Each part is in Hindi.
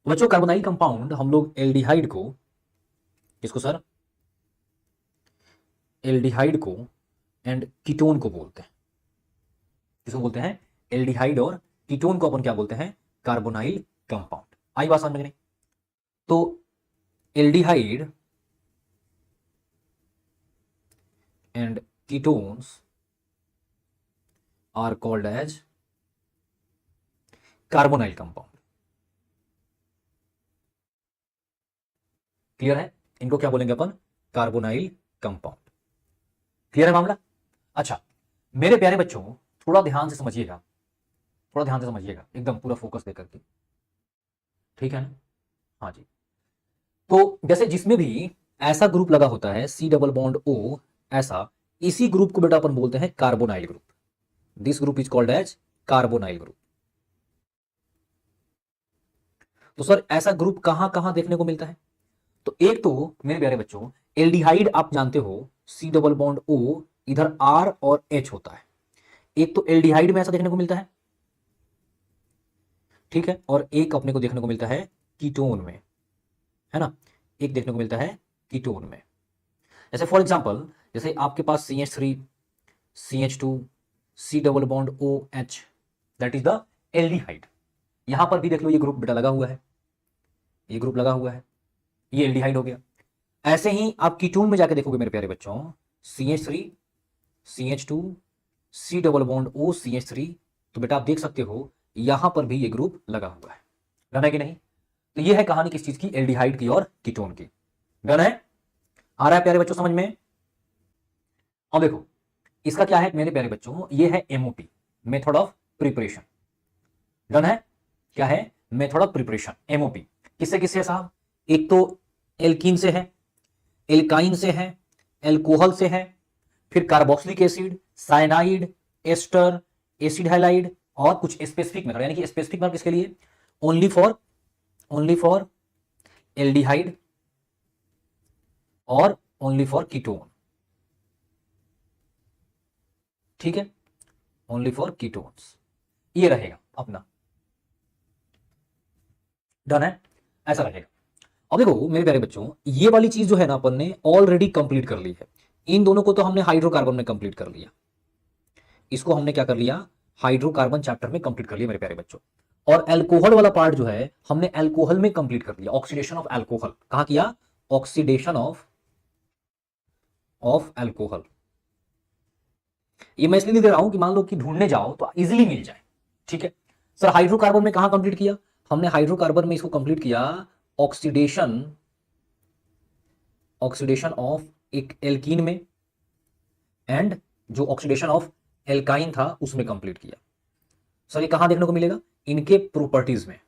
बच्चों कार्बोनाइल कंपाउंड हम लोग एल्डिहाइड को, किसको सर, एल्डिहाइड को एंड कीटोन को बोलते हैं। किसको बोलते हैं? एल्डिहाइड और कीटोन को अपन क्या बोलते हैं? Carbonyl compound. आई बात समझ में नहीं? तो aldehyde and ketones are called as carbonyl compound. Clear है? इनको क्या बोलेंगे अपन? Carbonyl compound. क्लियर है मामला? अच्छा मेरे प्यारे बच्चों, थोड़ा ध्यान से समझिएगा, थोड़ा ध्यान से समझिएगा, एकदम पूरा फोकस देकर के, ठीक है ना? हाँ जी। तो जैसे जिसमें भी ऐसा ग्रुप लगा होता है सी डबल बॉन्ड ओ, ऐसा, इसी ग्रुप को बेटा अपन बोलते हैं carbonyl group. This group is called as carbonyl group. तो सर ऐसा ग्रुप कहां कहां देखने को मिलता है? तो एक तो मेरे प्यारे बच्चों एल्डिहाइड आप जानते हो सी डबल बॉन्ड ओ, इधर आर और एच होता है। एक तो एल्डिहाइड में ऐसा देखने को मिलता है, ठीक है, और एक अपने को देखने को मिलता है कीटोन में, है ना? एक देखने को मिलता है कीटोन में। जैसे फॉर एग्जांपल, जैसे आपके पास CH3 CH2 C double bond O H, that is the aldehyde. यहां पर भी देख लो ये ग्रुप बेटा लगा हुआ है, ये ग्रुप लगा हुआ है, ये एल्डिहाइड हो गया। ऐसे ही आप कीटोन में जाके देखोगे मेरे प्यारे बच्चों, CH3 CH2 C double bond ओ CH3, तो बेटा आप देख सकते हो यहां पर भी ये ग्रुप लगा हुआ है। डन है कि नहीं? तो ये है कहानी किस चीज की? एल्डिहाइड की और कीटोन की। डन है? आ रहा है प्यारे बच्चों समझ में? अब देखो इसका क्या है मेरे प्यारे बच्चों, ये है MOP, method of preparation. Done है? क्या है? Method of preparation, MOP। किससे किससे साहब? एक तो एल्कीन से है, एल्काइन से है, एल्कोहल से है, फिर carboxylic acid, cyanide, ester, acid halide, और कुछ स्पेसिफिक मेथड, यानी कि स्पेसिफिक मेथड किसके लिए? ओनली फॉर एल्डिहाइड और ओनली फॉर कीटोन। ठीक है, ओनली फॉर कीटोन्स, ये रहेगा अपना। डन है? ऐसा रहेगा। अब देखो मेरे प्यारे बच्चों, ये वाली चीज जो है ना अपन ने ऑलरेडी कंप्लीट कर ली है। इन दोनों को तो हमने हाइड्रोकार्बन में कंप्लीट कर लिया, इसको हमने क्या कर लिया? हाइड्रोकार्बन चैप्टर में कंप्लीट कर लिया मेरे प्यारे बच्चों। और एल्कोहल वाला पार्ट जो है हमने एल्कोहल में कंप्लीट कर लिया। ऑक्सीडेशन ऑफ एल्कोहल कहां किया? Oxidation of alcohol. ये मैं इसलिए नहीं दे रहा हूं कि मान लो कि ढूंढने जाओ तो इजीली मिल जाए। ठीक है सर, हाइड्रोकार्बन में कहां कंप्लीट किया? हमने हाइड्रोकार्बन में इसको कंप्लीट किया ऑक्सीडेशन ऑफ एक एल्कीन में, एंड जो ऑक्सीडेशन ऑफ एल्काइन था उसमें कंप्लीट किया। सर ये कहां देखने को मिलेगा? इनके प्रॉपर्टीज में,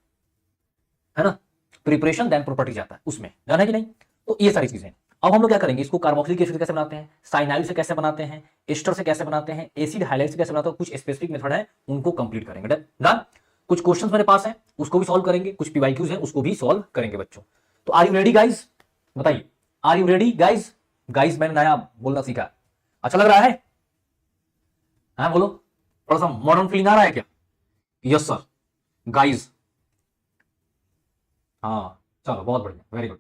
है ना? प्रिपरेशन देन प्रॉपर्टीज आता है उसमें, जाना है कि नहीं? तो ये सारी चीजें। अब हम लोग क्या करेंगे, इसको कार्बोक्सिलिक एसिड कैसे बनाते हैं, साइनाइड से कैसे बनाते हैं, एस्टर से कैसे बनाते हैं, एसिड हाइलाइट से कैसे बनाते हैं, कुछ स्पेसिफिक मेथड है उनको कंप्लीट करेंगे। डन? कुछ क्वेश्चंस मेरे पास है उसको भी सॉल्व करेंगे, कुछ PYQs है उसको भी सॉल्व करेंगे बच्चों। तो आर यू रेडी गाइज? बताइए, are you ready guys? Guys मैंने नया बोलना सीखा, अच्छा लग रहा है? हाँ बोलो, थोड़ा सा मॉडर्न फीलिंग आ रहा है क्या? Yes sir, guys. हाँ चलो बहुत बढ़िया, वेरी गुड।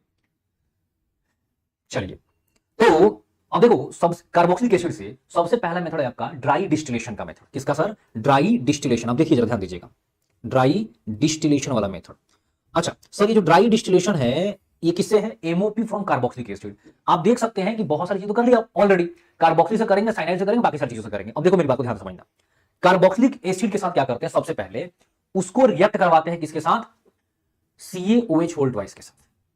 चलिए तो अब देखो, सब कार्बोक्सिलिक एसिड से सबसे पहला मेथड है आपका ड्राई डिस्टिलेशन का मेथड। किसका सर? Dry distillation. अब देखिए जरा ध्यान दीजिएगा, ड्राई डिस्टिलेशन वाला मेथड। अच्छा सर, ये जो ड्राई डिस्टिलेशन है ये किससे है? MOP from carboxylic acid. आप देख सकते हैं कि बहुत सारी चीजें कर लिया ऑलरेडी, कार्बोक्सिल से करेंगे, साइनाइड से करेंगे, बाकी सारी चीजों से करेंगे। अब देखो मेरी बात को ध्यान से समझना, कार्बोक्सिलिक एसिड के साथ क्या करते हैं? सबसे पहले उसको रिएक्ट करवाते हैं किसके साथ? CaOH होल्ड वाइज के साथ,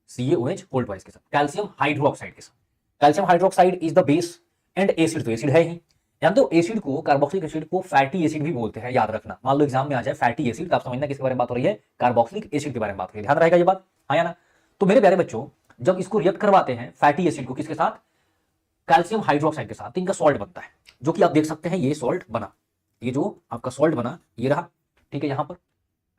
CaOH होल्ड वाइज के साथ, कैल्शियम हाइड्रोक्साइड के साथ। Calcium hydroxide is the base and acid तो एसिड है ही। जानते हो एसिड को, कार्बोक्सिलिक एसिड को फैटी एसिड भी बोलते हैं, याद रखना। मान लो एग्जाम में आ जाए फैटी एसिड तो आप समझना किसके बारे में बात हो रही है? कार्बोक्सिलिक एसिड के बारे में बात हो रही है। ध्यान रहेगा ये बात, हाँ या ना? तो मेरे प्यारे बच्चों, जब इसको रिएक्ट करवाते हैं फैटी एसिड को किसके साथ? कैल्शियम हाइड्रोक्साइड के साथ, तो इनका सॉल्ट बनता है, जो कि आप देख सकते हैं ये सॉल्ट बना, ये जो आपका सॉल्ट बना ये रहा, ठीक है, यहां पर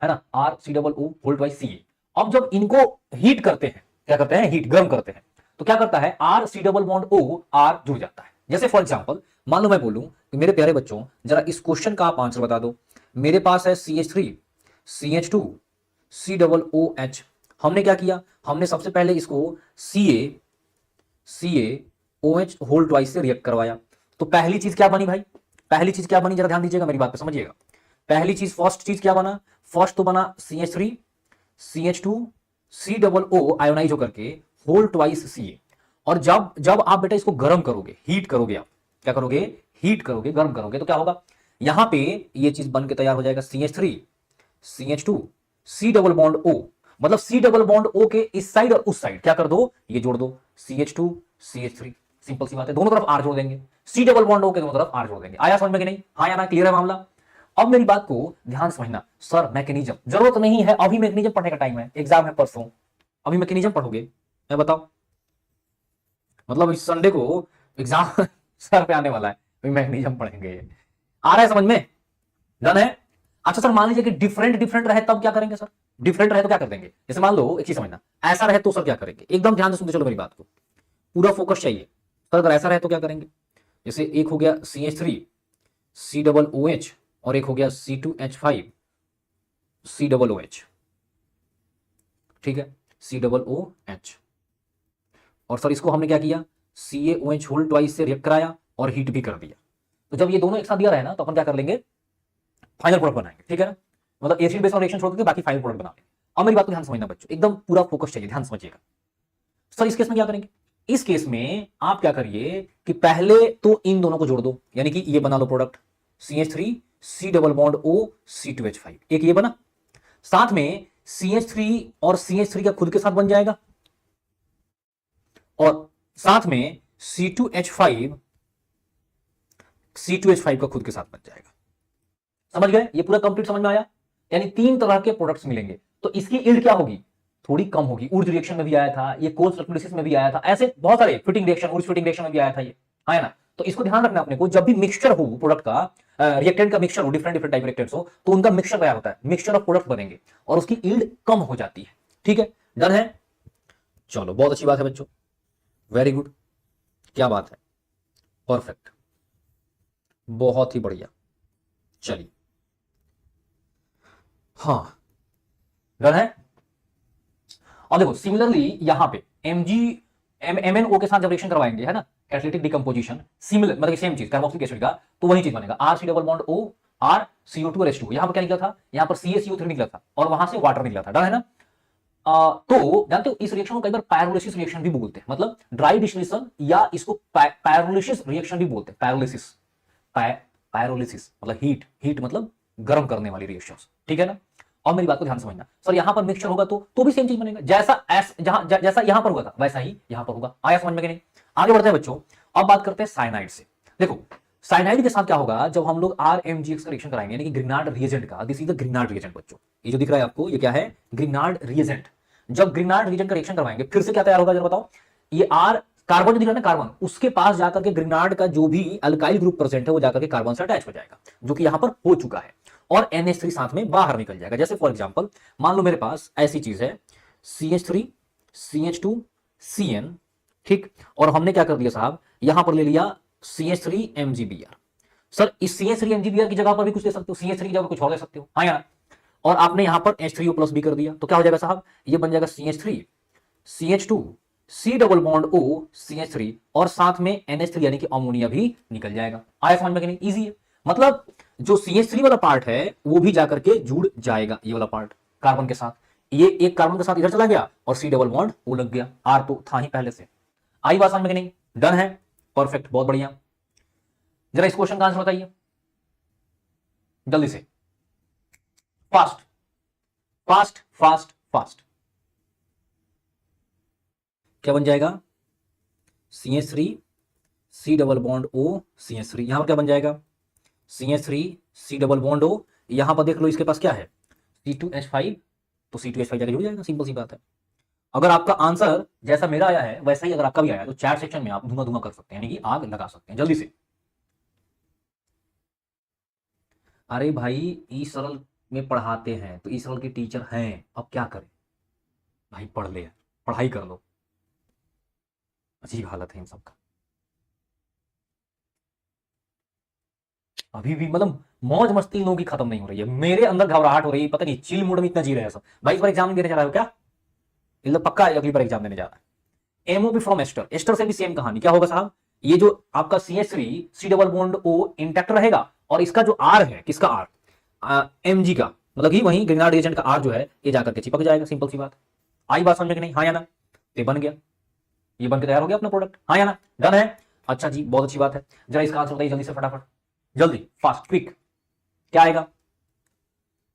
है ना, RCOO होल्ड बाई Ca। अब जब इनको हीट करते हैं, क्या करते हैं? हीट, गर्म करते हैं, तो क्या करता है? RCOO R जुड़ जाता है। जैसे फॉर एग्जांपल मान लो मैं बोलूं कि मेरे प्यारे बच्चों जरा इस क्वेश्चन का आप आंसर बता दो। मेरे पास है CH3 CH2 COOH हमने क्या किया, हमने सबसे पहले इसको CaOH होल ट्वाइस से रिएक्ट करवाया। तो पहली चीज क्या बनी भाई, पहली चीज क्या बनी, जरा ध्यान दीजिएगा मेरी बात पे समझिएगा। पहली चीज, फर्स्ट चीज क्या बना, फर्स्ट तो बना CH3 CH2 COO आयोनाइज होकर के होल ट्वाइस Ca। और जब जब आप बेटा इसको गर्म करोगे, हीट करोगे, आप क्या करोगे, हीट करोगे, गर्म करोगे, तो क्या होगा, यहां पे ये चीज बन के तैयार हो जाएगा CH3 CH2 C double bond O। मतलब C डबल बॉन्ड O के इस साइड और उस साइड क्या कर दो, ये जोड़ दो, CH2 CH3। सिंपल सी बात है, दोनों तरफ R जोड़ देंगे, C डबल बॉन्ड O के दोनों तरफ R जोड़ देंगे। आया समझ में कि नहीं, हाँ या ना, क्लियर है मामला। अब मेरी बात को ध्यान समझना, सर मैकेनिज्म जरूरत नहीं है, अभी मैकेनिज्म पढ़ने का टाइम है, एग्जाम है परसों, अभी मैकेनिज्म पढ़ोगे, मैं बताओ, मतलब इस संडे को एग्जाम सर पे आने वाला है, अभी मैकेनिज्म पढ़ेंगे। आ रहा है समझ में, डन है। अच्छा सर मान लीजिए कि डिफरेंट डिफरेंट रहे तब क्या करेंगे सर, डिफरेंट रहे तो क्या कर देंगे, जैसे मान लो एक चीज समझना, ऐसा रहे तो सर क्या करेंगे, एकदम ध्यान से सुनते चलो मेरी बात को, पूरा फोकस चाहिए। सर अगर ऐसा रहे तो क्या करेंगे, जैसे एक हो गया CH3 C डबल OH और एक हो गया C2H5 C डबल OH, ठीक है, C डबल OH। और सर इसको हमने क्या किया, CaOH होल ट्वाइस से रिएक्ट कराया और हीट भी कर दिया। तो जब ये दोनों एक साथ दिया रहे ना, तो अपन क्या कर लेंगे, फाइनल प्रोडक्ट बनाएंगे, ठीक है ना, मतलब एसिड बेस रिएक्शन छोड़ के बाकी फाइनल प्रोडक्ट बना लेंगे। अब मेरी बात को ध्यान समझना बच्चों, एकदम पूरा फोकस चाहिए, ध्यान समझिएगा। सर इस केस में क्या करेंगे, इस केस में आप क्या करिए कि पहले तो इन दोनों को जोड़ दो, यानी कि ये बना लो product CH3 C double bond O C2H5, एक ये बना, साथ में CH3 और CH3 का खुद के साथ बन जाएगा, और साथ में C2H5 का खुद के साथ बन जाएगा। समझ गए, ये पूरा कंप्लीट समझ में आया, यानी तीन तरह के प्रोडक्ट्स मिलेंगे। तो इसकी यील्ड क्या होगी, थोड़ी कम होगी। ऊर्ज रिएक्शन में भी आया था ये, कोल्स इलेक्ट्रोलिसिस में भी आया था, ऐसे बहुत सारे fitting reaction, Wurtz fitting reaction में भी आया था ये, है ना। तो इसको ध्यान रखना अपने को, जब भी मिक्सचर हो प्रोडक्ट का, रिएक्टेंट का मिक्सचर हो, डिफरेंट डिफरेंट टाइप रिएक्टेंट्स हो, तो उनका मिक्सचर तैयार होता है, मिक्सचर ऑफ प्रोडक्ट बनेंगे और उसकी यील्ड कम हो जाती है, ठीक है, डन है। चलो बहुत अच्छी बात है बच्चों, वेरी गुड, क्या बात है, परफेक्ट, बहुत ही बढ़िया। चलिए हाँ, डन है। और देखो सिमिलरली यहां पे MnO के साथ जब रिएक्शन करवाएंगे, है ना, कैटालिटिक डिकम्पोजिशन, सिमिलर मतलब सेम चीज, कार्बोक्सिलिक एसिड का, तो वही चीज बनेगा, RC double bond O R CO2 और H2। यहां पर क्या निकला था, यहां पर CaCO3 निकला था और वहां से वाटर निकला था, डन है ना। तो जानते हो इस रिएक्शन को कई बार पायरोलिसिस रिएक्शन भी बोलते हैं, मतलब ड्राई डिस्टिलेशन, या इसको पायरोलिसिस रिएक्शन भी बोलते हैं, पायरोलिसिस, पायरोलिसिस मतलब हीट, हीट मतलब गर्म करने वाली रिएक्शंस, ठीक है ना। और मेरी बात को ध्यान समझना, सर यहां पर मिक्सचर होगा तो भी सेम चीज बनेगा, जैसा यहां पर हुआ था वैसा ही यहां पर होगा। आया समझ में कि नहीं, आगे बढ़ते हैं बच्चों। अब बात करते हैं साइनाइड से। देखो साइनाइड के साथ क्या होगा, जब हम लोग RMGX का रिएक्शन कराएंगे, यानी कि ग्रिनार्ड रिएजेंट का, दिस इज द ग्रिनार्ड रिएजेंट बच्चों, ये जो दिख रहा है आपको ये क्या है, ग्रिनार्ड रिएजेंट। जब ग्रिनार्ड रिएजेंट का रिएक्शन करवाएंगे, फिर से क्या तैयार होगा जरा बताओ, ये R कार्बन जो दिख रहा है ना, कार्बन, उसके पास जाकर के ग्रिनार्ड का जो भी अल्काइल ग्रुप प्रेजेंट है वो जाकर के कार्बन से अटैच हो जाएगा, जो कि यहां पर हो चुका है, और NH3 साथ में बाहर निकल जाएगा। जैसे फॉर एग्जांपल मान लो मेरे पास ऐसी चीज है CH3 CH2 CN, ठीक, और हमने क्या कर दिया साहब, यहां पर ले लिया CH3 MgBr। सर इस CH3 MgBr की जगह पर भी कुछ ले सकते हो, CH3 की जगह कुछ और ले सकते हो, हाँ यार, और आपने यहां पर H3O प्लस भी कर दिया, तो क्या हो जाएगा साहब, ये बन जाएगा CH3 CH2 C double bond O CH3 और साथ में NH3 यानी कि अमोनिया भी निकल जाएगा। आया समझ में कि नहीं, इजी है, मतलब जो CH3 वाला पार्ट है वो भी जाकर के जुड़ जाएगा, ये वाला पार्ट कार्बन के साथ, ये एक कार्बन के साथ इधर चला गया और C डबल बॉन्ड वो लग गया, R तो था ही पहले से। आई बात समझ में कि नहीं, डन है, परफेक्ट, बहुत बढ़िया। जरा इस क्वेश्चन का आंसर बताइए जल्दी से, फास्ट फास्ट फास्ट फास्ट। क्या बन जाएगा, CH3 C double bond O CH3, यहां पर क्या बन जाएगा, CH3 C double bond O, यहां पर देख लो इसके पास क्या है C2H5, तो C2H5 जाके जुड़ जाएगा, सिंपल सी बात है। अगर आपका आंसर जैसा मेरा आया है वैसा ही अगर आपका भी आया तो चैट सेक्शन में आप धुआं धुआं कर सकते हैं, यानी कि आग लगा सकते हैं जल्दी से। अरे भाई ई सरल में पढ़ाते हैं तो ई सरल के टीचर हैं, अब क्या करें भाई, पढ़ ले, पढ़ाई कर लो, अजीब हालत है इन सबका। अभी भी मतलब मौज मस्ती इन लोगों की खत्म नहीं हो रही है, मेरे अंदर घबराहट हो रही है, पता नहीं चिल मूड में इतना जी रहे हैं सब। भाई इस बार एग्जाम देने जा रहे हो क्या, मतलब पक्का अगली बार एग्जाम देने जा रहा है। एमओपी फ्रॉम एस्टर, एस्टर से भी सेम कहानी, क्या होगा साहब, ये जो आपका CH3 C double bond O intact रहेगा, और इसका जो R है, किसका R, Mg का, मतलब कि वहीं ग्रिनार्ड रिएजेंट का R जो है ये जाकर के चिपक जाएगा, सिंपल सी बात। आई बात समझ में कि नहीं, हाँ या ना? तो बन गया, ये बन के तैयार हो गया अपना प्रोडक्ट, हाँ या ना? डन है। अच्छा जी, बहुत अच्छी बात है। जरा इसका आंसर बताइए जल्दी से, फटाफट, जल्दी, फास्ट, क्विक। क्या आएगा?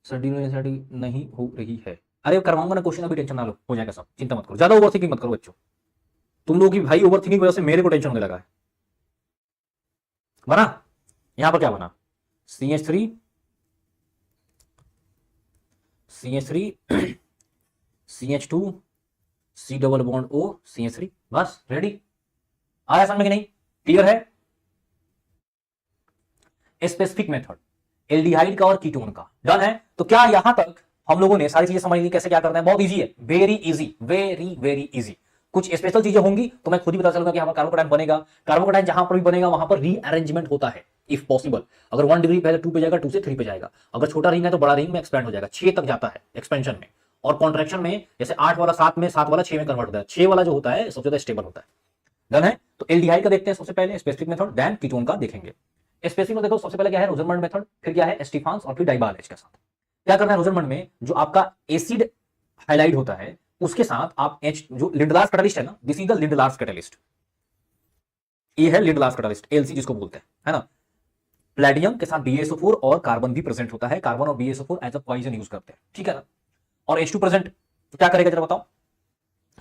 सर्डी नहीं हो रही है। अरे करवाऊंगा ना क्वेश्चन, अभी टेंशन ना लो, हो जाएगा सब, चिंता मत करो, ज्यादा ओवर थिंकिंग मत करो बच्चों। तुम लोग की भाई ओवर थिंकिंग की वजह से मेरे को टेंशन होने लगा है। बना, यहां पर क्या बना, CH3 CH2 C double bond O CH3, बस रेडी। आया समझ में कि नहीं, क्लियर है? स्पेसिफिक मेथड एल्डिहाइड का और कीटोन का, डन है। तो क्या यहां तक हम लोगों ने सारी चीजें समझ ली, कैसे क्या करना है? बहुत इजी है, very easy, very very easy. कुछ स्पेशल चीजें होंगी तो मैं खुद ही बता चलूंगा कि हमारा कार्बोकैटायन बनेगा। कार्बोकैटायन जहां पर भी बनेगा वहां पर रीअरेंजमेंट होता है, इफ पॉसिबल। अगर 1 डिग्री पहले 2 पे जाएगा, 2 से 3 पे जाएगा। अगर छोटा रिंग है तो बड़ा रिंग में एक्सपेंड हो जाएगा, 6 तक जाता है एक्सपेंशन में। और कॉन्ट्रेक्शन में जैसे 8 वाला 7 में, 7 वाला 6 में कन्वर्ट होता है। 6 वाला जो होता है सबसे ज्यादा स्टेबल होता है। डन है। तो एल्डिहाइड का देखते हैं सबसे पहले, स्पेसिफिक मेथड, देन कीटोन का देखेंगे। स्पेसिफिक में देखो सबसे पहले क्या है, रोजरमंड मेथड, फिर क्या है, स्टीफांस, और फिर डाइबाल एच के साथ। क्या करना है रोजरमंड में, जो आपका एसिड हाइलाइट होता है उसके साथ आप एच, जो लिंडलार्स कैटालिस्ट है ना, this is the Lindlar's catalyst, ये है लिंडलार्स कैटालिस्ट, एलसी जिसको बोलते हैं, है ना। प्लेटिनम के साथ BaSO4 और कार्बन भी प्रेजेंट होता है, कार्बन और BaSO4 as a poison use करते हैं, ठीक है ना। और H2 प्रेजेंट, तो क्या करेगा जरा बताओ,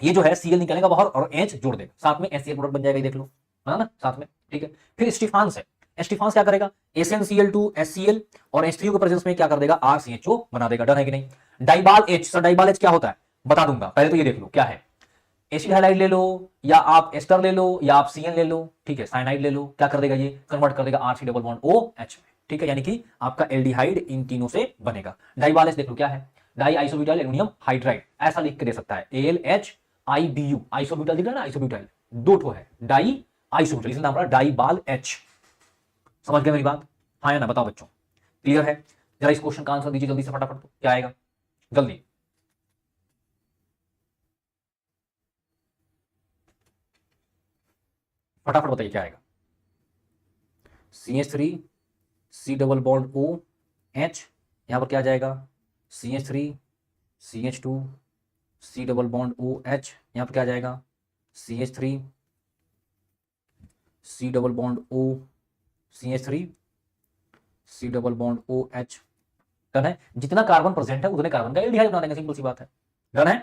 ये जो है Cl निकलेगा बाहर और H जोड़ देगा, साथ में HCl प्रोडक्ट बन जाएगा, ये देख लो, है ना, साथ में, ठीक है। फिर स्टीफांस है, स्टीफांस क्या करेगा, SnCl2 HCl और H3O के प्रेजेंस में क्या कर देगा, RCHO बना देगा, डन है कि नहीं। डाइबाल H, सर डाइबाल H क्या होता है बता दूंगा, पहले तो ये देख लो क्या है। एसिड हाइलाइड ले लो, या आप एस्टर ले लो, या आप CN ले लो, ठीक है, साइनाइड ले लो, क्या कर देगा, ये कन्वर्ट कर देगा RC डबल बॉन्ड OH में, ठीक है। यानी कि आपका एल्डिहाइड इन तीनों से बनेगा। डाइबाल H देख लो क्या है, डाई आइसोब्यूटाइल एल्युमिनियम हाइड्राइड, ऐसा लिख के दे सकता है, AlHIBU, आइसोब्यूटाइल दिख रहा है ना, आइसोब्यूटाइल दो ठो है, डाई आइसोब्यूटाइल, इसलिए नाम पड़ा डाइबाल H। समझ गए मेरी बात, हाँ या ना, बताओ बच्चों, क्लियर है? जरा इस क्वेश्चन का आंसर दीजिए जल्दी से फटाफट, तो क्या आएगा जल्दी, फटाफट बताइए क्या आएगा। CH3 C double bond OH, यहां पर क्या जाएगा, CH3 CH2 C double bond OH, यहां पर क्या जाएगा, CH3 C double bond O CH3 C double bond OH, done है। जितना कार्बन प्रेजेंट है उतने कार्बन का एल्डिहाइड बना देंगे, सिंपल सी बात है, डन है,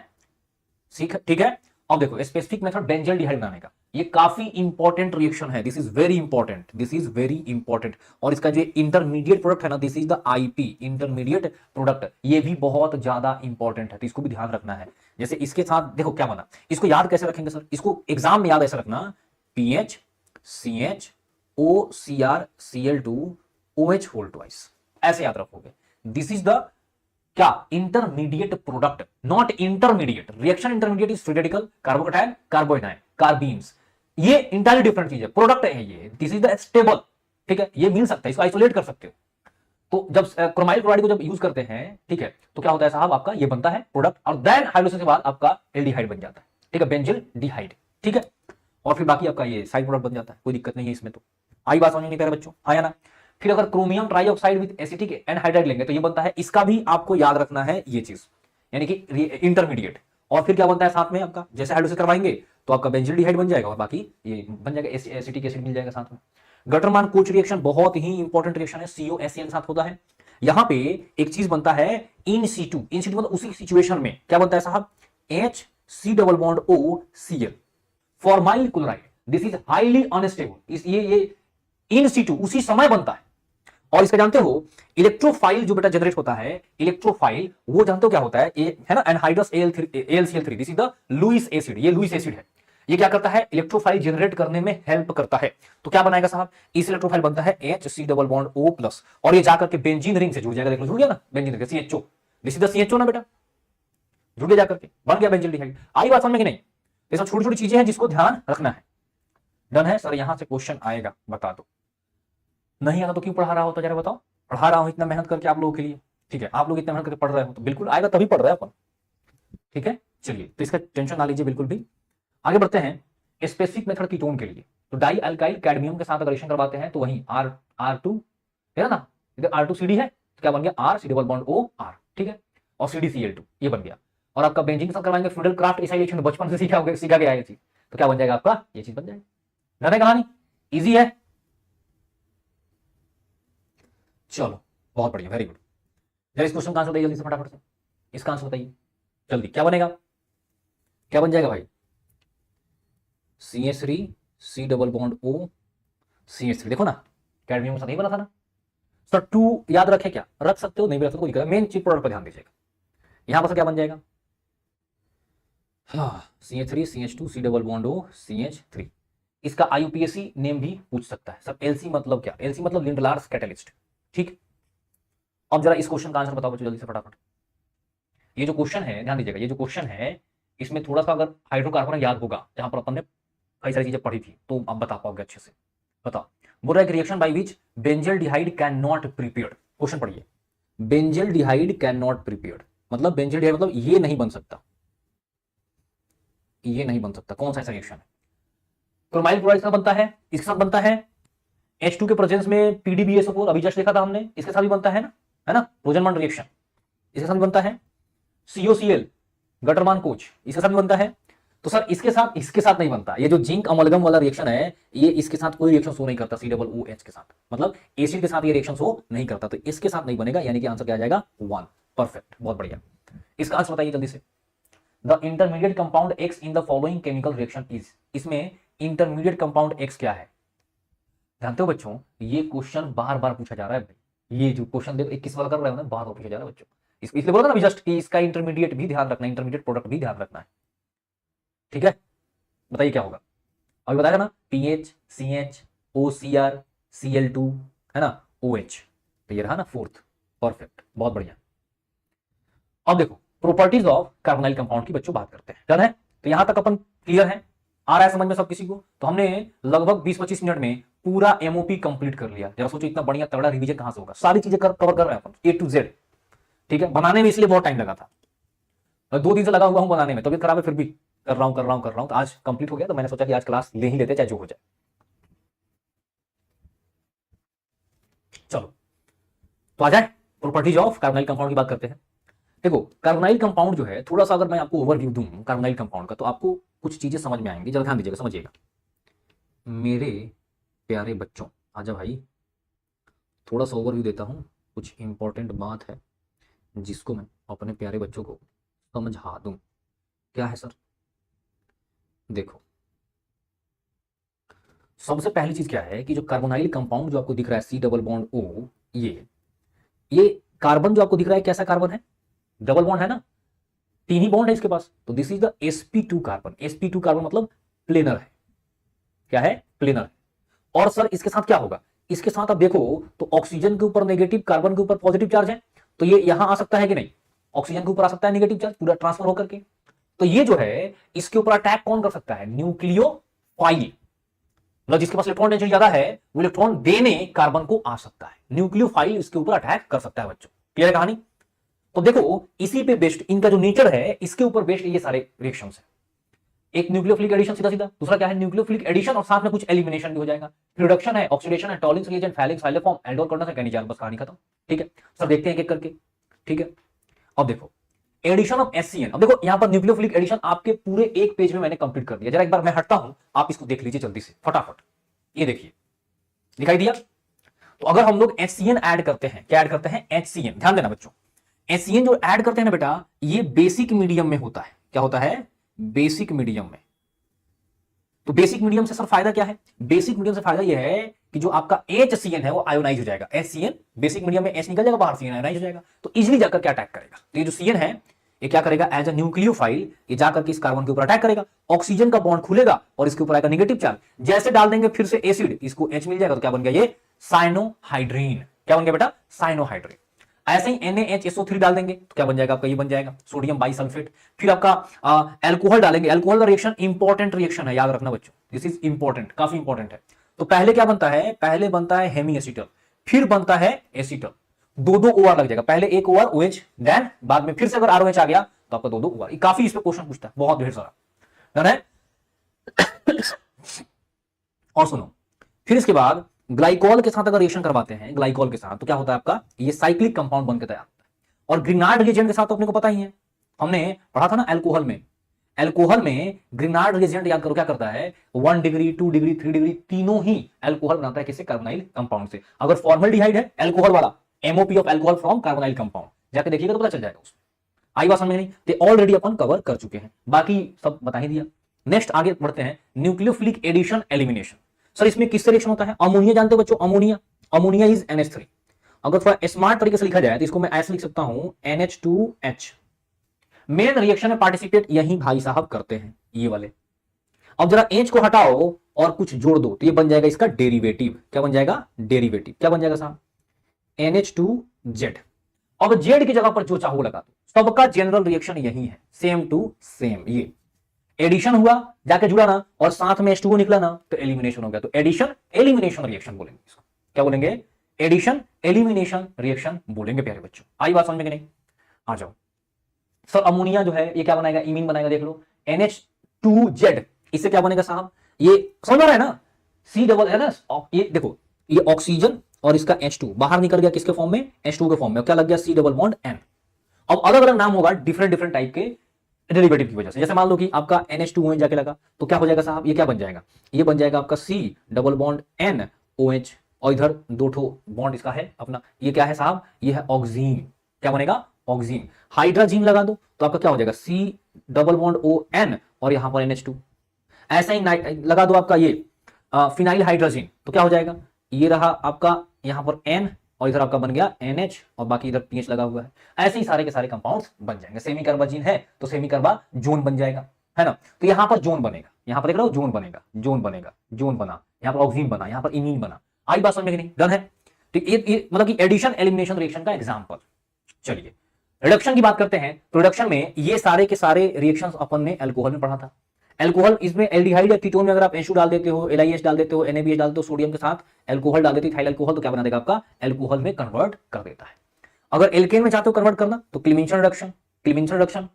ठीक है। अब देखो स्पेसिफिक मेथड बेंजल डिहाइड बनाने का, ये काफी इंपॉर्टेंट रिएक्शन है, this is very important, this is very important. और इसका जो इंटरमीडिएट प्रोडक्ट है ना, this is the IP intermediate product, ये भी बहुत ज्यादा इंपॉर्टेंट है, तो इसको भी ध्यान रखना है। जैसे इसके साथ देखो क्या बना, इसको याद कैसे रखेंगे सर, इसको एग्जाम में याद ऐसे रखना, PH CH OCr Cl2 OH whole twice, ऐसे याद रखोगे। दिस इज द क्या, intermediate product, not intermediate reaction, intermediate is free radical, carbocation carbanion carbenes, ये इंटायरली डिफरेंट चीज है, प्रोडक्ट है ये, दिस इज द स्टेबल, ठीक है, ये मिल सकता है, इसको आइसोलेट कर सकते हो। तो जब क्रोमाइल क्लोराइड को जब यूज करते हैं, ठीक है, तो क्या होता है साहब, आपका ये बनता है प्रोडक्ट, और देन हाइड्रोलिसिस के बाद आपका एल्डिहाइड बन जाता है, ठीक है, बेंजिल डिहाइड, ठीक है। और फिर बाकी आपका ये साइड प्रोडक्ट बन जाता है, कोई दिक्कत नहीं है इसमें। तो आई बात समझ नहीं प्यारे बच्चों, आया ना। फिर अगर chromium trioxide with acetic anhydride लेंगे तो ये बनता है, इसका भी आपको याद रखना है ये चीज, यानी कि इंटरमीडिएट। और फिर क्या बनता है साथ में आपका, जैसे हाइड्रोलिसिस करवाएंगे तो आपका बेंजिल डिहाइड बन जाएगा, और बाकी ये बन जाएगा एसिटिक एसिड मिल जाएगा साथ में। गटरमान कोच रिएक्शन बहुत ही इंपॉर्टेंट रिएक्शन है, COHCl साथ होता है। यहां पे एक चीज बनता है इन सीटू, इन सीटू मतलब उसी सिचुएशन में क्या बनता है साहब, HC double bond OCl, formyl chloride, this is highly unstable, ये इन सीटू उसी समय बनता है। और इसका जानते हो इलेक्ट्रोफाइल जो बेटा जनरेट होता है, इलेक्ट्रोफाइल वो जानते हो क्या होता है, है ना, anhydrous AlCl3, this is the Lewis acid, ये लुईस एसिड है, ये क्या करता है, इलेक्ट्रोफाइल जनरेट करने में हेल्प करता है। तो क्या बनाएगा साहब, इस इलेक्ट्रोफाइल बनता है HC डबल बॉन्ड O+, और ये जाकर के बेंजीन रिंग से जुड़ जाएगा, देख लो जुड़ गया ना, benzene ring CHO, this is the CHO ना बेटा, जुड़ गया जाकर के, बन गया बेंजीन डिहाइड। आई बात समझ में कि नहीं, ये सब छोटी छोटी चीजें हैं जिसको ध्यान रखना है। डन है सर, यहां से क्वेश्चन आएगा, बता दो, नहीं आना तो क्यों पढ़ा रहा हो, तो जरा बताओ, पढ़ा रहा हूं इतना मेहनत करके आप लोगों के लिए, ठीक है, आप लोग इतना मेहनत करके पढ़ रहे हो तो बिल्कुल आएगा, तभी पढ़ रहे हैं अपन, ठीक है। चलिए, तो इसका टेंशन ना लीजिए बिल्कुल भी। आगे बढ़ते हैं स्पेसिफिक मेथड कीटोन के लिए। तो डाई अल्काइल कैडमियम के साथ अगर रिएक्शन करवाते हैं तो वहीं R2 है ना, इधर R2CD है तो क्या बन गया R C double bond O R, ठीक है, और CdCl2 ये बन गया। और आपका बेंजीन के साथ करवाएंगे फ्यूडल क्राफ्ट इसाइलेशन, बचपन से सीखा गया ये चीज, तो क्या बन जाएगा आपका, ये चीज बन जाएगी। है कहानी, इजी है। चलो बहुत बढ़िया, वेरी गुड। जरा इस क्वेश्चन का आंसर बताइए जल्दी से, फटाफट से इसका आंसर बताइए जल्दी, क्या बनेगा, क्या बन जाएगा भाई, CH3 C double bond O CH3, देखो ना कैडमियम के साथ नहीं बना था ना सर। 2 याद रखे क्या, रख सकते हो, नहीं भी रख सकते कोई दिक्कत, मेन चीज प्रोडक्ट पर ध्यान दीजिएगा। यहां पर क्या बन जाएगा, हाँ CH3 CH2 C double bond O CH3। इसका IUPAC नेम भी पूछ सकता है सर। LC मतलब क्या, LC मतलब लिंडलार्स कैटलिस्ट, ठीक। अब जरा इस क्वेश्चन का आंसर बताओ बच्चों जल्दी से फटाफट। ये जो क्वेश्चन है ध्यान दीजिएगा, ये जो क्वेश्चन है इसमें थोड़ा सा अगर हाइड्रोकार्बन याद होगा जहां पर अपन ने कई सारी चीजें पढ़ी थी तो आप बता पाओगे अच्छे से। बताओ, बोल रहा है reaction by which benzaldehyde can not prepared, question पढ़िए। बेंजल्डिहाइड कैन नॉट प्रिपेयर्ड मतलब बेंजल्डिहाइड मतलब ये नहीं बन सकता, ये नहीं बन सकता। कौन सा ऐसा रिएक्शन है, क्रोमाइल क्लोराइड का बनता है, इसके साथ बनता है H2 के प्रेजेंस में PDBSO4 अभी जस्ट देखा था हमने, इसके साथ भी बनता है ना रोजनमंड रिएक्शन, इसके साथ भी बनता है COCl गटरमान कोच, इसके साथ भी बनता है। तो सर इसके साथ नहीं बनता, ये जो जिंक अमलगम वाला रिएक्शन है ये इसके साथ कोई रिएक्शन शो नहीं करता, COOH के साथ, मतलब एसिड के साथ ये रिएक्शन शो नहीं करता, तो इसके साथ नहीं बनेगा, यानी कि आंसर क्या आ जाएगा 1। परफेक्ट, बहुत बढ़िया। इसका आंसर बताइए जल्दी से। The intermediate compound X in the following chemical reaction is, इसमें इंटरमीडिएट कंपाउंड X क्या है, जानते हो बच्चों, ये क्वेश्चन बार बार पूछा जा रहा है भाई। ये जो क्वेश्चन देखो 21 वाला कर रहे हो ना, बार बार पूछा जा रहा है बच्चों। इसलिए बोला ना जस्ट कि इसका इंटरमीडिएट भी ध्यान रखना, इंटरमीडिएट प्रोडक्ट भी ध्यान रखना है, ठीक है। बताइए क्या होगा, अभी बताएगा ना, PH CH OCr Cl2 है ना OH, तो ये रहा ना 4th। परफेक्ट, बहुत बढ़िया। अब देखो प्रॉपर्टीज ऑफ कार्बोनाइल कंपाउंड की बच्चों बात करते हैं, डन है। तो यहां तक अपन क्लियर है, आ रहा है समझ में सब किसी को। तो हमने लगभग 20-25 मिनट में पूरा MOP कंप्लीट कर लिया। जरा सोचो इतना बढ़िया तगड़ा रिवीजन कहां से होगा, सारी चीजें कवर कर रहे हैं अपन A to Z, ठीक है। बनाने में इसलिए बहुत टाइम लगा था, 2 दिन से लगा हुआ हूं बनाने में, तबीयत खराब है फिर भी कर रहा हूं। तो आज कंप्लीट हो गया, तो मैंने सोचा कि आज क्लास ले ही लेते चाहे जो हो जाए। चलो तो आ जाए प्रॉपर्टीज ऑफ कार्बोनाइल कंपाउंड की बात करते हैं। देखो कार्बोनाइल कंपाउंड जो है, थोड़ा सा अगर मैं आपको ओवरव्यू दूं कार्बोनाइल कंपाउंड का, तो आपको कुछ चीजें समझ में आएंगी, जरा ध्यान दीजिएगा, समझिएगा मेरे प्यारे बच्चों। आजा भाई, थोड़ा सा ओवरव्यू देता हूं, कुछ इंपॉर्टेंट बात है जिसको मैं अपने प्यारे बच्चों को समझा दूं। क्या है सर, देखो सबसे पहली चीज क्या है कि जो कार्बोनाइल कंपाउंड जो आपको दिख रहा है C डबल बॉन्ड O, ये कार्बन जो आपको दिख रहा है कैसा कार्बन है, डबल बॉन्ड है ना, 3 ही बॉन्ड है इसके पास, तो this is the sp2 carbon. sp2 carbon मतलब प्लेनर है, क्या है, प्लेनर है। और सर इसके साथ क्या होगा, इसके साथ आप देखो तो ऑक्सीजन के ऊपर नेगेटिव, कार्बन के ऊपर पॉजिटिव चार्ज है, तो ये यहां आ सकता है कि नहीं, ऑक्सीजन के ऊपर आ सकता है नेगेटिव चार्ज पूरा ट्रांसफर होकर के। तो ये जो है इसके ऊपर अटैक कौन कर सकता है, न्यूक्लियोफाइल, मतलब जिसके पास इलेक्ट्रॉन डेंसिटी ज्यादा है वो इलेक्ट्रॉन देने कार्बन को आ सकता है, न्यूक्लियोफाइल इसके ऊपर अटैक कर सकता है बच्चों। क्लियर है कहानी। तो देखो इसी पे बेस्ड इनका जो नेचर है, इसके ऊपर बेस्ड ये सारे रिएक्शंस है। एक न्यूक्लियोफिलिक एडिशन सीधा सीधा, दूसरा क्या है न्यूक्लियोफिलिक एडिशन और साथ में कुछ एलिमिनेशन भी हो जाएगा, रिडक्शन है, ऑक्सीडेशन है, टॉलिंस रिएजेंट, फैलिंग, साइलोफॉर्म, एल्डोल करना है, कैनिजान, बस कहानी खत्म, ठीक है। सब देखते हैं एक एक करके, ठीक है। अब देखो एडिशन ऑफ HCN, अब देखो यहां पर न्यूक्लियोफिलिक एडिशन आपके पूरे एक पेज में मैंने कंप्लीट कर दिया। जरा एक बार मैं हटता हूं, आप इसको देख लीजिए जल्दी से फटाफट। ये देखिए दिखाई दिया। तो अगर हम लोग HCN ऐड करते हैं, क्या ऐड करते हैं, HCN, ध्यान देना बच्चों, HCN जो ऐड करते हैं ना बेटा, ये बेसिक मीडियम में होता है। क्या होता है, बेसिक मीडियम में। तो बेसिक मीडियम से सर फायदा क्या है, बेसिक मीडियम से फायदा यह है कि जो आपका HCN है वो आयोनाइज हो जाएगा। HCN बेसिक मीडियम में H निकल जाएगा बाहर, CN आयोनाइज हो जाएगा, तो इजीली जाकर क्या अटैक करेगा, तो ये जो CN है ये क्या करेगा, एज अ न्यूक्लियोफाइल ये जाकर के इस कार्बन के ऊपर अटैक करेगा, ऑक्सीजन का बॉन्ड खुलेगा और इसके ऊपर आएगा नेगेटिव चार्ज। जैसे डाल देंगे फिर से एसिड, इसको H मिल जाएगा, तो क्या बन गया ये साइनोहाइड्रीन। क्या बन गया बेटा, साइनोहाइड्रीन। ऐसे ही NaHSO3 डाल देंगे तो क्या बन जाएगा आपका, ये बन जाएगा सोडियम बाइसल्फेट। फिर आपका एल्कोहल डालेंगे, एल्कोहल का रिएक्शन इंपॉर्टेंट रिएक्शन है, याद रखना बच्चों, दिस इज इंपॉर्टेंट, काफी इंपॉर्टेंट है। तो पहले क्या बनता है, पहले बनता है हेमी एसिटल, फिर बनता है एसिटल, दो OR लग जाएगा, पहले एक OR OH, देन बाद में फिर से अगर ROH आ गया तो आपका 2 हुआ। काफी इस पे क्वेश्चन पूछता है, बहुत ढेर सारा। डन है। और सुनो, फिर इसके बाद ग्लाइकॉल के साथ अगर रिएक्शन करवाते हैं, ग्लाइकॉल के साथ, तो क्या होता है आपका, ये साइक्लिक कंपाउंड बनकर तैयार होता है। और ग्रिनार्ड रिएजेंट के साथ तो अपने को पता ही है, हमने पढ़ा था ना अल्कोहल में। अल्कोहल में ग्रिनार्ड रिएजेंट याद करो क्या करता है, 1 डिग्री 2 डिग्री 3 डिग्री तीनों ही अल्कोहल बनाता है किससे, कार्बोनाइल कंपाउंड से। अगर फॉर्मल्डिहाइड है अल्कोहल वाला, MOP of alcohol from carbonyl compound, जाके देखिएगा तो पता चल जाएगा उसमें। आई बात समझ में नहीं, तो ऑलरेडी अपन कवर कर चुके हैं, बाकी सब बता ही दिया। नेक्स्ट आगे बढ़ते हैं, न्यूक्लियोफिलिक एडिशन एलिमिनेशन। सर इसमें किससे रिएक्शन होता है, अमोनिया जानते हो बच्चों, अमोनिया, अमोनिया इज NH3। अगर थोड़ा स्मार्ट तरीके से लिखा जाए तो इसको मैं ऐसे लिख सकता हूं, NH2H। मेन रिएक्शन में पार्टिसिपेट यही भाई साहब करते हैं, ये वाले। अब जरा H को हटाओ और कुछ जोड़ दो तो ये बन जाएगा इसका डेरिवेटिव। क्या बन जाएगा, डेरिवेटिव। क्या बन जाएगा साहब, NH2Z। अब Z की जगह पर जो चाहो लगा दो, सबका जनरल रिएक्शन यही है, सेम टू सेम। ये एडिशन हुआ, जाके जुड़ा ना, और साथ में H2O निकला ना, तो एलिमिनेशन हो गया। तो एडिशन एलिमिनेशन रिएक्शन बोलेंगे इसको। क्या बोलेंगे, एडिशन एलिमिनेशन रिएक्शन बोलेंगे प्यारे बच्चों। आई बात समझ में कि नहीं, आ जाओ। सर अमोनिया जो है ये क्या बनाएगा, इमीन बनाएगा, देख लो NH2Z। इससे क्या बनेगा साहब, ये समझ रहा है ना, C डबल है ना, ये देखो, ये ऑक्सीजन और इसका H2 बाहर निकल गया किसके फॉर्म में, H2 के फॉर्म में। क्या लग गया, C डबल बॉन्ड N। अब अलग अलग नाम होगा डिफरेंट डिफरेंट टाइप के डेरिवेटिव की वजह से। जैसे मान लो कि आपका NH2OH जाके लगा, तो क्या हो जाएगा साहब, ये क्या बन जाएगा, ये बन जाएगा आपका C डबल बॉन्ड NOH, और इधर 2 ठो बॉन्ड इसका है अपना, ये क्या है साहब, ये है ऑक्सीन। क्या बनेगा, ऑक्सीन। हाइड्रोजन लगा दो तो आपका क्या हो जाएगा, C डबल बॉन्ड ON और यहां पर NH2। ऐसा ही लगा दो आपका ये फिनाइल हाइड्रोजन, तो क्या हो जाएगा, ये रहा आपका यहां पर N और इधर आपका बन गया NH और बाकी इधर PH लगा हुआ है। ऐसे ही सारे के सारे कंपाउंड्स बन जाएंगे। सेमी कार्बाजीन है तो सेमी कार्बा जोन बन जाएगा, है ना। तो यहां पर जोन बनेगा, यहां पर देख रहे हो जोन बनेगा, जोन बनेगा, जोन बना, यहां पर ऑक्सीजन बना, यहां पर इमीन बना। आई बात समझ में कि नहीं, डन है। तो ये मतलब कि एडिशन एलिमिनेशन रिएक्शन का एग्जांपल। चलिए रिडक्शन की बात करते हैं। तो रिडक्शन में ये सारे के सारे रिएक्शंस अपन ने अल्कोहल में पढ़ा था। अल्कोहल इसमें एल्डिहाइड या कीटोन में अगर आप H2 डाल देते हो, LiH डाल देते हो, NaBH डाल देते हो, सोडियम के साथ अल्कोहल डाल देते हो, इथाइल अल्कोहल, तो क्या बना देगा आपका, अल्कोहल में कन्वर्ट कर देता है। अगर एल्केन में चाहते हो कन्वर्ट करना तो क्लीमेंशन रिडक्शन, क्लीमेंशन रिडक्शन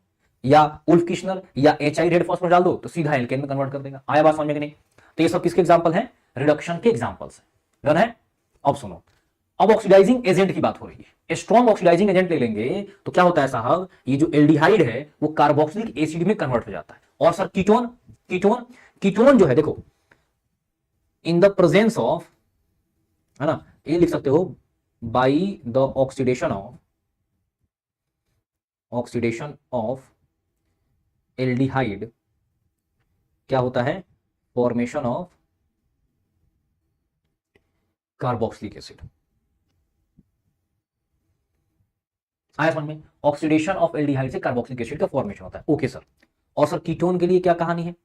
या उल्फ किश्नर या HI रेड फॉस्फेट डाल दो तो सीधा एल्केन में कन्वर्ट कर देगा। आया बात समझ में कि नहीं। तो ये सब किसके एग्जांपल हैं, रिडक्शन के एग्जांपल्स हैं। डन है। अब सुनो, अब ऑक्सीडाइजिंग एजेंट की बात हो रही है। स्ट्रॉन्ग ऑक्सीडाइजिंग एजेंट ले लेंगे तो क्या होता है साहब, ये जो एल्डिहाइड है वो कार्बोक्सिलिक एसिड में कन्वर्ट हो जाता है। और सर कीटोन, कीटोन, कीटोन जो है देखो, इन द प्रेजेंस ऑफ, है ना, ये लिख सकते हो, by the oxidation of aldehyde क्या होता है, फॉर्मेशन ऑफ कार्बोक्सिलिक एसिड। आया समझ में, ऑक्सीडेशन ऑफ एल्डिहाइड से कार्बोक्सिलिक एसिड का फॉर्मेशन होता है। Okay sir. और सर कीटोन के लिए क्या कहानी है,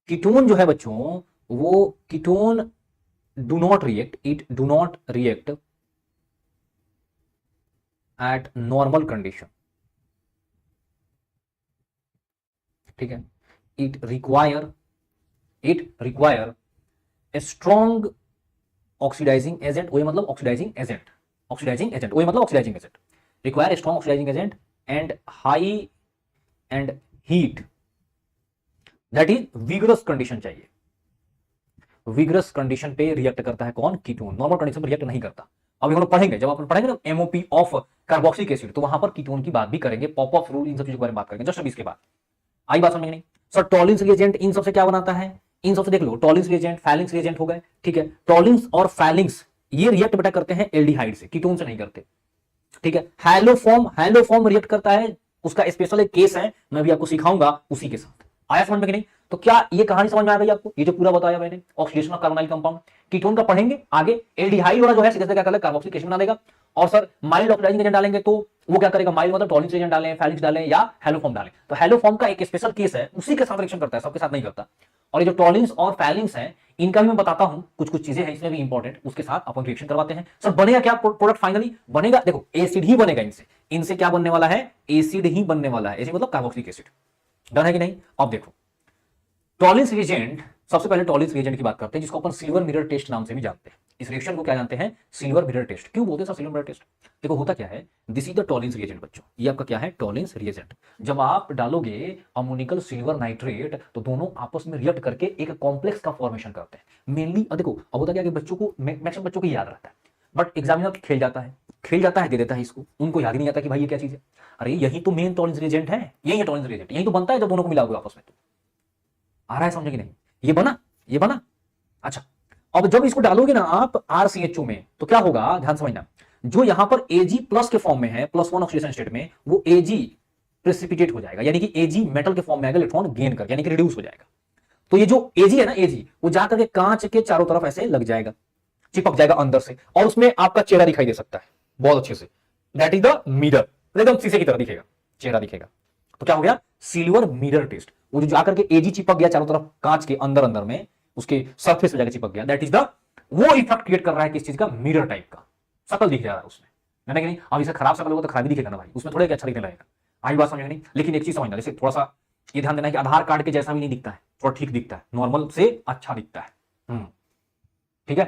कीटोन जो है बच्चों, वो ketone do not react, it do not react at normal condition. ठीक है, it require a strong oxidising agent, वही मतलब ऑक्सीडाइजिंग एजेंट, ऑक्सीडाइजिंग एजेंट वही मतलब oxidising agent, require a strong oxidising agent and high and heat, that is vigorous condition चाहिए। विगरस कंडीशन पे रिएक्ट करता है कौन, कीटोन। नॉर्मल कंडीशन पर रिएक्ट नहीं करता। अभी हम लोग पढ़ेंगे, जब अपन पढ़ेंगे ना एमओपी ऑफ कार्बोक्सिलिक एसिड, तो वहां पर कीटोन की बात भी करेंगे, पॉप ऑफ रूल, इन सब चीजों के बारे में बात करेंगे जस्ट अभी इसके बाद। आई बात समझ में नहीं। सर टॉलिंस रिएजेंट इन सबसे क्या बनाता है, इन सबसे देख लो, टॉलिंस रिएजेंट, फैलिंग्स रिएजेंट हो गए। ठीक है, टॉलिंस और फैलिंग्स ये रिएक्ट बेटा करते हैं एल्डिहाइड से, कीटोन से नहीं करते। ठीक है, हैलोफॉर्म रिएक्ट करता है, उसका स्पेशल एक केस है, मैं भी आपको सिखाऊंगा उसी के साथ। आया समझ में कि नहीं। तो क्या ये कहानी समझ में आ गई आपको, ये जो पूरा बताया मैंने, oxidation of carbonyl compound. Ketone का पढ़ेंगे आगे, एल्डिहाइड वाला जो है सीधे क्या करेगा, कार्बोक्सिलिक एसिड बना देगा। और सर माइल्ड ऑक्सीडाइजिंग एजेंट डालेंगे तो वो क्या करेगा, माइल्ड मतलब टॉलिंस एजेंट डालें, फैलिंग्स डालें या हैलोफॉर्म डालें। तो हैलोफॉर्म का एक स्पेशल केस है, उसी के साथ रिएक्शन करता है, सबके साथ नहीं करता। और ये जो टॉलिंस और फैलिंग्स हैं, इनका भी मैं बताता हूं, कुछ कुछ चीजें हैं इसमें भी इंपॉर्टेंट, उसके साथ अपन रिएक्शन करवाते हैं। सर बनेगा क्या प्रोडक्ट, फाइनली बनेगा, देखो एसिड ही बनेगा इनसे। इनसे क्या बनने वाला है, एसिड ही बनने वाला है, एसिड मतलब कार्बोक्सिलिक एसिड। डन है कि नहीं। अब देखो टॉलिंस रिएजेंट सबसे पहले टॉलिंस रिएजेंट की बात करते हैं, जिसको अपन सिल्वर मिरर टेस्ट नाम से भी जानते हैं। इस रिएक्शन को क्या जानते हैं? Silver mirror test. क्यों बोलते हैं सर सिल्वर मिरर टेस्ट? देखो होता क्या है, दिस इज द टॉलिंस रिएजेंट बच्चों, ये आपका क्या है? टॉलिंस रिएजेंट। जब आप डालोगे अमोनिकल सिल्वर नाइट्रेट तो दोनों आपस में रिएक्ट करके एक कॉम्प्लेक्स का फॉर्मेशन करते हैं। मेनली देखो अब होता क्या है कि बच्चों को मैक्सिमम बच्चों को याद रहता है, बट एग्जामिनर खेल जाता है दे देता है इसको, उनको याद ही नहीं आता कि भाई ये क्या चीज है। अरे यही तो मेन टॉलिंस रिएजेंट है, यही है टॉलिंस रिएजेंट, यही तो बनता है जब दोनों को मिलाओगे आपस में। तो आ रहा है समझ कि नहीं? ये बना। अच्छा, अब जब इसको डालोगे ना आप RCHO में तो क्या होगा, ध्यान समझना। जो यहां पर Ag प्लस के फॉर्म में है, +1 ऑक्सीडेशन स्टेट में, वो Ag प्रेसिपिटेट हो जाएगा, यानी कि Ag मेटल के फॉर्म में आएगा, इलेक्ट्रॉन गेन करके, यानी कि रिड्यूस हो जाएगा। तो ये जो Ag है ना, Ag वो जाकर के कांच के चारों तरफ ऐसे लग जाएगा, चिपक जाएगा अंदर से, और उसमें आपका चेहरा दिखाई दे सकता है बहुत अच्छे से। दैट इज द मिरर, एकदम शीशे की तरह दिखेगा, चेहरा दिखेगा। तो क्या हो गया? Silver mirror test. वो जो जाकर के Ag चिपक गया चारों तरफ कांच के अंदर में, उसके सरफेस पे जाकर चिपक गया, दैट इज द, वो इफेक्ट क्रिएट कर रहा है किस चीज का? मिरर टाइप का शकल दिख रहा है उसमें, है ना कि नहीं? अब इसे खराब शकल होगा तो खराब ही दिखेगा ना भाई, उसमें थोड़ा अच्छा दिखने लगेगा। आई बात समझ में नहीं? लेकिन एक चीज समझना, जैसे थोड़ा सा ये ध्यान देना है कि आधार कार्ड के जैसा भी नहीं दिखता है, थोड़ा ठीक दिखता है, नॉर्मल से अच्छा दिखता है। ठीक है,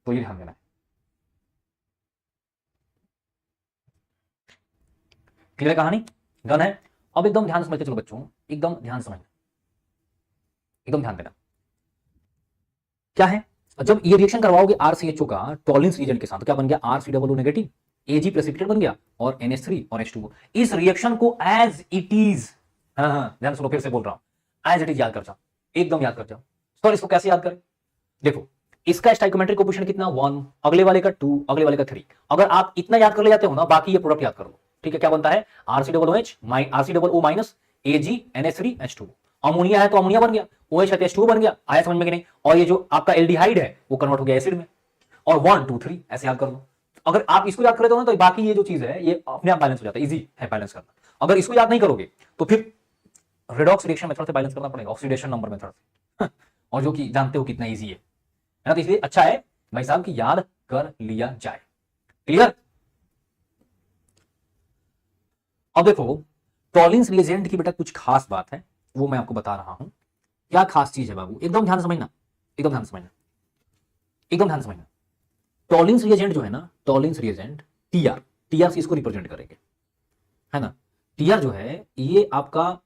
तो ये ध्यान देना है। क्लियर कहानी? डन है? अब एकदम ध्यान समझते चलो बच्चों, एकदम ध्यान समझना, एकदम ध्यान देना। क्या है, जब ये रिएक्शन करवाओगे RCHO का टॉलिंस रिएजेंट के साथ, तो क्या बन गया? RCOO नेगेटिव, Ag प्रेसिपिटेट बन गया, और NH3 और H2O। इस रिएक्शन को एज इट इज, हाँ ध्यान सुनो, फिर से बोल रहा हूं, एज इट इज याद कर जाओ, एकदम याद कर जाओ। तो इसको कैसे याद करें? देखो इसका स्टाइकोमेट्रिक कोएफिशिएंट कितना? 1, अगले वाले का 2, अगले वाले का 3। अगर आप इतना याद कर ले जाते हो ना, बाकी ये प्रोडक्ट याद कर लो। ठीक है, क्या बनता है? RCOO minus Ag NH3 H2। Ammonia है तो अमोनिया बन गया, OH है तो H2O बन गया। आया समझ में कि नहीं? और ये जो आपका एल्डिहाइड है वो कन्वर्ट हो गया एसिड में, और 1 2 3 ऐसे याद कर लो। अगर आप इसको याद कर लेते हो ना, तो बाकी ये जो चीज है ये अपने आप बैलेंस हो जाता है, इजी है बैलेंस करना। अगर इसको याद नहीं करोगे तो फिर रेडॉक्स रिएक्शन मेथड से बैलेंस करना पड़ेगा, ऑक्सीडेशन नंबर मेथड से और जो कि जानते हो कितना इजी है ना? तो इसलिए अच्छा है भाई साहब कि याद कर लिया जाए। क्लियर? अब देखो टॉलिंस रिएजेंट की बेटा कुछ खास बात है, वो मैं आपको बता रहा हूं। क्या खास चीज है बाबू? एकदम ध्यान समझना, एकदम ध्यान समझना, एकदम ध्यान समझना। टॉलिंस रिएजेंट जो है ना, टॉलिंस रिएजेंट टीआर से इसको रिप्रेजेंट करेंगे, है ना? टीआर जो है ये आपका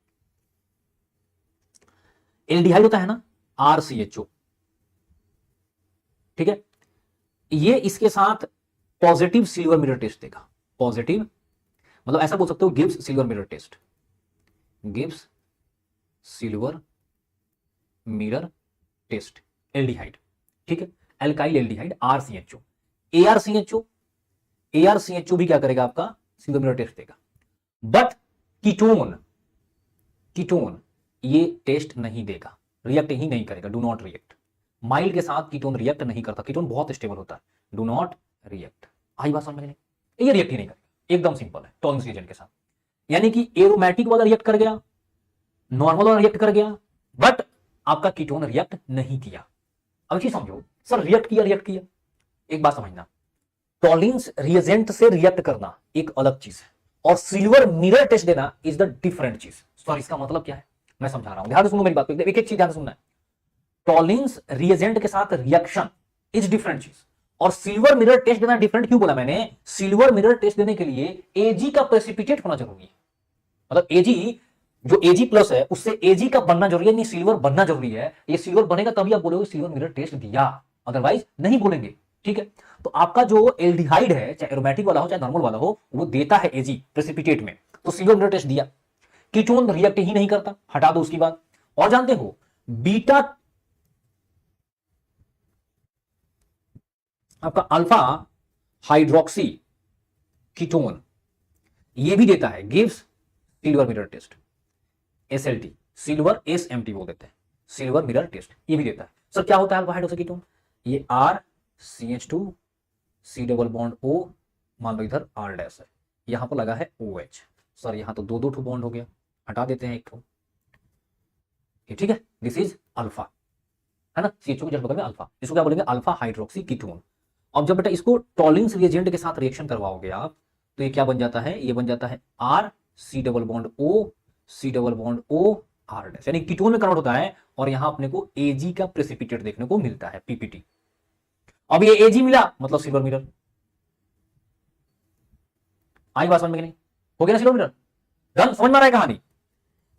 एल्डिहाइड होता है ना, RCHO। ठीक है, ये इसके साथ पॉजिटिव सिल्वर मिरर टेस्ट देगा। पॉजिटिव मतलब ऐसा बोल सकते हो, gives silver mirror test, gives silver mirror test, aldehyde. ठीक है, एल्काइल एल्डिहाइड RCHO। ARCHO भी क्या करेगा? आपका सिल्वर मिरर टेस्ट देगा। बट कीटोन ये टेस्ट नहीं देगा, रिएक्ट ही नहीं करेगा, डू नॉट रिएक्ट। माइल्ड के साथ कीटोन रिएक्ट नहीं करता, कीटोन बहुत स्टेबल होता है, डू नॉट रिएक्ट। आई बात समझ में नहीं? ये रिएक्ट ही नहीं करेगा, एकदम सिंपल है टॉलिंस रिएजेंट के साथ। यानी कि एरोमेटिक वाला रिएक्ट कर गया, नॉर्मल वाला रिएक्ट कर गया, बट आपका कीटोन रिएक्ट नहीं किया। अब चीज समझो सर, रिएक्ट किया। एक बात समझना, टॉलिंस रिएजेंट से रिएक्ट करना एक अलग चीज है, और सिल्वर मिरर टेस्ट देना इज द डिफरेंट चीज। सॉरी, इसका मतलब क्या है मैं समझा रहा हूं, ध्यान से सुनो मेरी बात को, एक एक चीज ध्यान से सुनना है। टॉलिंस रिएजेंट के साथ रिएक्शन इज डिफरेंट चीज, और सिल्वर मिरर टेस्ट देना डिफरेंट। क्यों बोला मैंने? सिल्वर मिरर टेस्ट देने के लिए Ag का प्रेसिपिटेट होना जरूरी है, मतलब Ag जो Ag प्लस है उससे Ag का बनना जरूरी है, नहीं सिल्वर बनना जरूरी है। ये सिल्वर बनेगा तभी आप बोलोगे सिल्वर मिरर टेस्ट दिया, अदरवाइज नहीं बोलेंगे। ठीक है, तो आपका जो एल्डिहाइड है, चाहे एरोमेटिक वाला हो चाहे नॉर्मल वाला हो, वो देता है Ag प्रेसिपिटेट में, तो सिल्वर मिरर टेस्ट दिया। कीटोन रिएक्ट ही नहीं करता, हटा दो उसकी बात। और जानते हो बीटा आपका अल्फा हाइड्रोक्सी कीटोन ये भी देता है, gives silver mirror test, SLT, silver SMT बोल देते हैं, सिल्वर मिरर टेस्ट ये भी देता है। सर क्या होता है अल्फा हाइड्रोक्सी कीटोन? ये RCH2 C double bond O, मान लो इधर R डैश है, यहां पर लगा है OH। सर यहां तो दो ठो बॉन्ड हो गया, हटा देते हैं एक ठो, ठीक है, दिस इज अल्फा, है ना? CH2 के जस्ट बगल में अल्फा, इसको क्या बोलेंगे? Alpha hydroxy ketone. अब जब बेटा इसको टॉलिंस रिएजेंट के साथ रिएक्शन करवाओगे आप, तो ये क्या बन जाता है? ये बन जाता है R C double bond O, C double bond O R dash, यानी कीटोन में कन्वर्ट होता है और यहां अपने को एजी का प्रेसिपिटेट देखने को मिलता है, पीपीटी। अब ये एजी मिला मतलब सिल्वर मिरर। आई बात समझ में कि नहीं? हो गया ना सिल्वर मिरर? डन, समझ में आ रहा है कहानी?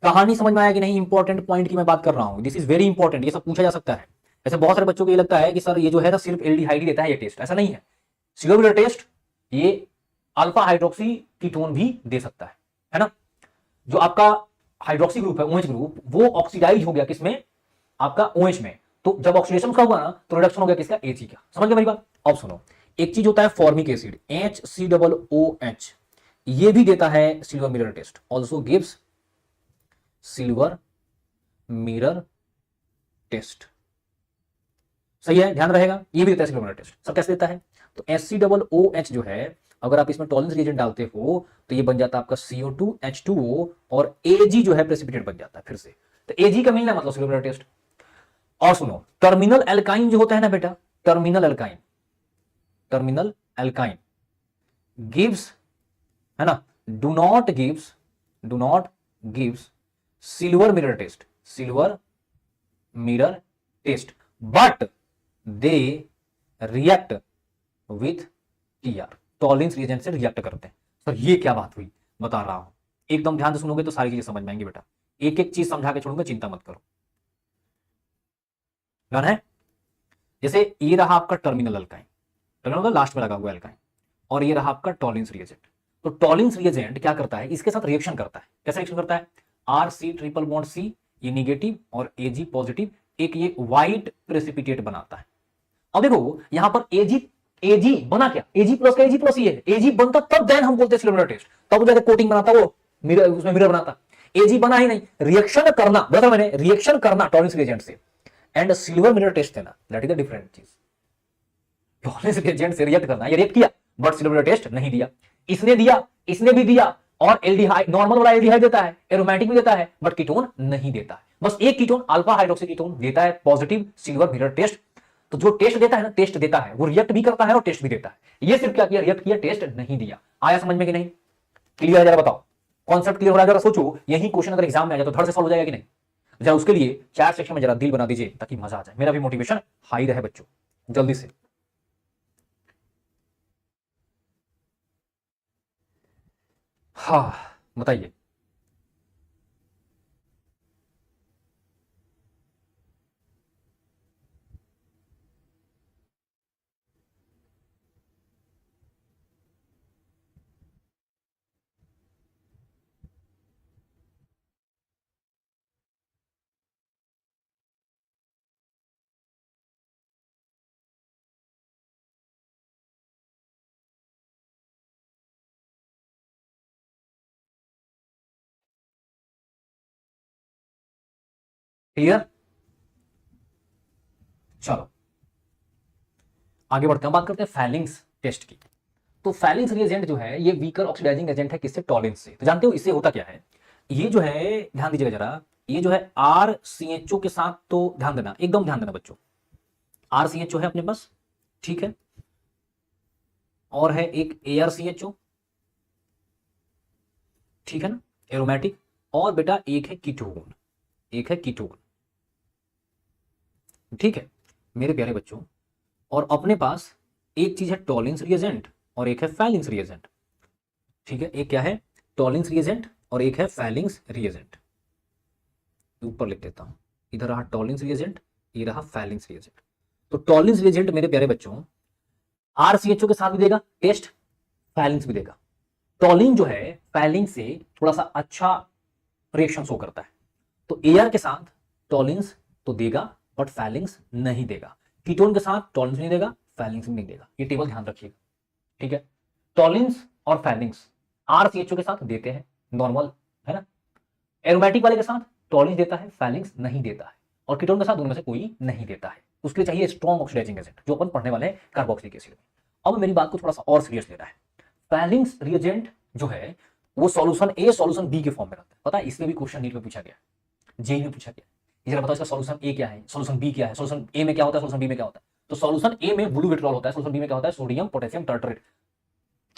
कहानी समझ में आया कि नहीं? इंपॉर्टेंट पॉइंट की मैं बात कर रहा हूं, दिस इज वेरी इंपॉर्टेंट, ये सब पूछा जा सकता है। ऐसे बहुत सारे बच्चों को ये लगता है कि सर ये जो है ना सिर्फ एल्डिहाइड ही देता है ये टेस्ट, ऐसा नहीं है। सिल्वर मिरर टेस्ट ये अल्फा हाइड्रोक्सी कीटोन भी दे सकता है ना? जो आपका हाइड्रोक्सी ग्रुप है, OH ग्रुप, वो ऑक्सीडाइज हो गया किसमें? आपका OH में। तो जब ऑक्सीडेशन का हुआ ना तो रिडक्शन हो गया किसका? Ag का। समझ गए मेरी बात? अब सुनो, एक चीज होता है फॉर्मिक एसिड HCOOH, ये भी देता है silver mirror test, also gives silver mirror test. सही है, ध्यान रहेगा, ये भी देता है सिल्वर मिरर टेस्ट। सब कैसे देता है? तो HCOOH जो है, अगर आप इसमें टॉलरेंस रिएजेंट डालते हो तो ये बन जाता है आपका CO2 H2O और Ag जो है प्रेसिपिटेट बन जाता है फिर से। तो Ag का मिलना मतलब सिल्वर मिरर टेस्ट। और सुनो, टर्मिनल एल्काइन जो होता है ना बेटा, टर्मिनल एल्काइन गिव्स, है ना, do not gives silver mirror test but they react with TR, tolerance reagent से रिएक्ट करते हैं। सर ये क्या बात हुई? बता रहा हूं, एकदम ध्यान से सुनोगे तो सारी चीजें समझ में आएंगी बेटा। एक एक चीज समझा के छोड़ूंगा, चिंता मत करो। डन है? जैसे ये रहा आपका टर्मिनल अल्काइन, टर्मिनल लास्ट में लगा हुआ अल्काइन, और ये रहा आपका टॉलरेंस रिएजेंट। तो टॉलरेंस रिएजेंट क्या करता है? इसके साथ रिएक्शन करता है। कैसे रिएक्शन करता है? RC ट्रिपल बॉन्ड C, ये नेगेटिव और Ag पॉजिटिव, एक ये व्हाइट प्रेसिपिटेट बनाता है। अब देखो यहां पर Ag बना क्या? Ag प्लस का Ag प्लस ही है। Ag बनता तब देन हम बोलते हैं सिल्वर मिरर टेस्ट, तब जाके कोटिंग बनाता, वो मिरर, उसमें मिरर बनाता। Ag बना ही नहीं, रिएक्शन करना, बता मैंने, रिएक्शन करना टॉलरेंस रिएजेंट से एंड सिल्वर मिरर टेस्ट देना, दैट इज द डिफरेंट चीज। टॉलरेंस रिएजेंट से रिएक्ट करना, ये रिएक्ट किया बट सिल्वर मिरर टेस्ट नहीं दिया। इसने दिया, इसने भी दिया, और एल्डिहाइड, नॉर्मल वाला एल्डिहाइड देता है, एरोमेटिक भी देता है, बट कीटोन नहीं देता है। बस एक कीटोन अल्फा हाइड्रोक्सी कीटोन देता है पॉजिटिव सिल्वर मिरर टेस्ट। तो जो टेस्ट देता है ना, टेस्ट देता है, वो रिएक्ट भी करता है और टेस्ट भी देता है। ये सिर्फ क्या किया? रिएक्ट किया, टेस्ट नहीं दिया। आया समझ में कि नहीं? क्लियर है? जरा बताओ, कॉन्सेप्ट क्लियर हो रहा है? जरा सोचो, यही क्वेश्चन अगर एग्जाम में आ जाए तो धड़ से सॉल्व हो जाएगा कि नहीं? जरा उसके लिए चैट सेक्शन में जरा दिल बना दीजिए ताकि मजा आ जाए, मेरा भी मोटिवेशन हाई रहे बच्चों, जल्दी से। हाँ बताइए। क्लियर? चलो आगे बढ़ते हैं, बात करते हैं फैलिंग्स टेस्ट की। तो फैलिंग्स रिएजेंट जो है ये वीकर ऑक्सीडाइजिंग एजेंट है, किससे? टॉलरेंस से। तो जानते हो इससे होता क्या है? ये जो है, ध्यान दीजिएगा जरा, ये जो है RCHO के साथ, तो ध्यान देना, एकदम ध्यान देना बच्चों। RCHO है अपने पास, ठीक है, और है एक ArCHO, ठीक है ना, एरोमेटिक, और बेटा एक है कीटोन, ठीक है मेरे प्यारे बच्चों। और अपने पास एक चीज है टॉलरेंस रिएजेंट और एक है फैलिंग्स रिएजेंट, ठीक है। एक क्या है? टॉलरेंस रिएजेंट और एक है फैलिंग्स रिएजेंट। ऊपर लिख देता हूं, इधर रहा टॉलरेंस रिएजेंट, ये रहा फैलिंग्स रिएजेंट। तो टॉलरेंस रिएजेंट मेरे प्यारे बच्चों RCHO के साथ भी देगा टेस्ट, फैलिंग्स भी देगा। टॉलिन जो है फैलिंग से थोड़ा सा अच्छा रिएक्शन शो करता है, तो AR के साथ टॉलिन्स तो देगा बट फैलिंग्स नहीं देगा। कीटोन के साथ टॉलिन्स नहीं देगा, फैलिंग्स नहीं देगा। ये टेबल ध्यान रखिएगा, ठीक है। टॉलिन्स और फैलिंग्स RCHO के साथ देते हैं, नॉर्मल है ना। एरोमेटिक वाले के साथ टॉलिन्स देता है, फैलिंग्स नहीं देता है, और कीटोन के साथ उनमें से कोई नहीं देता है। उसके लिए चाहिए स्ट्रॉन्ग ऑक्सीडाइजिंग एजेंट, जो अपन पढ़ने वाले हैं कार्बोक्सिलिक एसिड में। अब मेरी बात को थोड़ा सा और सीरियस लेना है। फैलिंग्स रिएजेंट जो है वो सॉल्यूशन A सॉल्यूशन B के फॉर्म में रहता है। पता है इसमें भी क्वेश्चन नीट में पूछा गया, जेई में पूछा गया। जरा बताओ इसका सॉल्यूशन A क्या है, सॉल्यूशन B क्या है, सॉल्यूशन A में क्या होता है, सॉल्यूशन B में क्या होता है। तो सॉल्यूशन A में ब्लू विट्रॉल होता है, सॉल्यूशन B में क्या होता है, सोडियम पोटेशियम टार्टरेट।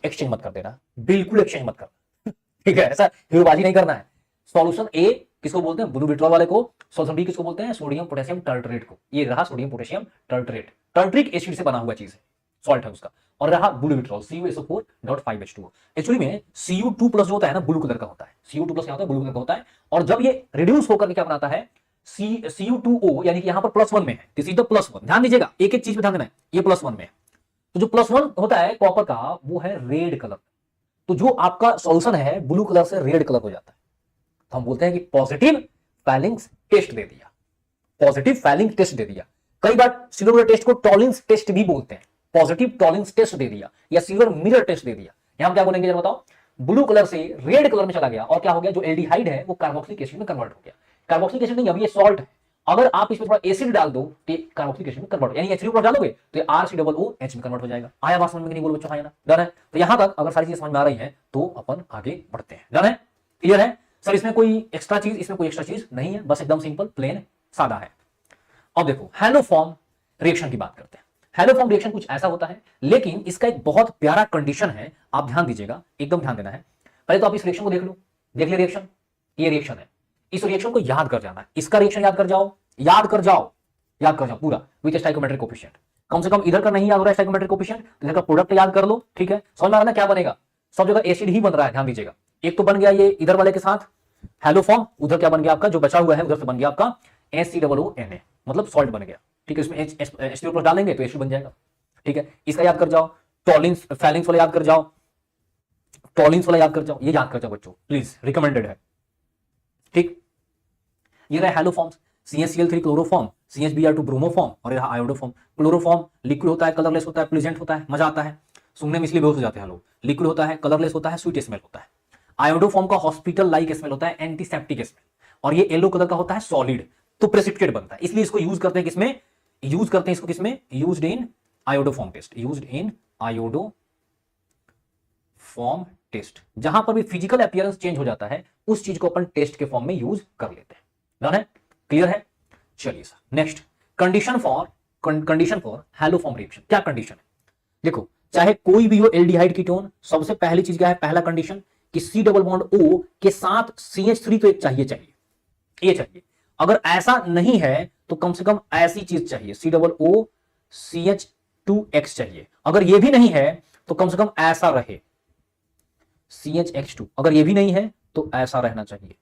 एक्सचेंज मत कर देना, बिल्कुल एक्सचेंज मत करना, ठीक है। ऐसा हीरोबाजी नहीं करना है। सॉल्यूशन A किसको बोलते हैं, ब्लू विट्रॉल वाले को। सॉल्यूशन बी किसको बोलते हैं, सोडियम पोटेशियम टर्टरेट को। ये रहा सोडियम पोटेशियम टर्टरेट, टर्टरिक एसिड से बना हुआ चीज है, सॉल्ट है उसका। और रहा ब्लू विट्रॉल CuSO4.5H2O। एक्चुअली में Cu2+ जो होता है ना ब्लू कलर का होता है, Cu2+ क्या होता है, ब्लू कलर का होता है। और जब ये रिड्यूस होकर के क्या बनाता है, Cu2O, यानी कि यहां पर +1 में है, दिस इज द +1। ध्यान दीजिएगा, एक एक चीज में ध्यान देना है, ये +1 में है। तो जो +1 होता है कॉपर का, वो है रेड कलर। तो जो आपका सॉल्यूशन है ब्लू कलर से रेड कलर हो जाता है, तो हम बोलते हैं कि पॉजिटिव फैलिंग्स टेस्ट दे दिया, पॉजिटिव फैलिंग टेस्ट दे दिया। कई बार सिल्वर टेस्ट को टॉलिंस टेस्ट भी बोलते हैं, पॉजिटिव टॉलिंस टेस्ट दे दिया या सिल्वर मिरर टेस्ट दे दिया। यहां क्या बोलेंगे जरा बताओ, ब्लू कलर से रेड कलर में चला गया और क्या हो गया, जो एल्डिहाइड है वो कार्बोक्सिलिक एसिड में कन्वर्ट हो गया। कार्बोक्सिलिक एसिड नहीं, अभी ये सॉल्ट है, अगर आप इसमें थोड़ा एसिड डाल दो तो ये कार्बोक्सिलिक एसिड में कन्वर्ट हो, यानी H3+ डालोगे तो ये RCOOH में कन्वर्ट हो जाएगा। आया बात समझ में, नहीं बोलो बच्चों, हाँ ना, डन है। तो यहां तक अगर सारी चीजें समझ में आ रही है तो अपन आगे बढ़ते हैं, डन है, क्लियर है सर। इसमें कोई एक्स्ट्रा चीज, इसमें कोई एक्स्ट्रा चीज नहीं है, बस एकदम सिंपल प्लेन सादा है। अब देखो हैलोफॉर्म रिएक्शन की बात करते हैं। हैलोफॉर्म रिएक्शन कुछ ऐसा होता है, लेकिन इसका एक बहुत प्यारा कंडीशन है, आप ध्यान दीजिएगा, एकदम ध्यान देना है। पहले तो आप इस रिएक्शन को देख लो, देख लिया रिएक्शन, ये रिएक्शन है, इस रिएक्शन को याद कर जाना है, इसका रिएक्शन याद कर जाओ, याद कर जाओ, याद कर जाओ पूरा विद स्टाइकोमेट्रिक कोफिशिएंट। कम से कम इधर का नहीं याद हो रहा है स्टाइकोमेट्रिक कोफिशिएंट, तो इधर का प्रोडक्ट याद कर लो, ठीक है। समझ में आ रहा है ना क्या बनेगा, सब जगह एसिड ही बन रहा है, ध्यान दीजिएगा। एक तो बन गया ये इधर वाले के साथ हैलोफॉर्म, उधर क्या बन गया आपका, जो बचा हुआ है उधर से बन गया आपका HCOONA, मतलब सॉल्ट बन गया, ठीक है। इसमें H3+ डालेंगे तो एसिड बन जाएगा, ठीक है। इसका याद कर जाओ, टॉलिंस फैलिंग्स वाला याद कर जाओ, टॉलिंस वाला याद कर जाओ, ये याद कर जाओ बच्चों प्लीज, रिकमेंडेड है, ठीक। ये रहा हैलोफॉर्म्स, CaCl3 क्लोरोफॉर्म, CHBr2 ब्रोमोफॉर्म, और यह आयोडोफॉर्म। क्लोरोफॉर्म लिक्विड होता है, कलरलेस होता है, प्लेजेंट होता है, मजा आता है, सुनने में इसलिए बेहोश हो जाते हैं लोग। लिक्विड होता है, कलरलेस होता है, स्वीट स्मेल होता है। आयोडोफॉर्म का हॉस्पिटल लाइक स्मेल होता है, एंटीसेप्टिक स्मेल, और ये येलो कलर का होता है, सॉलिड, तो प्रेसिपिटेट बनता है, इसलिए इसको यूज करते हैं किसमें, यूज करते हैं इसको किसमें, used in iodoform test, used in iodoform test. जहां पर भी फिजिकल अपीयरेंस चेंज हो जाता है उस चीज को अपन टेस्ट के फॉर्म में यूज कर लेते हैं, डन है, क्लियर है। चलिए sir next, condition for haloform reaction. क्या कंडीशन है, देखो चाहे कोई भी हो एल्डिहाइड कीटोन, सबसे पहली चीज क्या है, पहला कंडीशन कि C+O के साथ CH3 तो एक चाहिए, ये चाहिए। अगर ऐसा नहीं है तो कम से कम ऐसी चीज चाहिए, COOCH2X चाहिए। अगर ये भी नहीं है तो कम से कम ऐसा रहे, CHX2। अगर ये भी नहीं है तो ऐसा रहना चाहिए,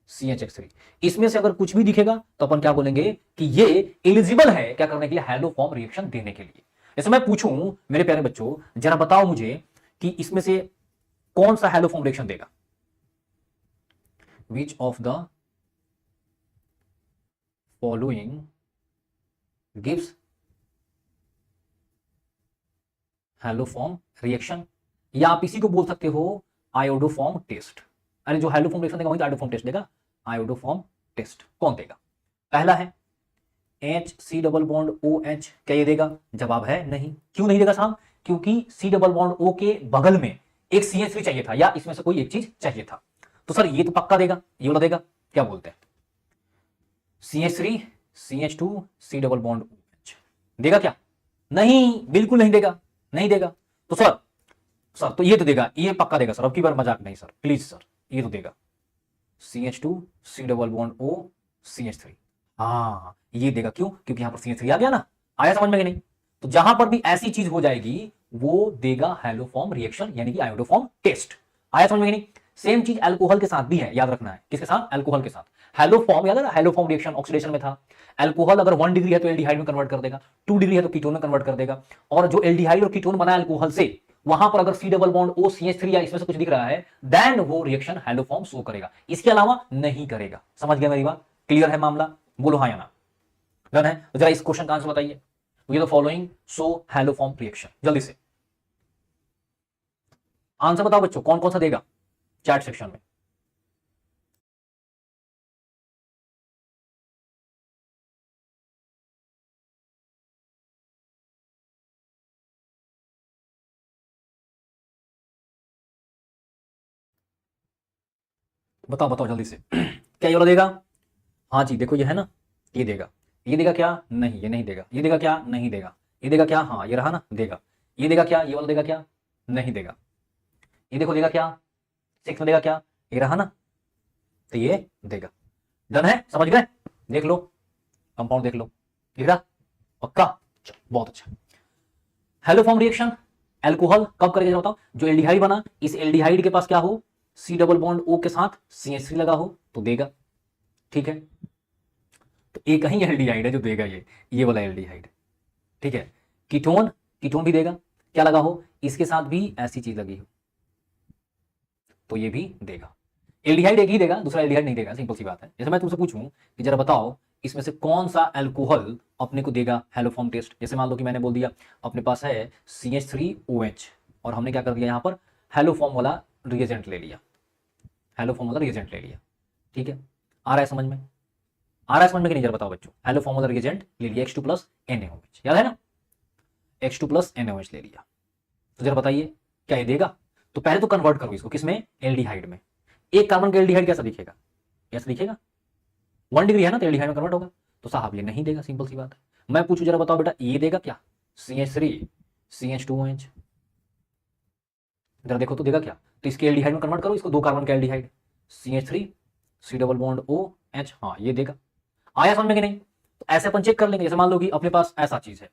CHX3। इसमें से अगर कुछ भी दिखेगा तो अपन क्या बोलेंगे कि ये एलिजिबल है क्या करने के लिए, हैलोफॉर्म रिएक्शन देने के लिए। जैसे मैं पूछूं मेरे प्यारे बच्चों, जरा बताओ मुझे कि इसमें से कौन सा हैलोफॉर्म रिएक्शन देगा, विच of the following gives haloform reaction, या आप इसी को बोल सकते हो आयोडोफॉर्म टेस्ट। अरे जो हैलोफॉर्म रिएक्शन देगा वही तो आयोडोफॉर्म टेस्ट देगा, आयोडोफॉर्म टेस्ट कौन देगा, पहला है HC+OH, क्या ये देगा, जवाब है नहीं। क्यों नहीं देगा साहब, क्योंकि C+O के बगल में एक CH3 चाहिए था, या इसमें से कोई एक चीज चाहिए था। तो सर ये तो पक्का देगा, ये वाला देगा, क्या बोलते हैं, CH3 CH2 C+OH देगा क्या, नहीं, बिल्कुल नहीं देगा, नहीं देगा। तो सर तो ये तो देगा, ये पक्का देगा सर, अब की बार मजाक नहीं सर, प्लीज सर, ये तो देगा CH2 C+O CH3, हाँ ये देगा। क्यों, क्योंकि यहां पर CH3 आ गया ना, आया समझ में कि नहीं। तो जहां पर भी ऐसी चीज हो जाएगी वो देगा हैलोफॉर्म रिएक्शन, यानी कि आयोडोफॉर्म टेस्ट। आया समझ में कि नहीं। सेम चीज अल्कोहल के साथ भी है, याद रखना है, किसके साथ, अल्कोहल के साथ। हैलोफॉर्म याद है ना, हैलोफॉर्म रिएक्शन ऑक्सीडेशन में था। अल्कोहल अगर 1 डिग्री है तो एल्डिहाइड में कन्वर्ट कर देगा, 2 डिग्री है तो कीटोन में कन्वर्ट कर देगा। और जो एल्डिहाइड और कीटोन बना है अल्कोहल से, वहां पर अगर C+O CH3 या इसमें से कुछ दिख रहा है, देन वो रिएक्शन हैलोफॉर्म शो करेगा, इसके अलावा नहीं करेगा। समझ गया मेरी बात, क्लियर है मामला, बोलो हाँ या ना, डन है। तो जरा इस क्वेश्चन का आंसर बताइए, ये तो फॉलोइंग शो हैलोफॉर्म रिएक्शन, जल्दी से आंसर बताओ बच्चों, कौन कौन सा देगा चैट सेक्शन में। बताओ बताओ जल्दी से क्या ये वाला देगा, हाँ जी देखो ये है ना, ये देगा। ये देगा क्या, नहीं ये नहीं देगा। ये देगा क्या, नहीं देगा। ये देगा क्या, हाँ ये रहा ना, देगा। ये देगा क्या, ये वाला देगा क्या, नहीं देगा। ये देखो देगा क्या, 6 में देगा क्या, ये रहा ना, तो ये देगा। डन है, समझ गए? देख लो कंपाउंड, देख लो, दिख रहा? पक्का? चलो, बहुत अच्छा। हेलो फॉर्म रिएक्शन एल्कोहल कब करेगा बताओ? जो एल्डिहाइड बना, इस एल्डिहाइड के पास क्या हो, सी डबल बॉन्ड ओ के साथ CH3 लगा हो तो देगा। ठीक है, तो एक ही एल्डिहाइड है जो देगा, ये वाला एल्डिहाइड। ठीक है, कीटोन, कीटोन भी देगा, क्या लगा हो, इसके साथ भी ऐसी चीज लगी हो तो ये भी देगा। एल्डिहाइड एक ही देगा, दूसरा एल्डिहाइड नहीं देगा, सिंपल सी बात है। जैसे मैं तुमसे पूछूं कि जरा बताओ इसमें से कौन सा अल्कोहल अपने को देगा हेलोफॉर्म टेस्ट। जैसे मान लो कि मैंने बोल दिया अपने पास है CH3OH और हमने क्या कर दिया, यहां पर हेलोफॉर्म वाला रिएजेंट ले लिया, हेलोफॉर्म वाला रिएजेंट ले लिया। ठीक है, आ रहा है समझ में? आ रहा है समझ में कि नहीं? जरा बताओ बच्चों, हेलोफॉर्म वाला रिएजेंट ले लिया H2 प्लस NaOH, याद है ना? H2 प्लस NaOH ले लिया, तो जरा बताइए क्या ये देगा? तो पहले तो कन्वर्ट करो इसको किसमें, एल्डिहाइड में। एक कार्बन का एल्डिहाइड कैसा दिखेगा, कैसा दिखेगा? 1 डिग्री है ना, तो एल्डिहाइड में कन्वर्ट होगा, तो साहब ये नहीं देगा, सिंपल सी बात है। मैं पूछूं जरा बताओ बेटा, ये देगा क्या, CH3 CH2OH, जरा देखो तो देगा क्या? तो इसके एल्डिहाइड में कन्वर्ट करो इसको, 2 कार्बन का aldehyde, CH3 C double bond OH, हाँ ये देगा। आया समझ में कि नहीं? तो ऐसे अपन चेक कर लेंगे। जैसे मान लो कि अपने पास ऐसा चीज है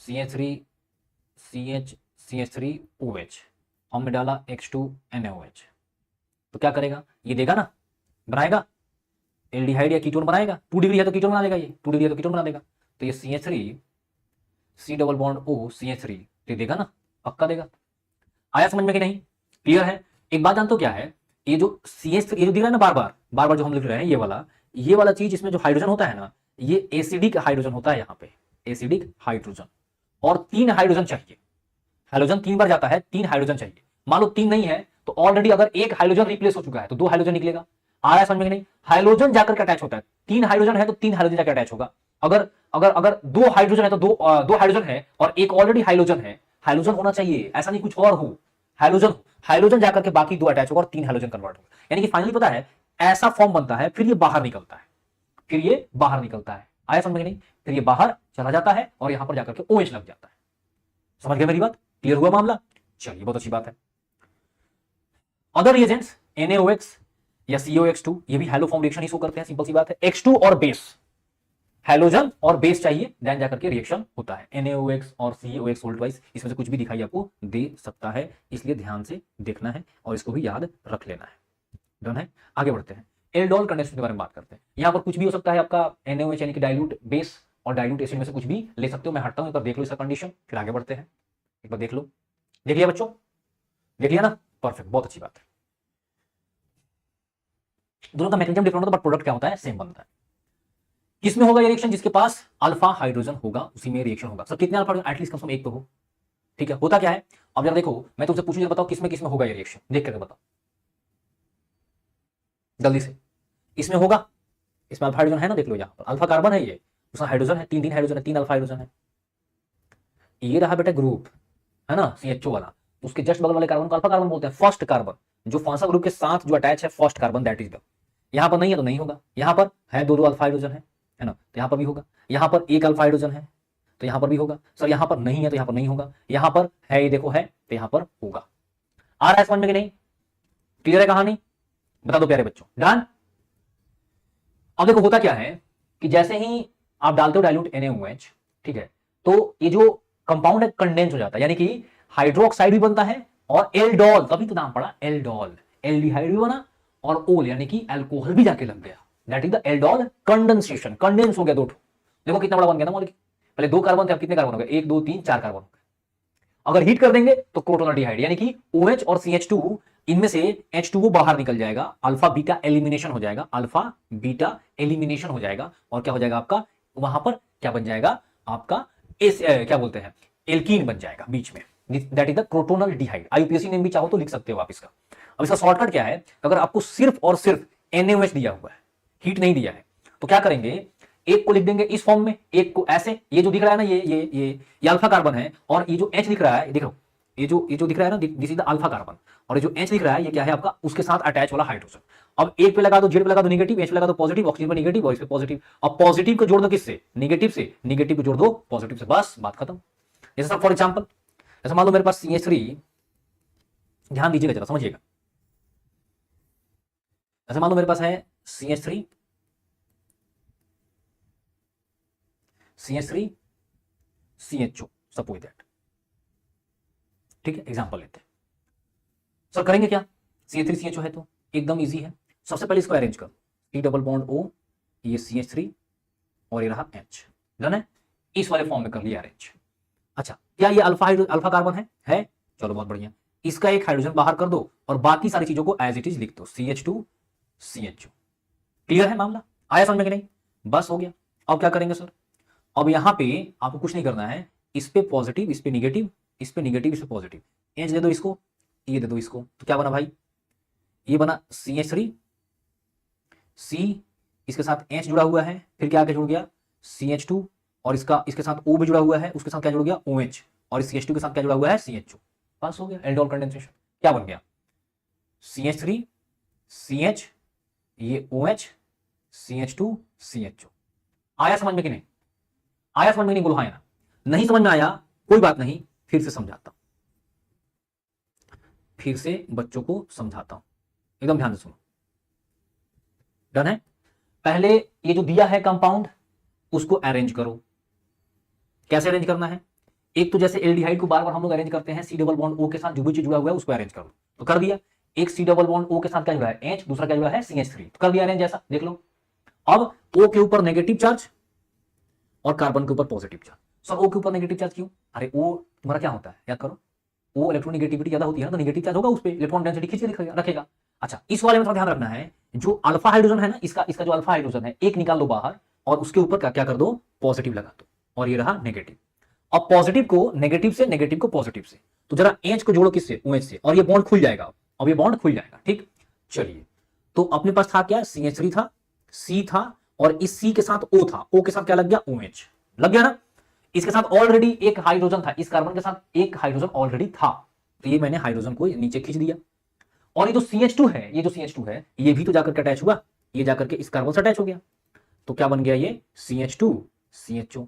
CH3 CH3OH, हमने डाला H2NaOH, तो क्या करेगा, ये देगा ना, बनाएगा एल्डिहाइड या कीटोन बनाएगा। 2 डिग्री है तो कीटोन बना देगा, ये 2 डिग्री है तो कीटोन बना देगा। तो ये CH3 C double bond O CH3 तो देगा ना, पक्का देगा। आया समझ में कि नहीं? क्लियर है? एक बात जानते हो क्या है, ये जो CH3 ये जो दिख रहा है ना बार बार जो हम लिख रहे हैं, ये वाला चीज, इसमें जो हाइड्रोजन होता है ना, ये एसिडिक हाइड्रोजन होता है, यहाँ पे एसिडिक हाइड्रोजन, और 3 हाइड्रोजन चाहिए। हाइड्रोजन 3 बार जाता है, 3 हाइड्रोजन चाहिए। मान लो 3 नहीं है तो ऑलरेडी अगर एक हाइड्रोजन रिप्लेस हो चुका है तो 2 हाइड्रोजन निकलेगा। आ रहा है समझ में कि नहीं? हाइड्रोजन जाकर के अटैच होता है, 3 हाइड्रोजन है तो 3 हाइड्रोजन जाकर अटैच होगा। अगर अगर अगर 2 हाइड्रोजन है तो 2 हाइड्रोजन है और एक ऑलरेडी हाइड्रोजन है, हाइड्रोजन होना चाहिए, ऐसा नहीं कुछ और हो, हाइड्रोजन हाइड्रोजन जाकर के बाकी 2 अटैच होगा और 3 हाइड्रोजन कन्वर्ट होगा। यानी कि फाइनली पता है ऐसा फॉर्म बनता है, फिर ये बाहर निकलता है, फिर ये बाहर निकलता है। आया समझ में नहीं? फिर ये बाहर चला जाता है और यहां पर जाकर के OH लग जाता है। समझ गए मेरी बात? क्लियर हुआ मामला? चलिए बहुत अच्छी बात है। अदर रिएजेंट्स NaOX या COX2 ये भी हेलोफॉर्म रिएक्शन ही शो करते हैं, सिंपल सी बात है। H2 और बेस, हेलोजन और बेस चाहिए, देन जाकर के रिएक्शन होता है। NaOX और COX सोल्ट वाइज इसमें से कुछ भी दिखाई आपको दे सकता है, इसलिए ध्यान से देखना है और इसको भी याद रख लेना है। डन है? आगे बढ़ते हैं, एल्डोल कंडेंसेशन के बारे में बात करते हैं। यहां पर कुछ भी हो सकता है आपका NaOH यानी कि डाइल्यूट बेस और डाइल्यूट एसिड में से कुछ भी ले सकते हो। मैं हटता हूं, एक बार देख लो इसका कंडीशन, फिर आगे बढ़ते हैं। एक बार देख लो, देख लिया बच्चों? देख लिया ना? परफेक्ट, बहुत अच्छी बात है। दोनों का मैकेनिज्म डिफरेंट होता है बट प्रोडक्ट क्या होता है, सेम बनता है। किसमें होगा ये रिएक्शन? जिसके पास अल्फा हाइड्रोजन होगा उसी में रिएक्शन होगा। सर कितने अल्फा हाइड्रोजन? एटलीस्ट कम से कम एक तो हो। ठीक है, होता क्या है, अब जरा देखो, मैं तुमसे पूछूं, बताओ किसमें किसमें होगा ये रिएक्शन, देख करके बताओ जल्दी से। इसमें होगा, इसमें अल्फा हाइड्रोजन है ना, देख लो यहाँ पर अल्फा कार्बन है, ये उसमें हाइड्रोजन है, 3 हाइड्रोजन है, 3 अल्फा हाइड्रोजन है। ये रहा बेटा ग्रुप, है ना, CHO वाला, उसके जस्ट बगल वाले कार्बन को अल्फा कार्बन बोलते हैं। फर्स्ट कार्बन जो फांसा ग्रुप के साथ जो अटैच है, first carbon, that is the, यहां पर नहीं है तो नहीं होगा। यहां पर है 2 अल्फा हाइड्रोजन है ना, तो यहां पर भी होगा। यहां पर एक अल्फा हाइड्रोजन है तो यहां पर भी होगा। सर यहां पर नहीं है तो यहां पर नहीं होगा। यहां पर है, ये देखो है, तो यहां पर होगा। आ रहा है समझ में कि नहीं? क्लियर है कहानी? बता दो प्यारे बच्चों, डन? अब देखो होता क्या है कि जैसे ही आप डालते हो डाइल्यूट NaOH, ठीक है, तो ये जो कंपाउंड है कंडेंस हो जाता है, यानी कि हाइड्रोक्साइड भी बनता है और एल्डोल, तभी तो नाम पड़ा एल्डोल, एल्डिहाइड भी बना और ओल यानी कि अल्कोहल भी जाके लग गया, that is the aldol condensation. Condense हो गया 2 ठो, देखो कितना बड़ा बन गया ना मॉलिक्यूल। पहले 2 कार्बन थे, अब कितने कार्बन हो गए? 1 2 3 4 कार्बन हो गए। अगर हीट कर देंगे तो क्रोटोनाल्डिहाइड यानी कि OH और CH2, इनमें से H2O बाहर निकल जाएगा, अल्फा बीटा एलिमिनेशन हो जाएगा, अल्फा बीटा एलिमिनेशन हो जाएगा और क्या हो जाएगा आपका, वहां पर क्या बन जाएगा आपका, क्या बोलते हैं, एल्कीन बन जाएगा बीच में, that is the crotonaldehyde. IUPAC name भी चाहो तो लिख सकते हो आप इसका। अब इसका शॉर्टकट क्या है, अगर आपको सिर्फ और सिर्फ NaOH दिया हुआ है, हीट नहीं दिया है, तो क्या करेंगे, एक को लिख देंगे इस फॉर्म में, एक को ऐसे, ये जो दिख रहा है ना, ये अल्फा कार्बन है, और ये जो H दिख रहा है, देखो ये जो दिख रहा है ना, this is the alpha carbon, और ये जो H दिख रहा है ये क्या है आपका, उसके साथ अटैच वाला हाइड्रोजन। अब एक पे लगा दो, जेड पे लगा दो नेगेटिव, H पे लगा दो पॉजिटिव, ऑक्सीजन पे नेगेटिव और इस पे पॉजिटिव। अब पॉजिटिव को जोड़ दो किससे, नेगेटिव से, नेगेटिव को जोड़ दो पॉजिटिव से, बस बात खत्म। जैसे सर फॉर एग्जांपल, जैसे मान लो मेरे पास CH3, ध्यान दीजिएगा जरा समझिएगा, जैसे मान लो मेरे पास है CH3 CH3 CHO, suppose that. ठीक है, एग्जांपल लेते हैं। सर करेंगे क्या, CH3 CHO है तो एकदम इजी है। सबसे पहले इसको अरेंज करो, C डबल बॉन्ड O, ये CH3 और ये रहा H, डन है। इस वाले फॉर्म में कर लिया अरेंज। अच्छा, क्या ये अल्फा कार्बन है? चलो बहुत बढ़िया। इसका एक हाइड्रोजन बाहर कर दो और बाकी सारी चीजों को एज इट इज लिख दो, CH2 CHO। क्लियर है मामला, आया समझ में कि नहीं? बस हो गया। अब क्या करेंगे सर, अब यहां पे आपको कुछ नहीं करना है, इस पे पॉजिटिव, इस पे निगेटिव, इस पे निगेटिव, इस पे पॉजिटिव, एच दे दो इसको, ये दे दो इसको, तो क्या बना भाई, ये बना CH3 C, इसके साथ H जुड़ा हुआ है, फिर क्या आगे जुड़ गया CH2, और इसके साथ O भी जुड़ा हुआ है, उसके साथ क्या जुड़ गया OH, और इस CH2 के साथ क्या जुड़ा हुआ है CHO। पास हो गया, एल्डोल कंडेंसेशन। क्या बन गया CH3 CH, ये OH, CH2 CHO। आया समझ में कि नहीं? आया समझ में नहीं? बोलो हाँ या ना। नहीं समझ में आया कोई बात नहीं, फिर से समझाता हूं, फिर से बच्चों को समझाता हूं, एकदम ध्यान से सुनो। डन है? पहले ये जो दिया है कंपाउंड, उसको अरेंज करो। कैसे अरेंज करना है? एक तो जैसे एल्डिहाइड को बार बार हम लोग अरेंज करते हैं, C डबल बॉन्ड O के साथ जो भी चीज जुड़ा हुआ है उसको अरेंज करो, तो कर दिया। एक C डबल बॉन्ड O के साथ क्या जुड़ा है H, दूसरा क्या जुड़ा है CH3, तो कर दिया अरेंज। जैसा देख लो, अब O के ऊपर नेगेटिव चार्ज और कार्बन के ऊपर पॉजिटिव चार्ज। सर O के ऊपर नेगेटिव चार्ज क्यों? अरे O तुम्हारा क्या होता है, याद करो, O इलेक्ट्रोनेगेटिविटी ज्यादा होती है ना, तो नेगेटिव चार्ज होगा उस पर, इलेक्ट्रॉन डेंसिटी खींच के रखेगा। अच्छा, इस वाले में थोड़ा ध्यान रखना है, जो अल्फा हाइड्रोजन है ना, इसका जो अल्फा हाइड्रोजन है, एक निकाल लो बाहर और उसके ऊपर क्या कर दो, पॉजिटिव लगा दो, और ये रहा नेगेटिव। अब पॉजिटिव को नेगेटिव से, नेगेटिव को पॉजिटिव से, तो जरा H को जोड़ो किससे, OH से, और ये बॉन्ड खुल जाएगा। अब ये बॉन्ड खुल जाएगा। ठीक, चलिए, तो अपने पास था क्या, CH3 था, C था, और इस C के साथ O था, O के साथ क्या लग गया OH, लग गया ना। इसके साथ ऑलरेडी एक हाइड्रोजन था, इस कार्बन के साथ एक हाइड्रोजन ऑलरेडी था, तो ये मैंने हाइड्रोजन को नीचे खींच दिया। और ये जो CH2 है, ये जो CH2 है, ये भी तो जाकर के अटैच हुआ, ये जाकर के इस कार्बन से अटैच हो गया, तो क्या बन गया ये CH2 CHO।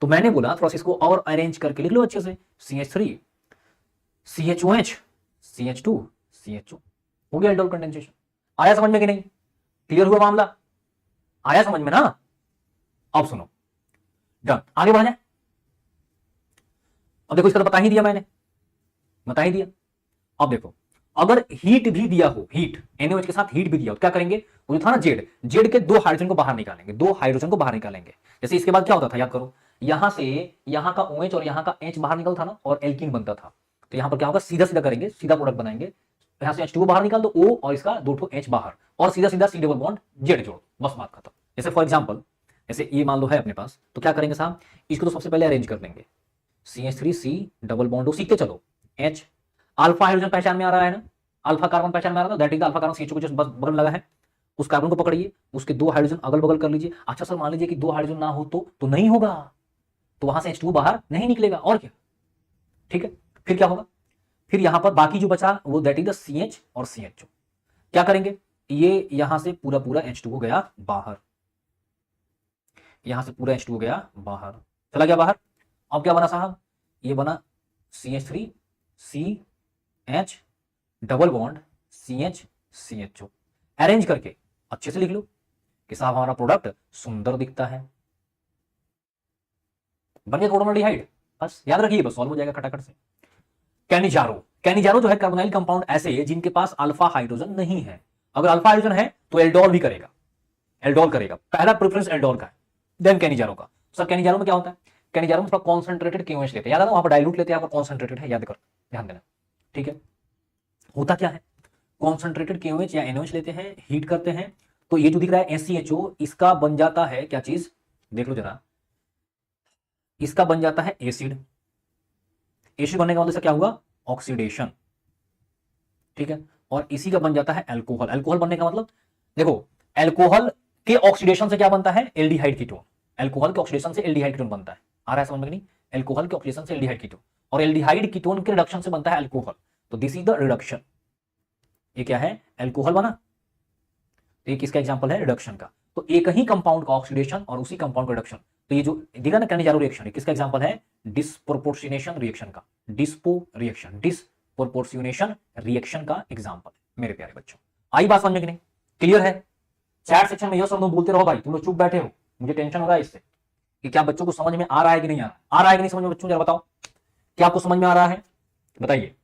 तो मैंने बोला थोड़ा सा इसको और अरेंज करके लिख लो अच्छे से, CH3 CHOH CH2 CHO, हो गया एल्डोल कंडेंसेशन। आया समझ में कि नहीं? क्लियर हुआ मामला? आया समझ में ना? अब सुनो, डन, आगे बढ़ जाए। अब देखो, इसका तो बता ही दिया मैंने, बता ही दिया। अब देखो, अगर हीट भी दिया हो, हीट NaOH के साथ हीट भी दिया हो, तो क्या करेंगे, वो जो था ना जेड के दो हाइड्रोजन को बाहर निकालेंगे, दो हाइड्रोजन को बाहर निकालेंगे। जैसे इसके बाद क्या होता था, याद करो, यहां से यहां का OH और यहां का H बाहर निकलता ना, और एल्कीन बनता था, तो यहां पर क्या होगा, सीधा सीधा करेंगे, सीधा प्रोडक्ट बनाएंगे, यहां से H2 बाहर निकाल दो, O और इसका दो ठो H बाहर, और सीधा सीधा C डबल बॉन्ड जेड जोड़, बस बात खत्म। जैसे फॉर एग्जाम्पल, जैसे ये मान लो है अपने पास, तो क्या करेंगे साहब, इसको तो सबसे पहले अरेंज कर लेंगे, CH3 C double bond O, सीखते चलो, H, अल्फा हाइड्रोजन पहचान में आ रहा है ना, अल्फा कार्बन पहचान में आ रहा था, that is the alpha carbon CH2 को जस्ट बगल में लगा है, उस कार्बन को पकड़िए, उसके दो हाइड्रोजन अगल बगल कर लीजिए। अच्छा सर, मान लीजिए कि दो हाइड्रोजन ना हो तो नहीं होगा, तो वहां से H2 बाहर नहीं निकलेगा, और क्या, ठीक है। फिर क्या होगा, फिर यहां पर बाकी जो बचा वो दैट इज द CH और CHO, क्या करेंगे, ये यहां से पूरा पूरा H2 गया बाहर, यहां से पूरा H2 गया बाहर, चला गया बाहर। अब क्या बना साहब, ये बना CH3 CH double bond CH CHO। Arrange करके अच्छे से लिख लो कि साहब हमारा प्रोडक्ट सुंदर दिखता है, बन गया क्रोमोनाल्डिहाइड। बस याद रखिए, बस सॉल्व हो जाएगा खटाखट से। कैनिजारो जो है कार्बोनाइल कंपाउंड ऐसे है जिनके पास अल्फा हाइड्रोजन नहीं है। अगर अल्फा हाइड्रोजन है तो एल्डोल भी करेगा, एल्डोल करेगा, पहला प्रेफरेंस एल्डोल का है, देन कैनिजारो का। सर कैनिजारो में क्या होता है, कैनिजारो में थोड़ा कॉन्सेंट्रेटेड KOH लेते हैं, याद है ना, वहां पर डाइल्यूट लेते हैं, यहाँ पर कॉन्सेंट्रेटेड है, याद कर, ध्यान देना, ठीक है। होता क्या है, कॉन्सेंट्रेटेड KOH या NOH लेते हैं, हीट करते हैं, तो ये जो दिख रहा है SCHO, इसका बन जाता है क्या चीज, देख लो जरा, इसका बन जाता है एसिड। एसिड बनने का मतलब से क्या हुआ, ऑक्सीडेशन, ठीक है। और इसी का बन जाता है अल्कोहल। अल्कोहल बनने का मतलब, देखो, अल्कोहल के ऑक्सीडेशन से क्या बनता है, एल्डिहाइड कीटोन। अल्कोहल के ऑक्सीडेशन से एल्डिहाइड कीटोन बनता है, आ रहा है समझ में नहीं, अल्कोहल के ऑक्सीडेशन से एल्डिहाइड कीटोन, और एल्डिहाइड कीटोन के रिडक्शन से बनता है अल्कोहल, तो दिस इज द रिडक्शन। ये क्या है, अल्कोहल बना, तो ये किसका एग्जांपल है, रिडक्शन का। तो एक ही कंपाउंड का ऑक्सीडेशन और उसी कंपाउंड का रिडक्शन, तो ये जो दिखा ना कैनिजारो रिएक्शन, है किसका एग्जांपल है, डिस्प्रोपोर्शनेशन रिएक्शन का, डिस्प्रोपोर्शनेशन रिएक्शन का एग्जांपल है मेरे प्यारे बच्चों। आई बात समझ में कि नहीं, क्लियर है? चैट सेक्शन में यस और नो बोलते रहो भाई, तुम लोग चुप बैठे हो, मुझे टेंशन हो रहा है इससे कि क्या बच्चों को समझ में आ रहा है कि नहीं आ रहा है कि नहीं समझ में, बच्चों जरा बताओ क्या आपको समझ में आ रहा है, बताइए।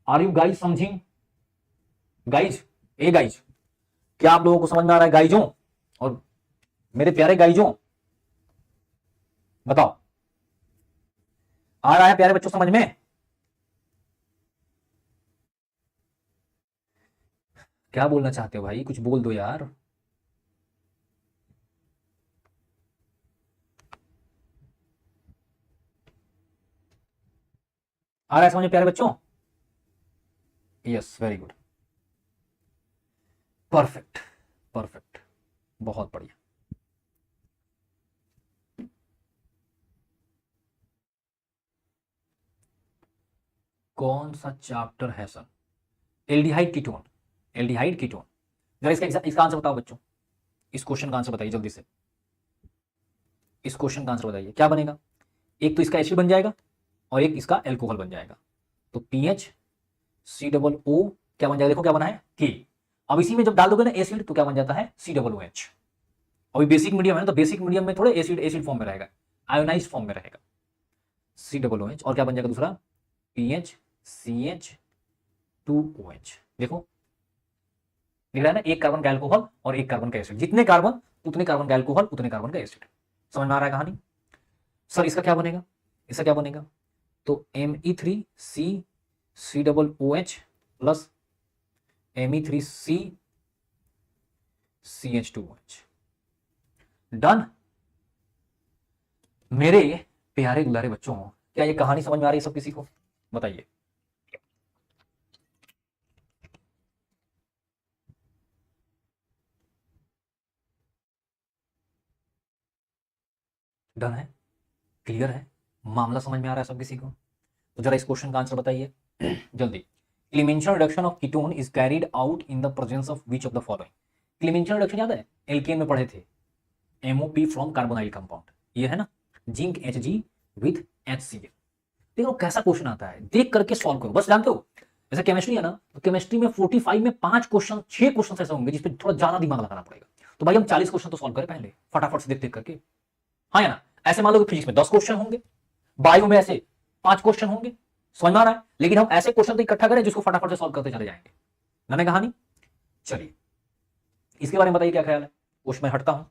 आर यू गाइज समझिंग? गाइज, ए गाइज, क्या आप लोगों को समझ में आ रहा है गाइजों और मेरे प्यारे गाइजों, बताओ आ रहा है प्यारे बच्चों समझ में? क्या बोलना चाहते हो भाई, कुछ बोल दो यार। आ रहा है समझ में प्यारे बच्चों? Yes, very good, perfect perfect, बहुत बढ़िया। कौन सा चैप्टर है sir? Aldehyde ketone, aldehyde ketone. जरा इसका आंसर बताओ बच्चों, इस क्वेश्चन का आंसर बताइए जल्दी से, इस क्वेश्चन का आंसर बताइए क्या बनेगा। एक तो इसका एसिड बन जाएगा और एक इसका एल्कोहल बन जाएगा, तो पीएच सी डबल ओ क्या बन जाएगा, देखो क्या बना है के। अब इसी में जब डाल दोगे ना एसिड तो क्या बन जाता है सी डबल ओ एच। अभी बेसिक मीडियम है ना, तो बेसिक मीडियम में थोड़े एसिड एसिड फॉर्म में रहेगा, आयोनाइज फॉर्म में रहेगा, सी डबल ओ एच। और क्या बन जाएगा दूसरा, P H C H two O H. देखो दिख रहा है ना, एक कार्बन का एल्कोहल और एक कार्बन का एसिड, जितने कार्बन उतने कार्बन का एल्कोहल उतने कार्बन का एसिड। समझ में आ रहा है कहानी? सर इसका क्या बनेगा, इसका क्या बनेगा, तो Me3C C double O H plus Me3C CH2OH। Done. मेरे प्यारे दुलारे बच्चों, क्या ये कहानी समझ में आ रही है सब किसी को, बताइए। डन है, क्लियर है, मामला समझ में आ रहा है सब किसी को? तो जरा इस क्वेश्चन का आंसर बताइए जल्दी। Clemmensen reduction of ketone is carried out in the presence of which of the following. Clemmensen reduction याद है, एल्केन में पढ़े थे, MOP फ्रॉम कार्बोनाइल कंपाउंड, ये है ना, जिंक Hg विथ HCl। देखो कैसा क्वेश्चन आता है, देख करके सॉल्व करो बस। जानते हो जैसे केमिस्ट्री है ना, तो केमिस्ट्री में 45 में 5 क्वेश्चन 6 क्वेश्चन ऐसे होंगे जिसपे थोड़ा ज्यादा दिमाग लगाना पड़ेगा। तो भाई हम 40 क्वेश्चन तो सॉल्व करें पहले फटाफट से देख देख करके, हाँ या ना। ऐसे मान लो फिजिक्स में 10 क्वेश्चन होंगे, बायो में ऐसे 5 क्वेश्चन होंगे, समझ में आ रहा है। लेकिन हम ऐसे क्वेश्चन तो इकट्ठा करें जिसको फटाफट से सॉल्व करते चले जाएंगे। मैंने कहानी, चलिए इसके बारे में बताइए क्या ख्याल है। कुछ मैं हटता हूं,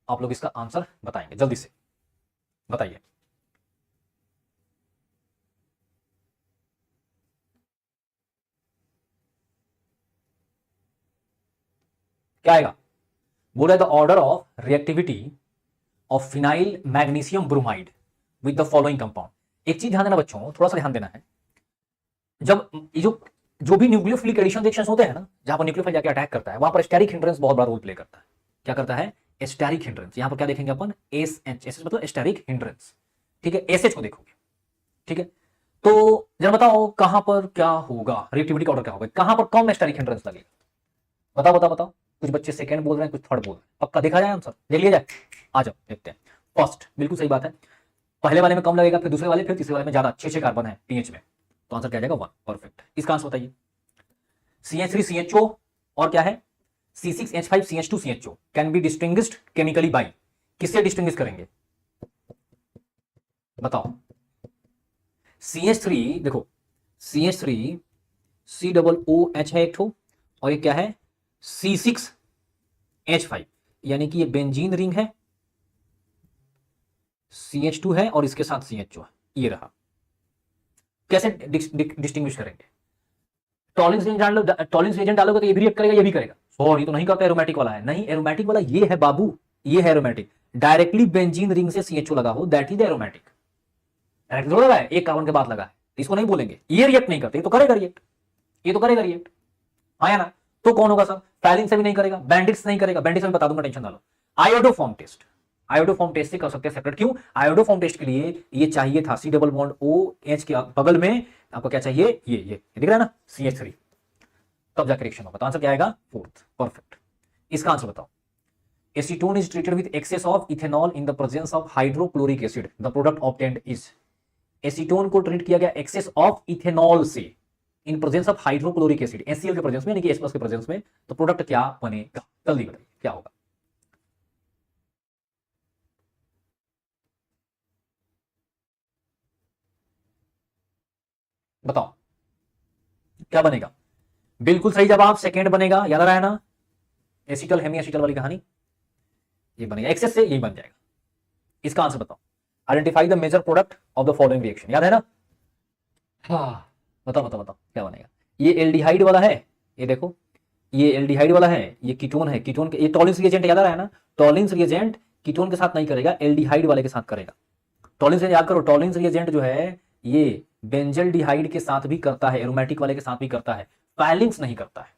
आप लोग इसका आंसर बताएंगे जल्दी से, बताइए। क्या आएगा, बोला the order of reactivity of phenyl magnesium bromide with the following compound. एक चीज ध्यान देना बच्चों, थोड़ा सा ध्यान देना है, जब ये जो भी न्यूक्लियोफिलिक एडिशन रिएक्शंस होते हैं ना, जहां पर न्यूक्लियोफाइल जाके अटैक करता है, वहां पर स्टेरिक हिंड्रेंस बहुत बड़ा रोल प्ले करता है। क्या करता है, स्टेरिक हिंड्रेंस। यहां पर क्या देखेंगे अपन, एसएच, एसएच मतलब स्टेरिक हिंड्रेंस, ठीक है, एसएच को देखोगे, ठीक है। तो जरा बताओ कहां पर क्या होगा, रिएक्टिविटी का ऑर्डर क्या होगा, कहां पर कम स्टेरिक हिंड्रेंस लगेगा, बताओ बताओ बताओ। कुछ बच्चे सेकंड बोल रहे हैं, कुछ थर्ड बोल रहे हैं, पक्का देखा जाए आंसर, देख लिया जाए, आ जाओ देखते हैं। फर्स्ट बिल्कुल सही बात है, पहले वाले में कम लगेगा, फिर दूसरे वाले, फिर तीसरे वाले में ज्यादा, 6 कार्बन है पीएच में, तो आंसर क्या आ जाएगा 1, परफेक्ट। इसका आंसर बताइए। CH3CHO और क्या है, C6H5CH2CHO can be distinguished chemically by, किससे डिस्टिंग्विश करेंगे बताओ। CH3 देखो, CH3 COOH है एक ठो, और ये क्या है C6H5, यानी कि ये बेंजीन रिंग है, CH2 है और इसके साथ CHO है, ये रहा। कैसे डिस्टिंग्विश करेंगे, टॉलिंस रिएजेंट डालोगे तो ये भी रिएक्ट करेगा, ये भी करेगा, सॉरी तो नहीं करता, एरोमेटिक वाला है, नहीं एरोमेटिक वाला ये है बाबू, ये है एरोमेटिक। डायरेक्टली बेंजीन रिंग से CHO लगा हो, दैट इज एरोमेटिक। डायरेक्ट लगा है, एक कार्बन के बाद लगा है, इसको नहीं बोलेंगे, ये रिएक्ट नहीं करते, ये तो करेगा रिएक्ट, ये तो करेगा रिएक्ट, हाँ या ना। तो कौन होगा सर, फैलिन से भी नहीं करेगा, बैंडिक्स नहीं करेगा, बैंडिक्स में बता दूंगा, टेंशन ना लो। आयोडोफॉर्म टेस्ट, आयोडोफॉर्म टेस्ट से कर सकते हैं सेपरेट, क्यों, आयोडोफॉर्म टेस्ट के लिए ये चाहिए था C double bond O H के बगल में आपको क्या चाहिए, ये दिख रहा है ना CH3, तब जाकर रिएक्शन होगा। तो आंसर क्या आएगा, फोर्थ, परफेक्ट। इसका आंसर बताओ। Acetone is treated with excess of ethanol in the presence of hydrochloric acid, the product obtained is. Acetone को ट्रीट किया गया एक्सेस ऑफ इथेनॉल से, in presence of hydrochloric acid, HCl के प्रेजेंस में, यानी कि H+ के प्रेजेंस में, तो प्रोडक्ट क्या बनेगा? जल्दी बताइए क्या होगा? बताओ क्या बनेगा? बिल्कुल सही जवाब, सेकेंड बनेगा। याद आ रहा है ना एसिटल हेमी एसिटल वाली कहानी? ये बनेगा, एक्सेस से यही बन जाएगा। इसका आंसर बताओ। Identify the major product of the following reaction, याद है ना? हाँ, बताओ बताओ बताओ क्या बनेगा? ये एल्डिहाइड वाला है, ये देखो, ये एल्डिहाइड वाला है, ये कीटोन है, कीटोन के, ये टॉलिंस रिएजेंट याद आ रहा है ना? टॉलिंस रिएजेंट कीटोन के साथ नहीं करेगा, एल्डिहाइड वाले के साथ करेगा। टॉलिंस याद करो, टॉलिंस रिएजेंट जो है ये बेंजल्डिहाइड के साथ भी करता है, एरोमेटिक वाले के साथ भी करता है, फैलिंग्स नहीं करता है।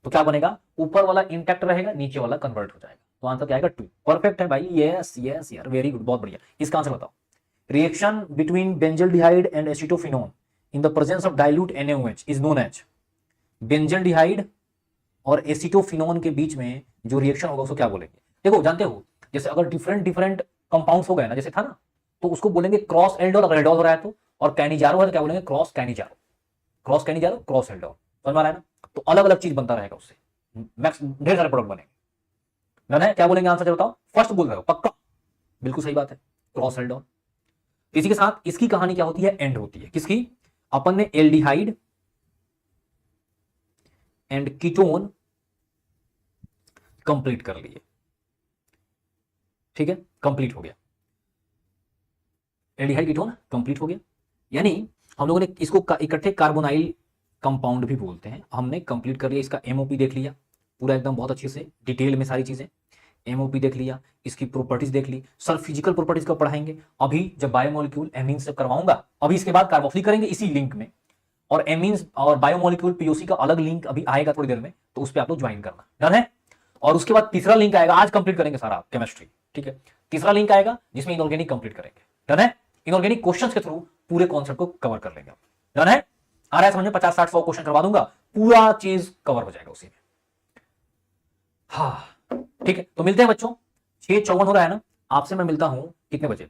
तो क्या बनेगा? ऊपर वाला इंटैक्ट रहेगा, नीचे वाला कन्वर्ट हो जाएगा। तो आंसर क्या आएगा? 2। परफेक्ट है भाई, यस यस यार, वेरी गुड, बहुत बढ़िया। इसका आंसर बताओ। Reaction between benzaldehyde and acetophenone in the presence of dilute NaOH is known as. Benzaldehyde और एसिटोफिनोन के बीच में जो रिएक्शन होगा उसको क्या बोलेंगे? देखो जानते हो, जैसे अगर डिफरेंट डिफरेंट कंपाउंड्स हो गए ना, जैसे था ना, तो उसको बोलेंगे क्रॉस एल्डोल, अगर एल्डोल हो रहा है तो। और कैनिजारो है तो क्या बोलेंगे? Cross Cannizzaro, cross Cannizzaro, cross aldol. समझ में आ रहा है ना? तो अलग अलग चीज बनता रहेगा उससे, मैक्स ढेर सारे प्रोडक्ट बनेंगे। डन है? क्या बोलेंगे आंसर बताओ? फर्स्ट बोल रहे हो पक्का? बिल्कुल सही बात है, क्रॉस एल्डोल। इसी के साथ इसकी कहानी क्या होती है? एंड होती है। किसकी? अपन ने एल्डिहाइड एंड कीटोन कंप्लीट कर लिए, ठीक है, कंप्लीट हो गया, एल्डिहाइड कीटोन कंप्लीट हो गया। यानी हम लोगों ने इसको इकट्ठे कार्बोनाइल कंपाउंड भी बोलते हैं, हमने कंप्लीट कर लिया। इसका एमओपी देख लिया पूरा एकदम बहुत अच्छे से, डिटेल में सारी चीजें, एमओपी देख लिया, इसकी प्रॉपर्टीज देख ली। सर फिजिकल प्रॉपर्टीज का पढ़ाएंगे अभी, जब बायोमोलिक्यूल एमीन्स से करवाऊंगा, अभी इसके बाद कार्बोक्सिलिक करेंगे इसी लिंक में, और एमीन्स और बायोमोलिक्यूल पीओसी का अलग लिंक अभी आएगा थोड़ी देर में, तो उस पर आप लोग ज्वाइन करना। डन है? और उसके बाद तीसरा लिंक आएगा, आज कंप्लीट करेंगे सारा केमिस्ट्री, ठीक है। तीसरा लिंक आएगा जिसमें इनऑर्गेनिक कंप्लीट करेंगे। डन है? इनऑर्गेनिक क्वेश्चंस के थ्रू पूरे कॉन्सेप्ट को कवर कर लेंगे। डन है? आ रहा है समझ में? 50 60 100 क्वेश्चन करवा दूंगा, पूरा चीज कवर हो जाएगा उसी में। हाँ ठीक है, तो मिलते हैं बच्चों। 6:54 हो रहा है ना? आपसे मैं मिलता हूं कितने बजे?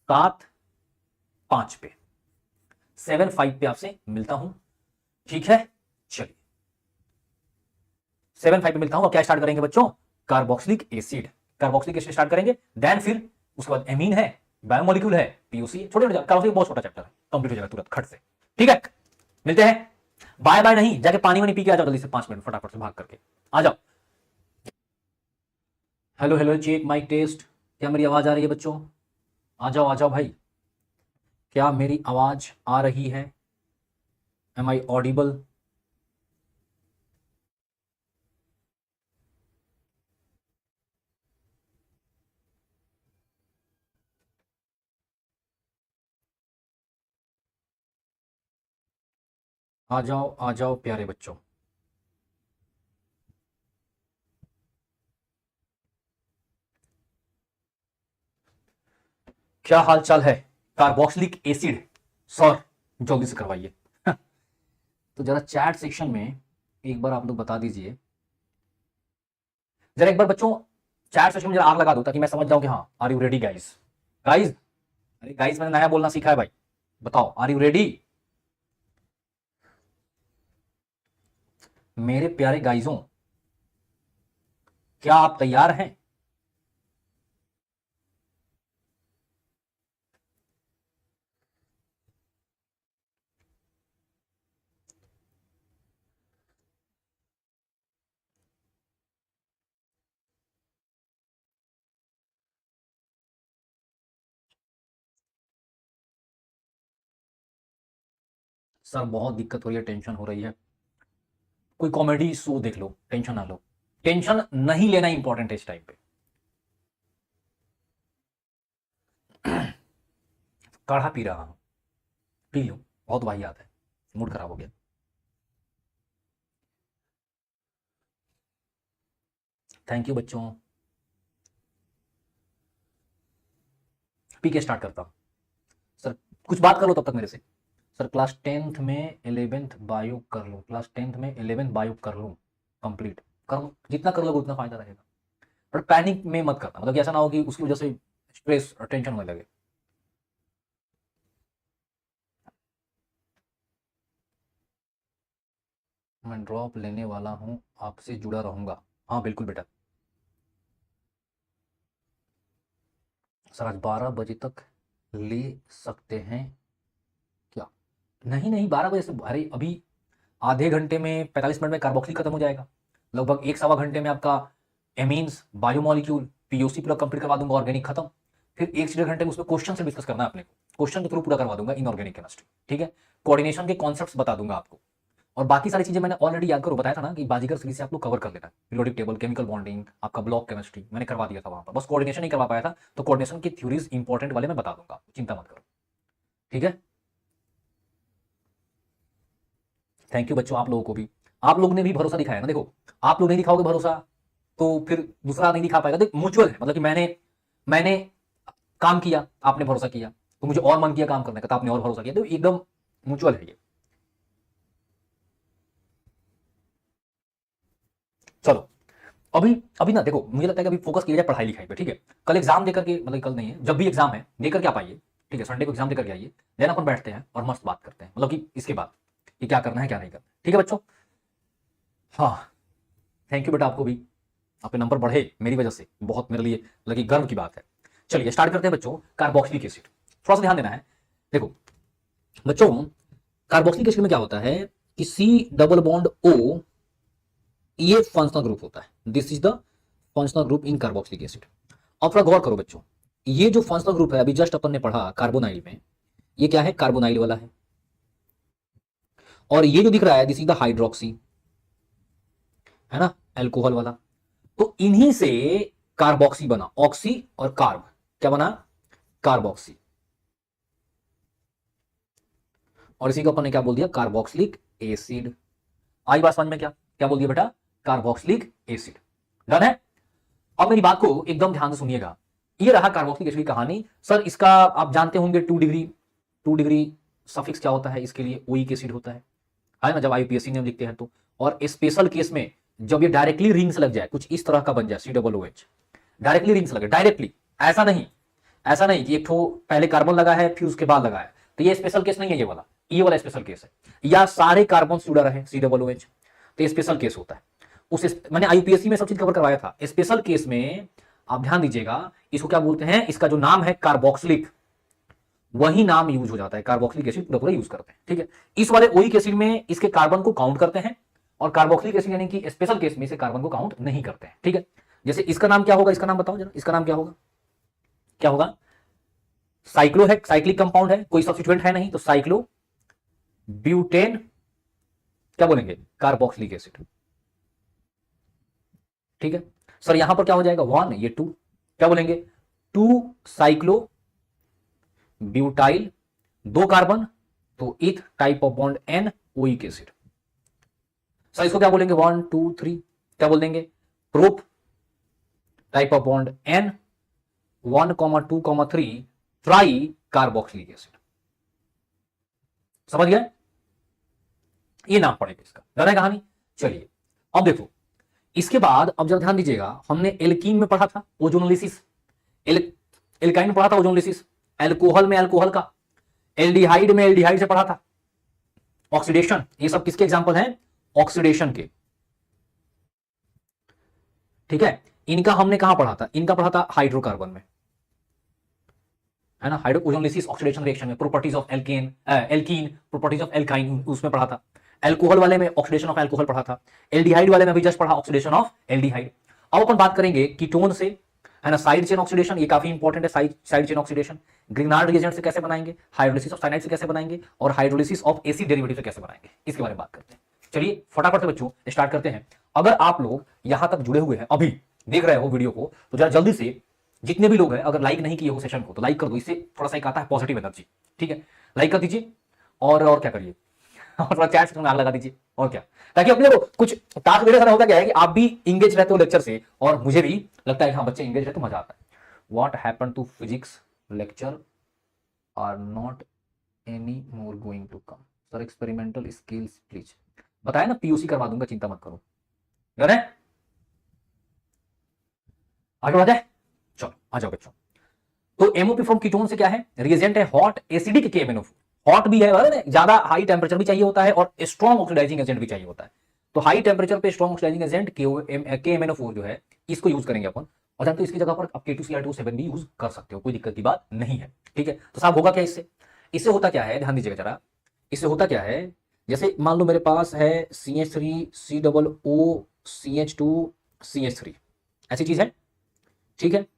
7:05 पे, 7:05 पे आपसे मिलता हूं, ठीक है? चलिए 7:05 पे मिलता हूं। और क्या स्टार्ट करेंगे बच्चों? Carboxylic acid, carboxylic acid start करेंगे। देन फिर उसके बाद एमीन है, बायोमोलिक्यूल है, पीओसी, छोटे छोटे कार्बोक्सिलिक बहुत छोटा चैप्टर है, कंप्लीट हो जाएगा तुरंत खट से। ठीक है, मिलते हैं। बाय बाय नहीं, जाके पानी वानी पी के आ जाओ जल्दी से, 5 मिनट फटाफट से भाग करके आ जाओ। Hello hello, check mic test, क्या मेरी आवाज आ रही है बच्चों? आ जाओ भाई, क्या मेरी आवाज आ रही है? M I audible? आ जाओ प्यारे बच्चों। क्या हाल चाल है? कार्बोक्सिलिक एसिड सर जल्दी से करवाइए। तो जरा चैट सेक्शन में एक बार आप लोग बता दीजिए, जरा एक बार बच्चों चैट सेक्शन में जरा आग लगा दो, ताकि मैं समझ जाऊं कि हाँ are you ready guys. Guys, अरे गाइस मैंने नया बोलना सीखा है भाई, बताओ आर यू रेडी? मेरे प्यारे गाइजों, क्या आप तैयार हैं? सर बहुत दिक्कत हो रही है, टेंशन हो रही है, कोई कॉमेडी शो देख लो, टेंशन ना लो। टेंशन नहीं लेना इंपॉर्टेंट है इस टाइम पे। काढ़ा पी रहा हूं, पी लो, बहुत वाहियात है, मूड खराब हो गया। थैंक यू बच्चों, पी के स्टार्ट करता हूं। सर कुछ बात कर लो तब तक मेरे से। सर क्लास 10th में 11th बायो कर लूं, क्लास 10th में 11th बायो कर लूं, कंप्लीट कर लो, जितना कर लोगे उतना फायदा रहेगा। बट पैनिक में मत करना, मतलब कि ऐसा ना हो कि उसकी वजह से स्ट्रेस और टेंशन होने लगे। मैं ड्रॉप लेने वाला हूं, आपसे जुड़ा रहूंगा। हाँ बिल्कुल बेटा। सर आज 12 बजे तक ले सकते हैं क्या? नहीं नहीं, 12 बजे से, अरे अभी आधे घंटे में 45 मिनट में कार्बोक्सिल खत्म हो जाएगा। लगभग एक सवा घंटे में आपका एमीन्स बायोमोलिक्यूल पीओसी पूरा कंप्लीट करवा दूंगा, ऑर्गेनिक खत्म। फिर एक से 1.5 घंटे में उसमें क्वेश्चन से डिस्कस करना है अपने को, क्वेश्चन के थ्रू पूरा करवा दूंगा इनऑर्गेनिक केमिस्ट्री। ठीक है, कोऑर्डिनेशन के कॉन्सेप्ट्स बता दूंगा आपको, और बाकी सारी चीजें मैंने ऑलरेडी याद करो बताया था ना कि बाजीगर सीरीज से आप लोग कवर कर लेना। पीरियोडिक टेबल, केमिकल बॉन्डिंग, आपका ब्लॉक केमिस्ट्री मैंने करवा दिया था वहां पर, बस कोऑर्डिनेशन नहीं करवा पाया था, तो कोऑर्डिनेशन की थ्योरीज इंपॉर्टेंट वाले मैं बता दूंगा, चिंता मत करो। ठीक है, थैंक यू बच्चों, आप लोगों को भी, आप लोगों ने भी भरोसा दिखाया ना। देखो आप लोग नहीं दिखाओगे भरोसा तो फिर दूसरा नहीं दिखा पाएगा। देख म्यूचुअल है, मतलब कि मैंने काम किया, आपने भरोसा किया, तो मुझे और मन किया काम करने का, तो आपने और भरोसा किया, तो एकदम म्यूचुअल है ये। चलो अभी अभी ना देखो, मुझे लगता है कि अभी फोकस किया जाए पढ़ाई लिखाई पे। ठीक है, कल एग्जाम देकर के, मतलब कल नहीं है, जब भी एग्जाम है देकर के आप आइए। ठीक है, संडे को एग्जाम देकर के आइए, देन अपन बैठते हैं और मस्त बात करते हैं, मतलब कि इसके बाद कि क्या करना है क्या नहीं करना। ठीक है बच्चों, हाँ थैंक यू बेटा, आपको भी, आपके नंबर बढ़े मेरी वजह से, बहुत मेरे लिए लगी गर्व की बात है। चलिए स्टार्ट करते हैं बच्चों, कार्बोक्सिलिक एसिड। थोड़ा सा ध्यान देना है। देखो बच्चों, कार्बोक्सिलिक एसिड में क्या होता है कि सी डबल बॉन्ड ओ, ये फंक्शनल ग्रुप होता है। This is the functional group in carboxylic acid. अब थोड़ा गौर करो बच्चों, ये जो फंक्शनल ग्रुप है अभी जस्ट अपन ने पढ़ा कार्बोनाइल में, ये क्या है, कार्बोनाइल वाला है। और ये जो दिख रहा है दिस इज द हाइड्रोक्सी, है ना, एल्कोहल वाला। तो इन्हीं से कार्बोक्सी बना, ऑक्सी और कार्ब, क्या बना, कार्बोक्सी। और इसी को अपन ने क्या बोल दिया, कार्बोक्सिलिक एसिड। आई बात समझ में? क्या क्या बोल दिया बेटा, कार्बोक्सिलिक एसिड। डन है। अब मेरी बात को एकदम ध्यान से सुनिएगा, ये रहा कार्बोक्सिलिक एसिड की कहानी। सर इसका आप जानते होंगे 2 डिग्री, 2 डिग्री सफिक्स क्या होता है इसके लिए, ओइक एसिड होता है ना, जब आईपीएससी ने हम लिखते हैं तो। और स्पेशल केस में जब ये डायरेक्टली रिंग से लग जाए, कुछ इस तरह का बन जाए COOH, डायरेक्टली रिंग से लगे, डायरेक्टली, ऐसा नहीं, ऐसा नहीं कि एक ठो पहले कार्बन लगा है फिर उसके बाद लगा है, तो ये स्पेशल केस नहीं है, ये वाला स्पेशल केस है। या सारे कार्बन जुड़ा रहे COOH, तो ये स्पेशल केस होता है। उस मैंने आईपीएससी में सब चीज कवर करवाया था। स्पेशल केस में आप ध्यान दीजिएगा, इसको क्या बोलते हैं, इसका जो नाम है कार्बोक्सिलिक, वही नाम यूज हो जाता है, कार्बोक्सिलिक एसिड पूरा पूरा यूज करते हैं। ठीक है, इस वाले ओइक एसिड में इसके कार्बन को काउंट करते हैं, और कार्बोक्सिलिक एसिड यानी कि स्पेशल केस में इसे कार्बन को काउंट नहीं करते हैं। ठीक है, जैसे इसका नाम क्या होगा, इसका नाम बताओ जरा, इसका नाम क्या होगा, क्या होगा, साइक्लो है, साइक्लिक कंपाउंड है, कोई सब्स्टिट्यूएंट है नहीं, तो साइक्लो ब्यूटेन, क्या बोलेंगे, कार्बोक्सिलिक एसिड। ठीक है सर, यहां पर क्या हो जाएगा 1, ये 2, क्या बोलेंगे, 2 साइक्लो ब्यूटाइल, 2 कार्बन, तो इथ type of bond N, oic acid. Sir इसको क्या बोलेंगे, 1 2 3, क्या बोल देंगे, prop type of bond N, 1 2 3, try carboxylic acid. समझ गए, ये नाम पड़ेगा इसका, डर है कहानी। चलिए अब देखो, इसके बाद अब जरा ध्यान दीजिएगा, हमने एल्कीन में पढ़ा था ओजोनोलिसिस, एल्काइन में पढ़ा था ओजोनोलिसिस, एल्कोहल में एल्कोहल का, एल्डिहाइड में एल्डिहाइड से पढ़ा था ऑक्सीडेशन। ये सब किसके एग्जांपल हैं, ऑक्सीडेशन के। ठीक है, इनका हमने कहां पढ़ा था, इनका पढ़ा था हाइड्रोकार्बन में, है ना, हाइड्रो ओजोनोलिसिस ऑक्सीडेशन रिएक्शन में, properties of alkene, alkene, properties of alkyne, उसमें पढ़ा था। एल्कोहल वाले में ऑक्सीडेशन ऑफ एल्कोहल पढ़ा था। एल्डिहाइड वाले में भी जस्ट पढ़ा ऑक्सीडेशन ऑफ एल्डिहाइड। अब अपन बात करेंगे कीटोन से, है ना, साइड चेन ऑक्सीडेशन, ये काफी इंपॉर्टेंट है, side chain oxidation. Grignard reagent से कैसे बनाएंगे, हाइड्रोलिसिस ऑफ साइनाइड से कैसे बनाएंगे, और हाइड्रोलिसिस ऑफ एसिड डेरिवेटिव से कैसे बनाएंगे, इसके बारे में बात करते हैं। चलिए फटाफट से बच्चों स्टार्ट करते हैं। अगर आप लोग यहां तक जुड़े हुए हैं, अभी देख रहे हो वीडियो को, तो जरा जल्दी से, जितने भी लोग हैं, अगर लाइक नहीं किए हो सेशन को तो लाइक कर दो, इससे थोड़ा सा एक आता है पॉजिटिव एनर्जी। ठीक है, लाइक कर दीजिए, और क्या करिए, और थोड़ा चैट सेक्शन में आग लगा दीजिए, और क्या, ताकि अपने को कुछ टास्क मेरे साथ होता क्या है कि आप भी इंगेज रहते हो लेक्चर से, और मुझे भी लगता है कि हाँ बच्चे इंगेज रहते तो मजा आता है। What happened to physics lecture are not any more going to come, sir experimental skills please. बताया ना, पीयूसी करवा दूंगा, चिंता मत करो। डन है, आगे बढ़ा जाए, चलो आ जाओ बच्चों। तो एमओपी फ्रॉम कीटोन से क्या है, रिएजेंट है हॉट एसिडिक KMnO4, हॉट भी है, ज्यादा हाई टेम्परेचर भी चाहिए होता है, और स्ट्रॉन्ग ऑक्सीडाइजिंग एजेंट भी चाहिए होता है। तो हाई टेम्परेचर पे स्ट्रॉन्ग ऑक्सीडाइजिंग एजेंट KMnO4 जो है इसको यूज करेंगे अपन, और जानते हो इसकी जगह पर आप K2Cr2O7 भी यूज कर सकते हो, कोई दिक्कत की बात नहीं है। ठीक है, तो साहब होगा क्या इससे, इससे होता क्या है, ध्यान दीजिएगा जरा, इससे होता क्या है, जैसे मान लो मेरे पास है CH3COOCH2CH3 ऐसी चीज है। ठीक है, तो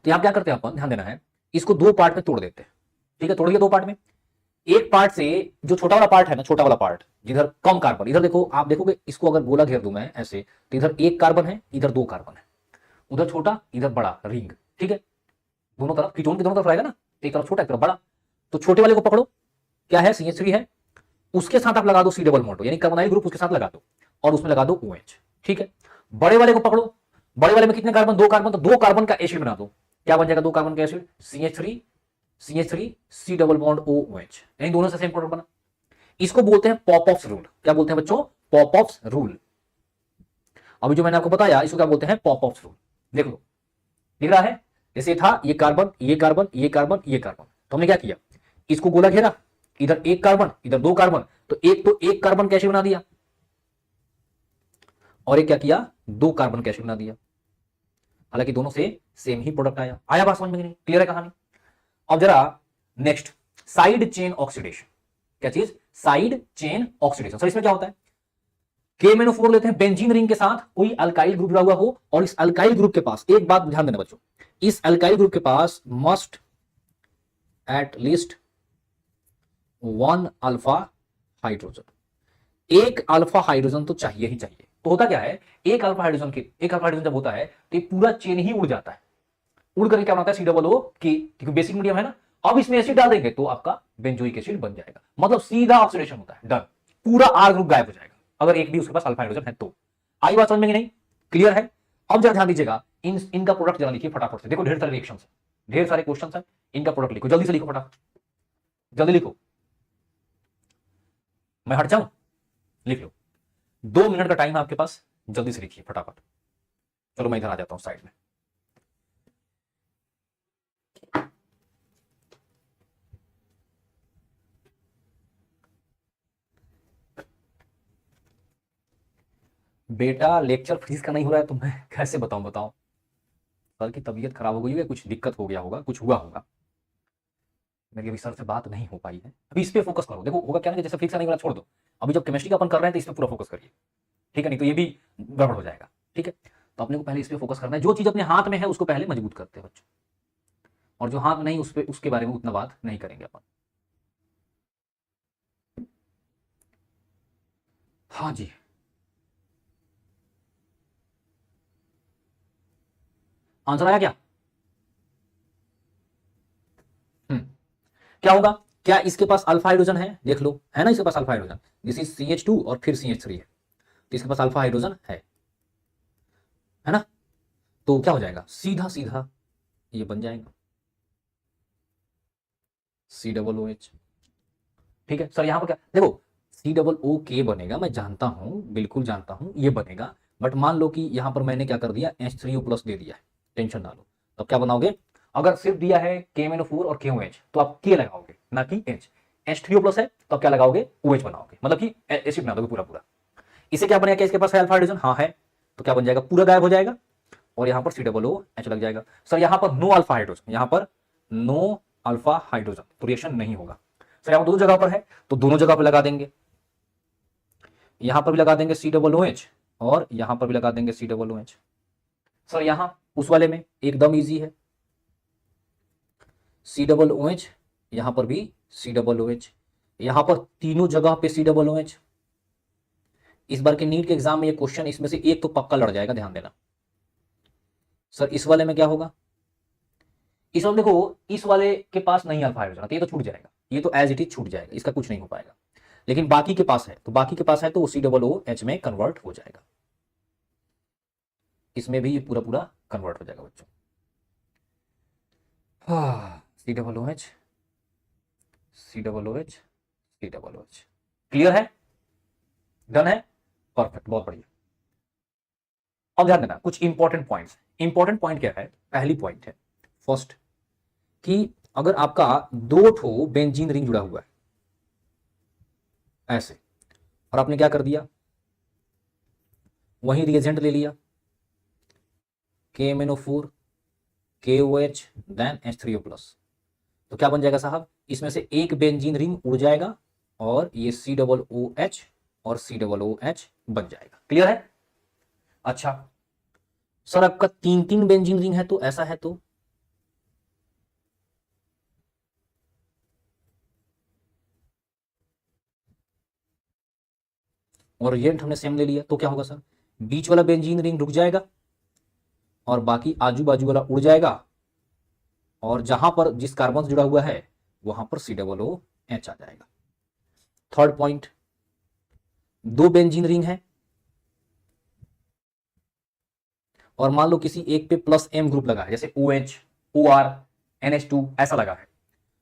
यहां क्या करते हैं अपन, ध्यान देना है, इसको दो पार्ट में तोड़ देते हैं। ठीक है, तोड़िए दो पार्ट में। एक पार्ट से जो छोटा वाला पार्ट है ना, छोटा वाला पार्ट जिधर कम कार्बन, इधर देखो आप देखोगे इसको अगर गोला घेर दूं मैं ऐसे, तो इधर एक कार्बन है, इधर दो कार्बन है, उधर छोटा इधर बड़ा रिंग। ठीक है, दोनों तरफ कीटोन की दोनों तरफ रहेगा ना, एक तरफ छोटा एक तरफ बड़ा। तो छोटे वाले को पकड़ो, क्या है CH3 है, उसके साथ आप लगा दो C डबल बॉन्ड, यानी कार्बोनाइल ग्रुप उसके साथ लगा दो और उसमें लगा दो OH। ठीक है, बड़े वाले को पकड़ो, बड़े वाले में कितने कार्बन, दो कार्बन, तो दो कार्बन का एसिड बना दो, क्या बन जाएगा, दो कार्बन का acid CH3 C double bond OH, यानी दोनों से सेम प्रोडक्ट बना। इसको बोलते हैं पॉपऑफ्स रूल। क्या बोलते हैं बच्चों, पॉपऑफ्स रूल। अभी जो मैंने आपको बताया इसको क्या बोलते हैं, पॉपऑफ्स रूल। देख लो, दिख रहा है, जैसे था ये कार्बन ये कार्बन ये कार्बन ये कार्बन, तो हमने क्या किया, इसको गोला घेरा, इधर एक कार्बन इधर दो कार्बन, तो एक कार्बन कैसे बना दिया, और एक क्या किया, दो कार्बन कैसे बना दिया। हालांकि दोनों से सेम ही प्रोडक्ट आया। आया बात समझ में नहीं, क्लियर है कहानी। अब जरा नेक्स्ट, साइड चेन ऑक्सीडेशन। क्या चीज, साइड चेन ऑक्सीडेशन। सर इसमें क्या होता है, KMnO4 लेते हैं, बेंजीन रिंग के साथ कोई अल्काइल ग्रुप जुड़ा हुआ हो, और इस अल्काइल ग्रुप के पास, एक बात ध्यान देना बच्चों, इस अल्काइल ग्रुप के पास must at least one alpha hydrogen, एक अल्फा हाइड्रोजन तो चाहिए ही चाहिए। तो होता क्या है, एक अल्फा हाइड्रोजन जब होता है तो ये पूरा चेन ही उड़ जाता है, उड़ करके क्या बनाता है COO की, क्योंकि बेसिक मीडियम है ना। अब इसमें एसिड डाल देंगे तो आपका बेंजोइक एसिड बन जाएगा, मतलब सीधा ऑक्सीडेशन होता है, डन, पूरा R ग्रुप गायब हो जाएगा अगर एक भी उसके पास अल्फा हाइड्रोजन है तो। आई बात समझ में नहीं, क्लियर है। अब जरा ध्यान दीजिएगा, इनका प्रोडक्ट जरा लिखिए फटाफट से, देखो ढेर सारे रिएक्शंस है, ढेर सारे क्वेश्चंस है, इनका प्रोडक्ट लिखो, जल्दी से लिखो फटाफट, जल्दी लिखो, मैं हट जाऊं, लिख लो, 2 मिनट का टाइम है आपके पास, जल्दी से लिखिए फटाफट। चलो मैं इधर आ जाता हूं साइड में। बेटा लेक्चर फीस का नहीं हो रहा है तो मैं कैसे बताऊं। सर की तबीयत खराब हो गई है, कुछ दिक्कत हो गया होगा, कुछ हुआ होगा, मेरी अभी सर से बात नहीं हो पाई है। अभी इस पे फोकस करो, देखो होगा क्या ना, जैसे फिक्स नहीं हो रहा छोड़ दो, अभी जब केमिस्ट्री का अपन कर रहे हैं तो इस पे पूरा फोकस करिए। ठीक है, नहीं तो ये भी गड़बड़ हो जाएगा। ठीक है, तो अपने को पहले इस पे फोकस करना है, जो चीज अपने हाथ में है उसको पहले मजबूत करते हैं बच्चों, और जो हाथ में नहीं उसके बारे में उतना बात नहीं करेंगे अपन। हाँ जी, आंसर आया क्या, क्या होगा, क्या इसके पास अल्फा हाइड्रोजन है, देख लो, है ना इसके पास alpha hydrogen, this is CH2 और फिर CH3 है, तो इसके पास अल्फा हाइड्रोजन है ना, तो क्या हो जाएगा, सीधा सीधा ये बन जाएगा COOH। ठीक है सर, यहां पर क्या देखो, COOK बनेगा, मैं जानता हूं, बिल्कुल जानता हूं ये बनेगा, बट मान लो कि यहां पर मैंने क्या कर दिया, H3O+ दे दिया है, टेंशन ना लो, तो क्या बनाओगे, अगर सिर्फ दिया है KMnO4 और KOH तो आप K लगाओगे ना कि H, H3O+ है तो आप क्या लगाओगे, OH बनाओगे, मतलब कि एसिड बना दोगे पूरा पूरा। इसे क्या बनेगा, क्या इसके पास है अल्फा हाइड्रोजन, हाँ है, तो क्या बन जाएगा, पूरा गायब हो जाएगा, और यहां पर COOH लग जाएगा। सर यहां पर नो अल्फा हाइड्रोजन, यहां पर नो अल्फा हाइड्रोजन, तो रिएक्शन नहीं होगा। सर यहां दोनों जगह पर है तो दोनों जगह पर लगा देंगे, यहां पर भी लगा देंगे COOH और यहां पर भी लगा देंगे COOH। सर यहां उस वाले में एकदम इजी है, COOH, यहां पर भी COOH, यहां पर तीनों जगह पे COOH। इस बार के नीट के एग्जाम में ये क्वेश्चन इसमें से एक तो पक्का लड़ जाएगा, ध्यान देना। सर इस वाले में क्या होगा, इस वाले देखो, इस वाले के पास नहीं अल्फा हाइड्रोजन, तो ये तो छूट जाएगा, ये तो एज इट इज छूट जाएगा, इसका कुछ नहीं हो पाएगा। लेकिन बाकी के पास है, तो बाकी के पास है तो वो COOH में कन्वर्ट हो जाएगा, इसमें भी ये पूरा पूरा कन्वर्ट हो जाएगा बच्चों। COOH COOH, क्लियर है, डन है, परफेक्ट, बहुत बढ़िया। अब ध्यान देना कुछ इंपॉर्टेंट पॉइंट्स, इंपॉर्टेंट पॉइंट क्या है, पहली पॉइंट है फर्स्ट, कि अगर आपका दो ठो बेंजीन रिंग जुड़ा हुआ है ऐसे, और आपने क्या कर दिया, वही रिएजेंट ले लिया KMnO4 KOH देन H3O+, तो क्या बन जाएगा साहब, इसमें से एक बेंजीन रिंग उड़ जाएगा और ये COOH और COOH बन जाएगा। क्लियर है? अच्छा सर आपका तीन तीन बेंजीन रिंग है तो ऐसा है तो और रिएजेंट हमने सेम ले लिया तो क्या होगा सर, बीच वाला बेंजीन रिंग रुक जाएगा और बाकी आजू बाजू वाला उड़ जाएगा और जहां पर जिस कार्बन से जुड़ा हुआ है वहां पर COOH आ जाएगा। थर्ड पॉइंट, दो बेंजीन रिंग है और मान लो किसी एक पे +M ग्रुप लगा है, जैसे OH OR NH2 ऐसा लगा है,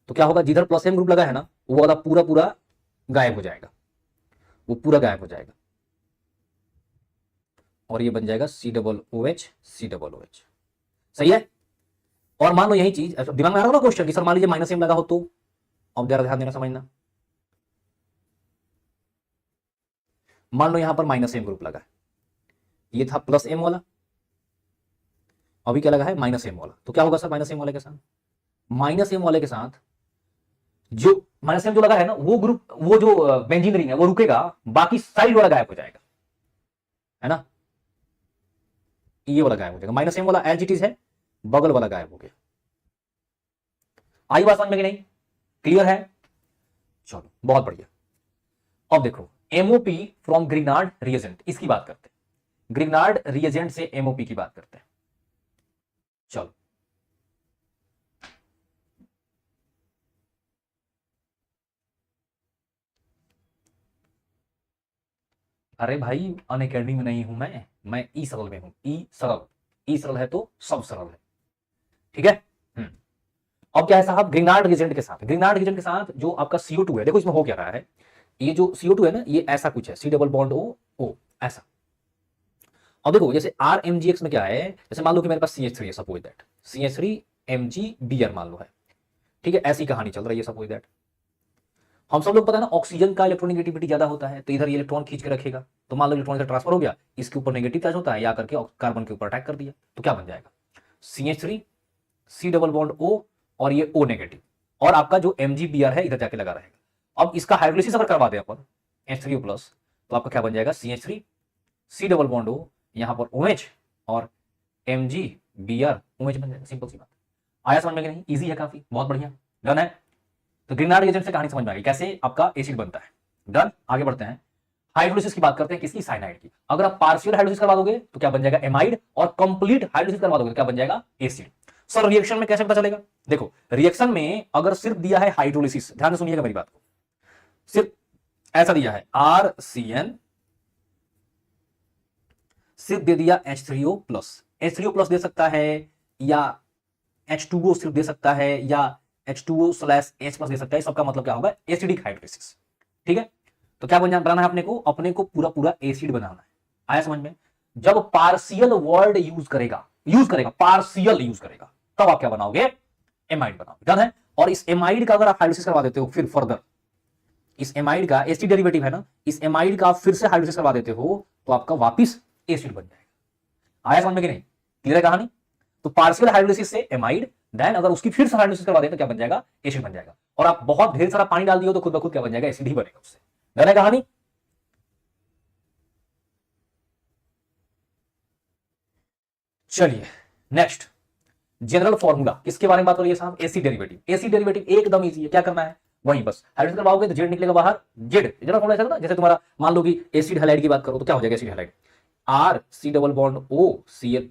तो क्या होगा, जिधर +M ग्रुप लगा है ना वो वाला पूरा पूरा गायब हो जाएगा, वो पूरा गायब हो जाएगा और ये बन जाएगा COOH। सही है? और मान लो यही चीज दिमाग में आ रहा होगा क्वेश्चन कि सर मान लीजिए -M लगा हो तो, अब जरा ध्यान देना समझना, मान लो यहां पर -M ग्रुप लगा है, ये था +M वाला, अभी क्या लगा है -M वाला, तो क्या होगा सर -M वाले के साथ, -M वाले के साथ जो -M जो लगा है ना वो ग्रुप, वो जो बेंजीन रिंग है वो रुकेगा, बाकी साइड वाला गायब हो जाएगा, है ना, ये वाला गायब हो जाएगा, -M वाला एज इट इज है, बगल वाला गायब हो गया। आई बात समझ में कि नहीं? क्लियर है? चलो बहुत बढ़िया। अब देखो MOP फ्रॉम ग्रिग्नार्ड रिएजेंट, इसकी बात करते हैं, ग्रिग्नार्ड रिएजेंट से MOP की बात करते हैं। चलो अरे भाई अनअकैडमी में नहीं हूं मैं ई सरल में हूं, ई सरल है तो सब सरल है, ठीक है। अब क्या है साहब, ग्रिग्नार्ड रिएजेंट के साथ जो आपका CO2 है, देखो इसमें हो क्या रहा है, ये जो CO2 है ना ये ऐसा कुछ है, C++O ऐसा। अब देखो जैसे RMgx में क्या है, जैसे मान लो कि मेरे पास CH3 है, सपोज दैट CH3MgBr मान लो है, ठीक है, ऐसी कहानी चल रही है, सपोज दैट हम सब लोग पता है ना ऑक्सीजन का इलेक्ट्रोनेगेटिविटी ज्यादा होता है, तो इधर ये इलेक्ट्रॉन खींच के रखेगा, तो मान लो इलेक्ट्रॉन का ट्रांसफर हो गया, इसके ऊपर नेगेटिव चार्ज होता है, या करके कार्बन के ऊपर अटैक कर दिया, तो क्या बन जाएगा CH3 C++O और ये O नेगेटिव, और आपका जो MgBr है इधर जाके लगा रहेगा। अब इसका हाइड्रोलिसिस अगर करवा दें अपन H3O+, तो आपका क्या बन जाएगा CH3 C++O, यहां पर OH और MgBr OH बन जाएगा, सिंपल सी बात। आया समझ में कि नहीं? इजी है काफी, बहुत बढ़िया, डन है। तो ग्रिग्नार्ड रिएजेंट से कहानी समझ में आ गई कैसे आपका एसिड बनता है, डन। आगे बढ़ते हैं, हाइड्रोलिसिस की बात करते हैं, किसकी, साइनाइड की। अगर आप पार्शियल हाइड्रोलिसिस करवा दोगे तो क्या बन जाएगा एमाइड, और कंप्लीट हाइड्रोलिसिस करवा दोगे तो क्या बन जाएगा एसिड। सर रिएक्शन में कैसे पता चलेगा, देखो रिएक्शन में अगर सिर्फ दिया है हाइड्रोलिसिस, ध्यान से सुनिएगा मेरी बात को, सिर्फ ऐसा दिया है RCN, सिर्फ दे दिया H3O+ दे सकता है, या H2O सिर्फ दे सकता है, या H2O/H+ दे सकता है, सबका मतलब क्या होगा, एसिडिक हाइड्रोलिसिस, ठीक है। तो क्या बनाना है अपने को पूरा पूरा एसिड बनाना है। आया समझ में? जब पार्शियल वर्ड यूज करेगा पार्शियल यूज करेगा, तब आप क्या बनाओगे, एमाइड बनाओगे, डन है। और इस एमाइड का अगर आप हाइड्रोलिसिस करवा देते हो, फिर फर्दर इस एमाइड का एसिड डेरिवेटिव है ना, इस एमाइड का फिर से हाइड्रोलिसिस करवा देते हो तो आपका वापिस एसिड बन जाएगा। आया समझ में कि नहीं? क्लियर है कहानी? तो पार्शियल हाइड्रोलिसिस से एमाइड, देन अगर उसकी फिर से हाइड्रोलिसिस करवा दें तो क्या बन जाएगा, एसिड बन जाएगा। और आप बहुत ढेर सारा पानी डाल दियो तो खुद ब खुद क्या बन जाएगा, एसिड ही बनेगा उससे। डन है कहानी? चलिए नेक्स्ट, जनरल फॉर्मूला किसके बारे में बात हो रही है साहब, एसिड डेरिवेटिव एकदम इजी है, क्या करना है, वहीं बस हाइड्रोजन करवाओगे तो जेड निकलेगा बाहर, जेड जनरल फॉर्मूला ऐसा ना, जैसे तुम्हारा मान लो कि एसिड हैलाइड की बात करो तो क्या हो जाएगा, एसिड हैलाइड RC++O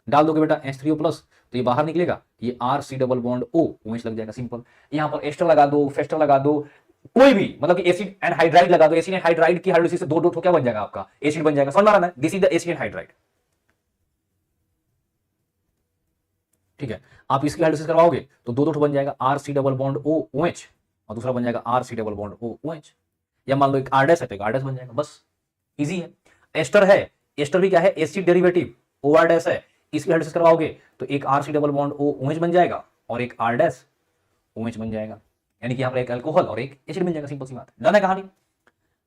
डाल दोगे बेटा H3O+, तो ये बाहर निकलेगा, ये RC++O OH लग जाएगा, सिंपल। यहां पर एस्टर लगा दो, फेस्टर लगा दो, कोई भी मतलब कि एसिड एंड हाइड्राइड लगा दो, एसिड एंड हाइड्राइड की हाइड्रोलिसिस से दो डॉट क्या बन जाएगा, आपका एसिड बन जाएगा। समझ में आ रहा है? This is the acid and hydride, ठीक है। आप इसकी हाइड्रोलिसिस करवाओगे तो दो बन जाएगा, RC++O OH और दूसरा बन जाएगा RC++O OH, या मान लो एक R' है तो एक R' बन जाएगा, बस इजी है। एस्टर है, एस्टर भी क्या है, एसिड डेरिवेटिव, OR' है, इसकी हाइड्रोलिसिस करवाओगे तो एक RC++O OH बन जाएगा और एक R' OH बन जाएगा, यानी कि यहां पर एक अल्कोहल और एक एसिड बन जाएगा, सिंपल सी बात है। डन है कहानी?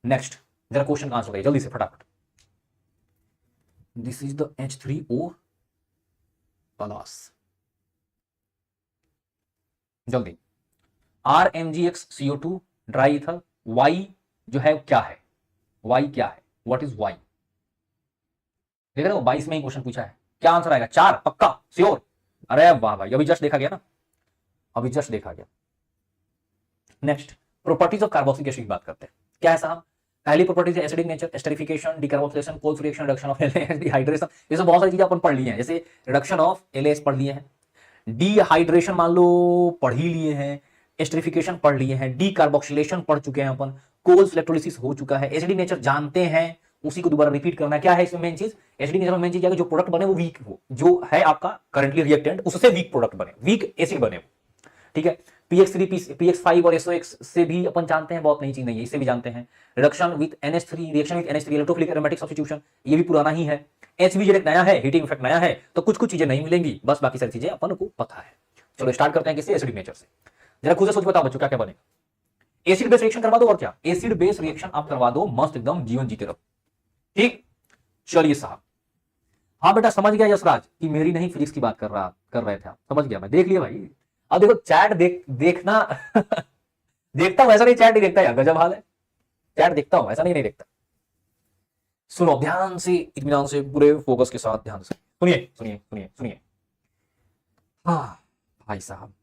नेक्स्ट जरा क्वेश्चन का आंसर बताइए जल्दी से फटाफट। This is the H3O plus. जल्दी, RMgX CO2 dry ether, Y जो है क्या है, Y क्या है, व्हाट इज Y? देख रहे हो 22 में ही क्वेश्चन पूछा है, क्या आंसर आएगा? 4 पक्का श्योर? अरे वाह भाई, अभी जस्ट देखा गया ना, अभी जस्ट देखा गया। Next, properties of carboxylic acid की बात करते हैं। क्या है साहब? पहली प्रॉपर्टीज है acidic nature, esterification, decarboxylation, Kolbe's reaction, reduction of LAH, dehydration. ये सब बहुत सारी चीजें अपन पढ़ लिए हैं, जैसे रिडक्शन ऑफ एलएएच पढ़ लिए हैं, डिहाइड्रेशन मान लो पढ़ ही लिए हैं, एस्टरिफिकेशन पढ़ लिए हैं, डिकार्बोक्सिलेशन पढ़ चुके हैं अपन, कोल्स इलेक्ट्रोलिसिस हो चुका है, एसिडिक नेचर जानते हैं, उसी को दोबारा रिपीट करना है। क्या है इसमें मेन चीज? एसिडिक नेचर में मेन चीज क्या है? जो प्रोडक्ट बने वो वीक हो, जो है आपका करंटली रिएक्टेंट उससे वीक प्रोडक्ट बने, वीक एसिड बने, ठीक है। PX3 PX5 और SOX से भी अपन जानते हैं, बहुत नई चीज नहीं है, इससे भी जानते हैं। Reduction with NH3, reaction with NH3, electrophilic aromatic substitution, ये भी पुराना ही है। HBJ एक नया है, हीटिंग इफेक्ट नया है, तो कुछ कुछ चीजें नहीं मिलेंगी, बस बाकी सारी चीजें अपन को पता है। चलो स्टार्ट करते हैं किससे? एसिडिक नेचर से। जरा खुद से सोच बताओ बच्चों, क्या क्या बनेगा? एसिड बेस रिएक्शन करवा दो, और क्या एसिड बेस रिएक्शन आप करवा दो, मस्त एकदम जीवन जीते रहो, ठीक। चलिए साहब, हाँ बेटा समझ गया यशराज कि मेरी नहीं फिजिक्स की बात कर रहे थे आप, समझ गया मैं, देख लिया भाई। अब देखो चैट देखना देखता हूं, ऐसा नहीं चैट नहीं देखता यार, गजब हाल है, चैट देखता हूं, ऐसा नहीं देखता। सुनो ध्यान से, इत्मीनान से, पूरे फोकस के साथ ध्यान से सुनिए सुनिए सुनिए सुनिए। हाँ भाई साहब,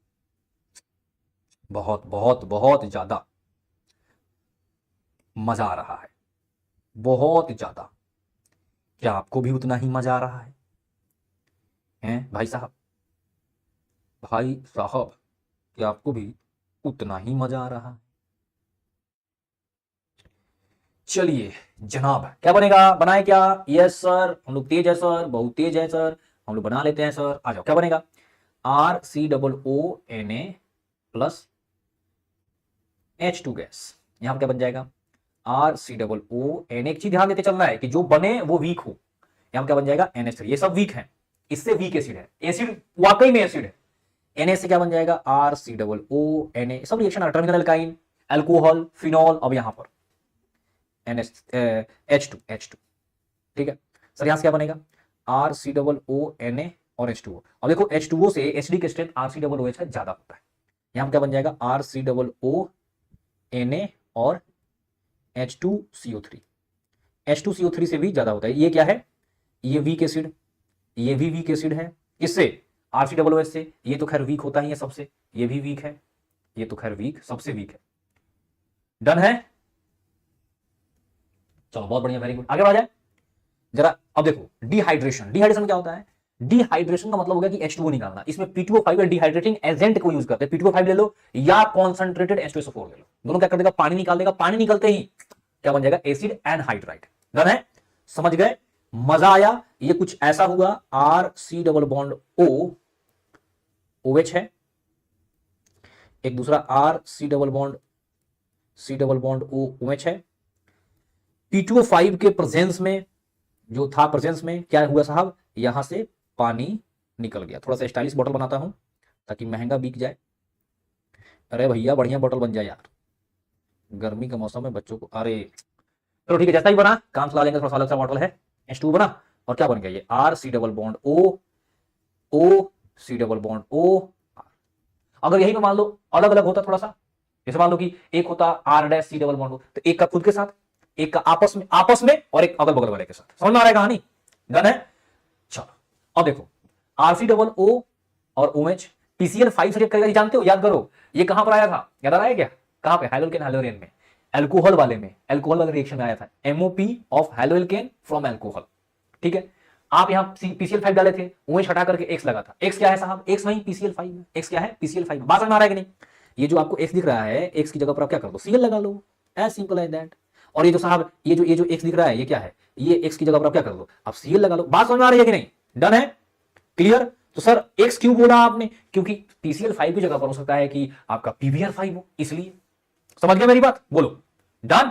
बहुत बहुत बहुत ज्यादा मजा आ रहा है, बहुत ज्यादा। क्या आपको भी उतना ही मजा आ रहा है? हैं भाई साहब, भाई साहब, क्या आपको भी उतना ही मजा आ रहा है? चलिए जनाब, क्या बनेगा? बनाए क्या? यस सर, हम लोग तेज है सर, बहुत तेज है सर, हम लोग बना लेते हैं सर, आ जाओ। क्या बनेगा? RCOONA plus H2 gas. यहां पर क्या बन जाएगा? RCOONA। एक चीज ध्यान देते चलना है कि जो बने वो वीक हो। यहां क्या बन जाएगा? NH3। ये सब वीक है, इससे वीक एसिड है, एसिड वाकई में एसिड है। Na से क्या बन जाएगा? RCOONA। सब reaction terminal alkyne, alcohol, phenol, अब यहां पर H2, ठीक है सर। यहां से क्या बनेगा? RCOONA और H2O। अब देखो H2O से एसिडिक स्ट्रेंथ RCOOH है, ज्यादा होता है। यहां क्या बन जाएगा? RCOONA और H2CO3। H2CO3 से भी ज्यादा होता है। ये क्या है? ये वीक एसिड, ये भी वीक एसिड है। किससे? RCOOH से। ये तो खैर वीक होता ही है सबसे, ये भी वीक है, ये तो खैर वीक, सबसे वीक है। डन है? चलो बहुत बढ़िया, वेरी गुड, आगे बढ़ा जाए जरा। अब देखो डिहाइड्रेशन, डिहाइड्रेशन क्या होता है? डिहाइड्रेशन का मतलब हो गया कि H2O निकालना। इसमें P2O5 डिहाइड्रेटिंग एजेंट को यूज करते हैं। P2O5 ले लो या कॉन्सेंट्रेटेड H2SO4 ले लो, दोनों क्या कर देगा? पानी निकाल देगा। पानी निकलते ही क्या बन जाएगा? Acid anhydride. डन है? समझ गए? मजा आया? ये कुछ ऐसा हुआ, RC double bond O OH है, एक दूसरा RC double bond C double bond O OH है। P2O5 के प्रेजेंस में, जो था प्रेजेंस में, क्या हुआ साहब? यहां से पानी निकल गया। थोड़ा सा स्टाइलिश बॉटल बनाता हूं ताकि महंगा बिक जाए। अरे भैया बढ़िया बॉटल बन जाए यार, गर्मी का मौसम है बच्चों को। अरे चलो ठीक है, जैसा ही बना काम चला लेंगे। थोड़ा सा अलग सा बॉटल है, H2 बना, और क्या बन गया? ये RC double bond O C double bond O। अगर यही पे मान लो अलग अलग होता थोड़ा सा, जैसे मान लो कि एक होता R' C double bond O, तो एक का खुद के साथ, एक का आपस में और एक अगल बगल वाले के साथ। समझ में आ रहा है कहानी? डन है? चलो अब देखो RC डबल O और OH PCl5 से रिएक्ट करेगा, जानते हो? याद करो ये कहां पर आया था, याद आ रहा है क्या? कहां पे? हैलोल्केन हैलोरेन में, अल्कोहल वाले में, अल्कोहल वाले रिएक्शन में आया था। MOP ऑफ हैलोल्केन फ्रॉम अल्कोहल, ठीक है। आप यहां PCl5 डाले थे, OH हटा करके X लगा था। X क्या है साहब? X वही PCl5 है। X क्या है? PCl5। बात समझ में आ रहा है कि नहीं? ये जो आपको X दिख रहा है, X की जगह पर आप क्या कर दो? Cl लगा लो, एज सिंपल एज दैट। और ये जो साहब ये जो X दिख रहा है, ये क्या है? ये X की जगह पर आप क्या कर दो? आप Cl लगा लो। बात समझ में आ रही है कि नहीं? डन है? क्लियर? तो सर X क्यों बोला आपने? क्योंकि PCl5 की जगह पर हो सकता है कि आपका PbR5 हो, इसलिए। समझ गया मेरी बात? बोलो डन?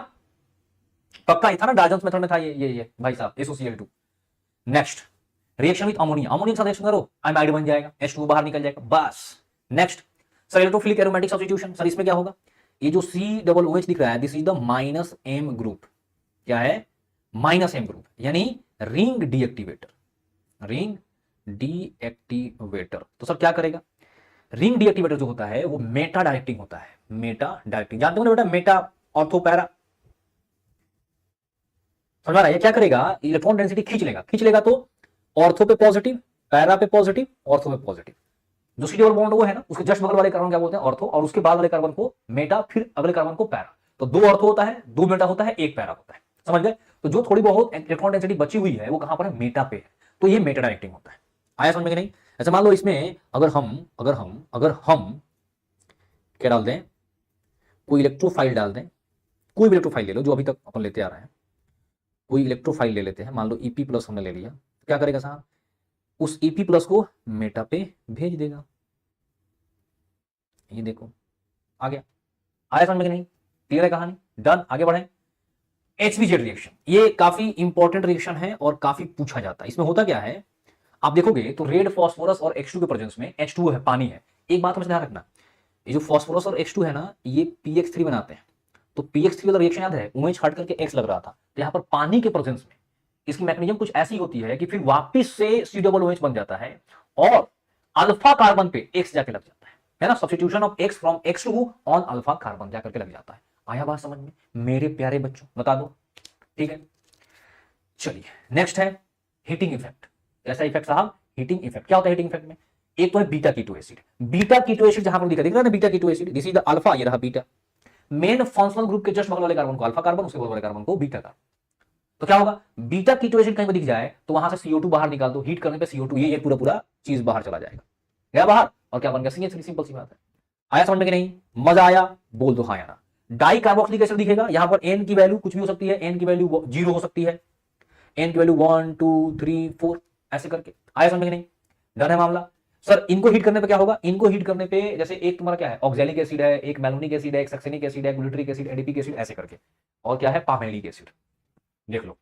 पक्का ही था ना, डाल्टन्स मेथड में था ये भाई साहब, SOCl2। Next reaction with ammonia, ammonia के साथ रिएक्शन करो, अमाइड बन जाएगा, H2O बाहर निकल जाएगा, बस। Next sir electrophilic aromatic substitution. Sir इसमें क्या होगा? ये जो C डबल OH दिख रहा है, this is the -M group. क्या है? माइनस एम ग्रुप, यानी रिंग डीएक्टिवेटर। रिंग डीएक्टिवेटर तो सर क्या करेगा? रिंग डीएक्टिवेटर जो होता है वो मेटा डायरेक्टिंग होता है। मेटा डायरेक्टिंग जानते हो ना बेटा, मेटा ऑर्थो पैरा, समझ रहा है? ये क्या करेगा? इलेक्ट्रॉन डेंसिटी खींच लेगा, खींच लेगा तो ऑर्थो पे पॉजिटिव, पैरा पे पॉजिटिव, ऑर्थो पे पॉजिटिव। जो सी डबल बॉन्ड वो है ना, उसके जस्ट बगल वाले कार्बन क्या बोलते हैं? ऑर्थो, और उसके बाद वाले कार्बन को मेटा, फिर अगले कार्बन को पैरा। तो दो ऑर्थो होता है, दो मेटा होता है, एक पैरा होता है, समझ गए? तो जो थोड़ी बहुत इलेक्ट्रॉन डेंसिटी बची हुई है वो कहां पर है? मेटा पे है। तो ये मेटा डायरेक्टिंग होता है। आया समझ में कि नहीं? ऐसे मान लो इसमें अगर हम क्या डाल दें, कोई इलेक्ट्रोफाइल डाल दें, कोई भी इलेक्ट्रोफाइल ले लो जो अभी तक अपन लेते आ रहे हैं, कोई इलेक्ट्रोफाइल ले लेते हैं, मान लो ईपी प्लस हमने ले लिया, क्या करेगा साहब? उस ईपी प्लस को मेटा पे भेज देगा। ये देखो आ गया। आया समझ में कि नहीं? क्लियर है कहानी? डन, आगे बढ़े। HBZ रिएक्शन, ये काफी इंपॉर्टेंट रिएक्शन है और काफी पूछा जाता है। इसमें होता क्या है, आप देखोगे तो रेड फास्फोरस और H2 के प्रेजेंस में H2 है, पानी है। एक बात हमें ध्यान रखना, ये जो फास्फोरस और H2 है ना, ये PX3 बनाते हैं। तो PX3 वाला रिएक्शन याद है, OH हट करके X लग रहा था, तो यहाँ पर पानी के प्रेजेंस में इसकी मैकेनिज्म कुछ ऐसी होती है कि फिर वापिस से COOH बन जाता है और अल्फा कार्बन पे X जाके लग जाता है ना? Substitution of X from X2 on alpha carbon जाकर के लग जाता है। आया बात समझ में मेरे प्यारे बच्चों? बता दो, ठीक है। चलिए नेक्स्ट है हीटिंग इफेक्ट। कैसा इफेक्ट साहब? Heating effect. क्या होता है हीटिंग इफेक्ट में? एक तो है beta keto acid. Beta keto acid जहां पर दिख रहा है ना, beta keto acid, this is the alpha, ये रहा बीटा। मेन फंक्शनल ग्रुप के जस्ट बगल वाले कार्बन को अल्फा कार्बन, उसके बगल वाले कार्बन को बीटा कार्बन। तो क्या होगा? बीटा कीटो एसिड कहीं पर दिख जाए तो वहां से CO2 बाहर निकाल दो, हीट करने पे CO2 ये पूरा चीज बाहर चला जाएगा, गया बाहर, और क्या बन गया? CH3। सिंपल सी बात है। आया समझ में कि नहीं? मजा आया? बोल दो हाँ या ना। डाई कार्बोक्सिलिक एसिड दिखेगा, यहां पर N की वैल्यू कुछ भी हो सकती है, N की वैल्यू 0 हो सकती है, N की वैल्यू 1 2 3 4 ऐसे करके। आया समझ में कि नहीं? डन है मामला। सर इनको हीट करने पे क्या होगा? इनको हीट करने पे जैसे एक तुम्हारा क्या है, ऑक्सैलिक एसिड है, एक मैलोनिक एसिड है, एक सक्सेनिक एसिड है, ग्लूटरिक एसिड, एडीपिक एसिड, ऐसे करके, और क्या है? पामेलिक एसिड। देख लो,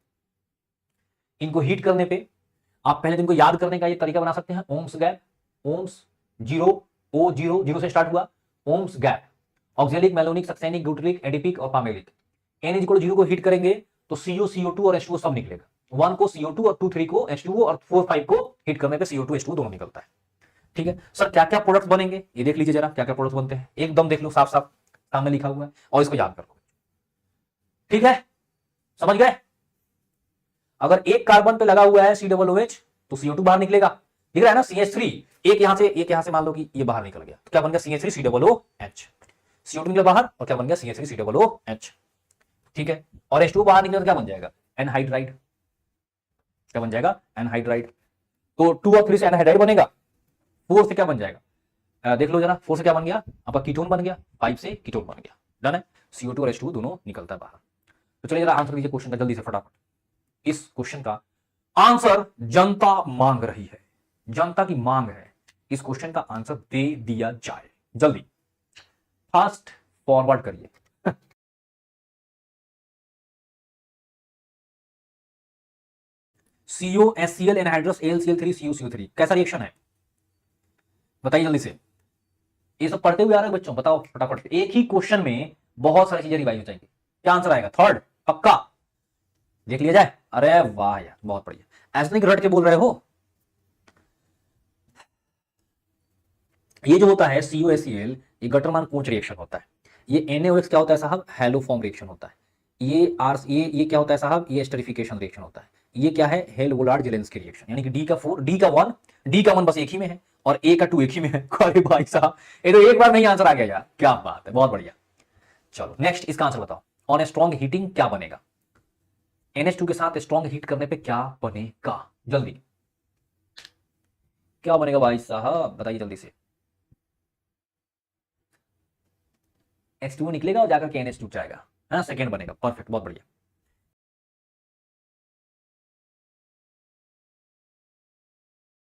इनको हीट करने पे आप पहले दिन को याद करने का ये तरीका बना सकते हैं, ओम्स गैप। ओम्स 0, O0 से स्टार्ट हुआ, ओम्स गैप, oxalic, malonic, succinic, glutaric, adipic और पामेलिक। N = 0 को हीट करेंगे तो CO, CO2 और H2O सब निकलेगा। 1 को CO2 और 2 3 को H2O और 4 5 को हीट करने पे CO2 H2O दोनों निकलता है, ठीक है। सर क्या क्या प्रोडक्ट्स बनेंगे ये देख लीजिए जरा, क्या क्या प्रोडक्ट्स बनते हैं, एकदम देख लो, साफ साफ सामने लिखा हुआ है, और इसको याद कर लो, ठीक है? समझ गए? अगर एक कार्बन पे लगा हुआ है COOH तो CO2 बाहर निकलेगा, दिख रहा है ना? CH3 एक यहां से मान लो कि ये बाहर निकल गया, तो क्या बन गया? CH3 COOH। CO2 निकला बाहर और क्या बन गया? CH3 COOH, ठीक है। और H2O बाहर निकले तो क्या बन जाएगा? एनहाइड्राइड। क्या बन जाएगा? एनहाइड्राइड। तो 2 और 3 से एनहाइड्राइड बनेगा, 4 से क्या बन जाएगा? देख लो जरा, 4 से क्या बन गया? आपका कीटोन बन गया, 5 से कीटोन बन गया। डन है? CO2 और H2O दोनों निकलता है बाहर। तो चलिए जरा आंसर दीजिए क्वेश्चन का जल्दी से फटाफट। इस क्वेश्चन का आंसर जनता मांग रही है, जनता की मांग है, इस क्वेश्चन का आंसर दे दिया जाए, जल्दी फास्ट फॉरवर्ड करिए। COHCl एनहाइड्रस AlCl3 CuCO3 कैसा रिएक्शन है बताइए जल्दी से। ये सब पढ़ते हुए आ रहे हैं बच्चों, बताओ फटाफट। एक ही क्वेश्चन में बहुत सारी चीजें रिवाइज हो जाएंगी। क्या आंसर आएगा? थर्ड पक्का? देख लिया जाए। अरे वाह यार, बहुत बढ़िया। ऐसा नहीं रट के बोल रहे हो। ये जो होता है COHCl, ये गटरमान कोच रिएक्शन होता है। ये NaOH क्या होता है साहब? हैलोफॉर्म रिएक्शन होता है। ये क्या होता है साहब? ये एस्टरिफिकेशन रिएक्शन होता है। ये क्या है? हेल-वोलार्ड-जेलेंस्की रिएक्शन, यानी कि D का 4, D का 1 बस एक ही में है और A का 2 एक ही में है। अरे भाई साहब, ये तो एक बार नहीं आंसर आ गया यार, क्या बात है, बहुत बढ़िया। चलो नेक्स्ट, इसका आंसर बताओ। ऑन ए स्ट्रॉन्ग हीटिंग क्या बनेगा? NH2 के साथ स्ट्रॉन्ग हीट करने पे क्या बनेगा? जल्दी क्या बनेगा भाई साहब, बताइए जल्दी से। H2O निकलेगा और जाकर के NH2 जाएगा, है ना? सेकेंड बनेगा। परफेक्ट, बहुत बढ़िया।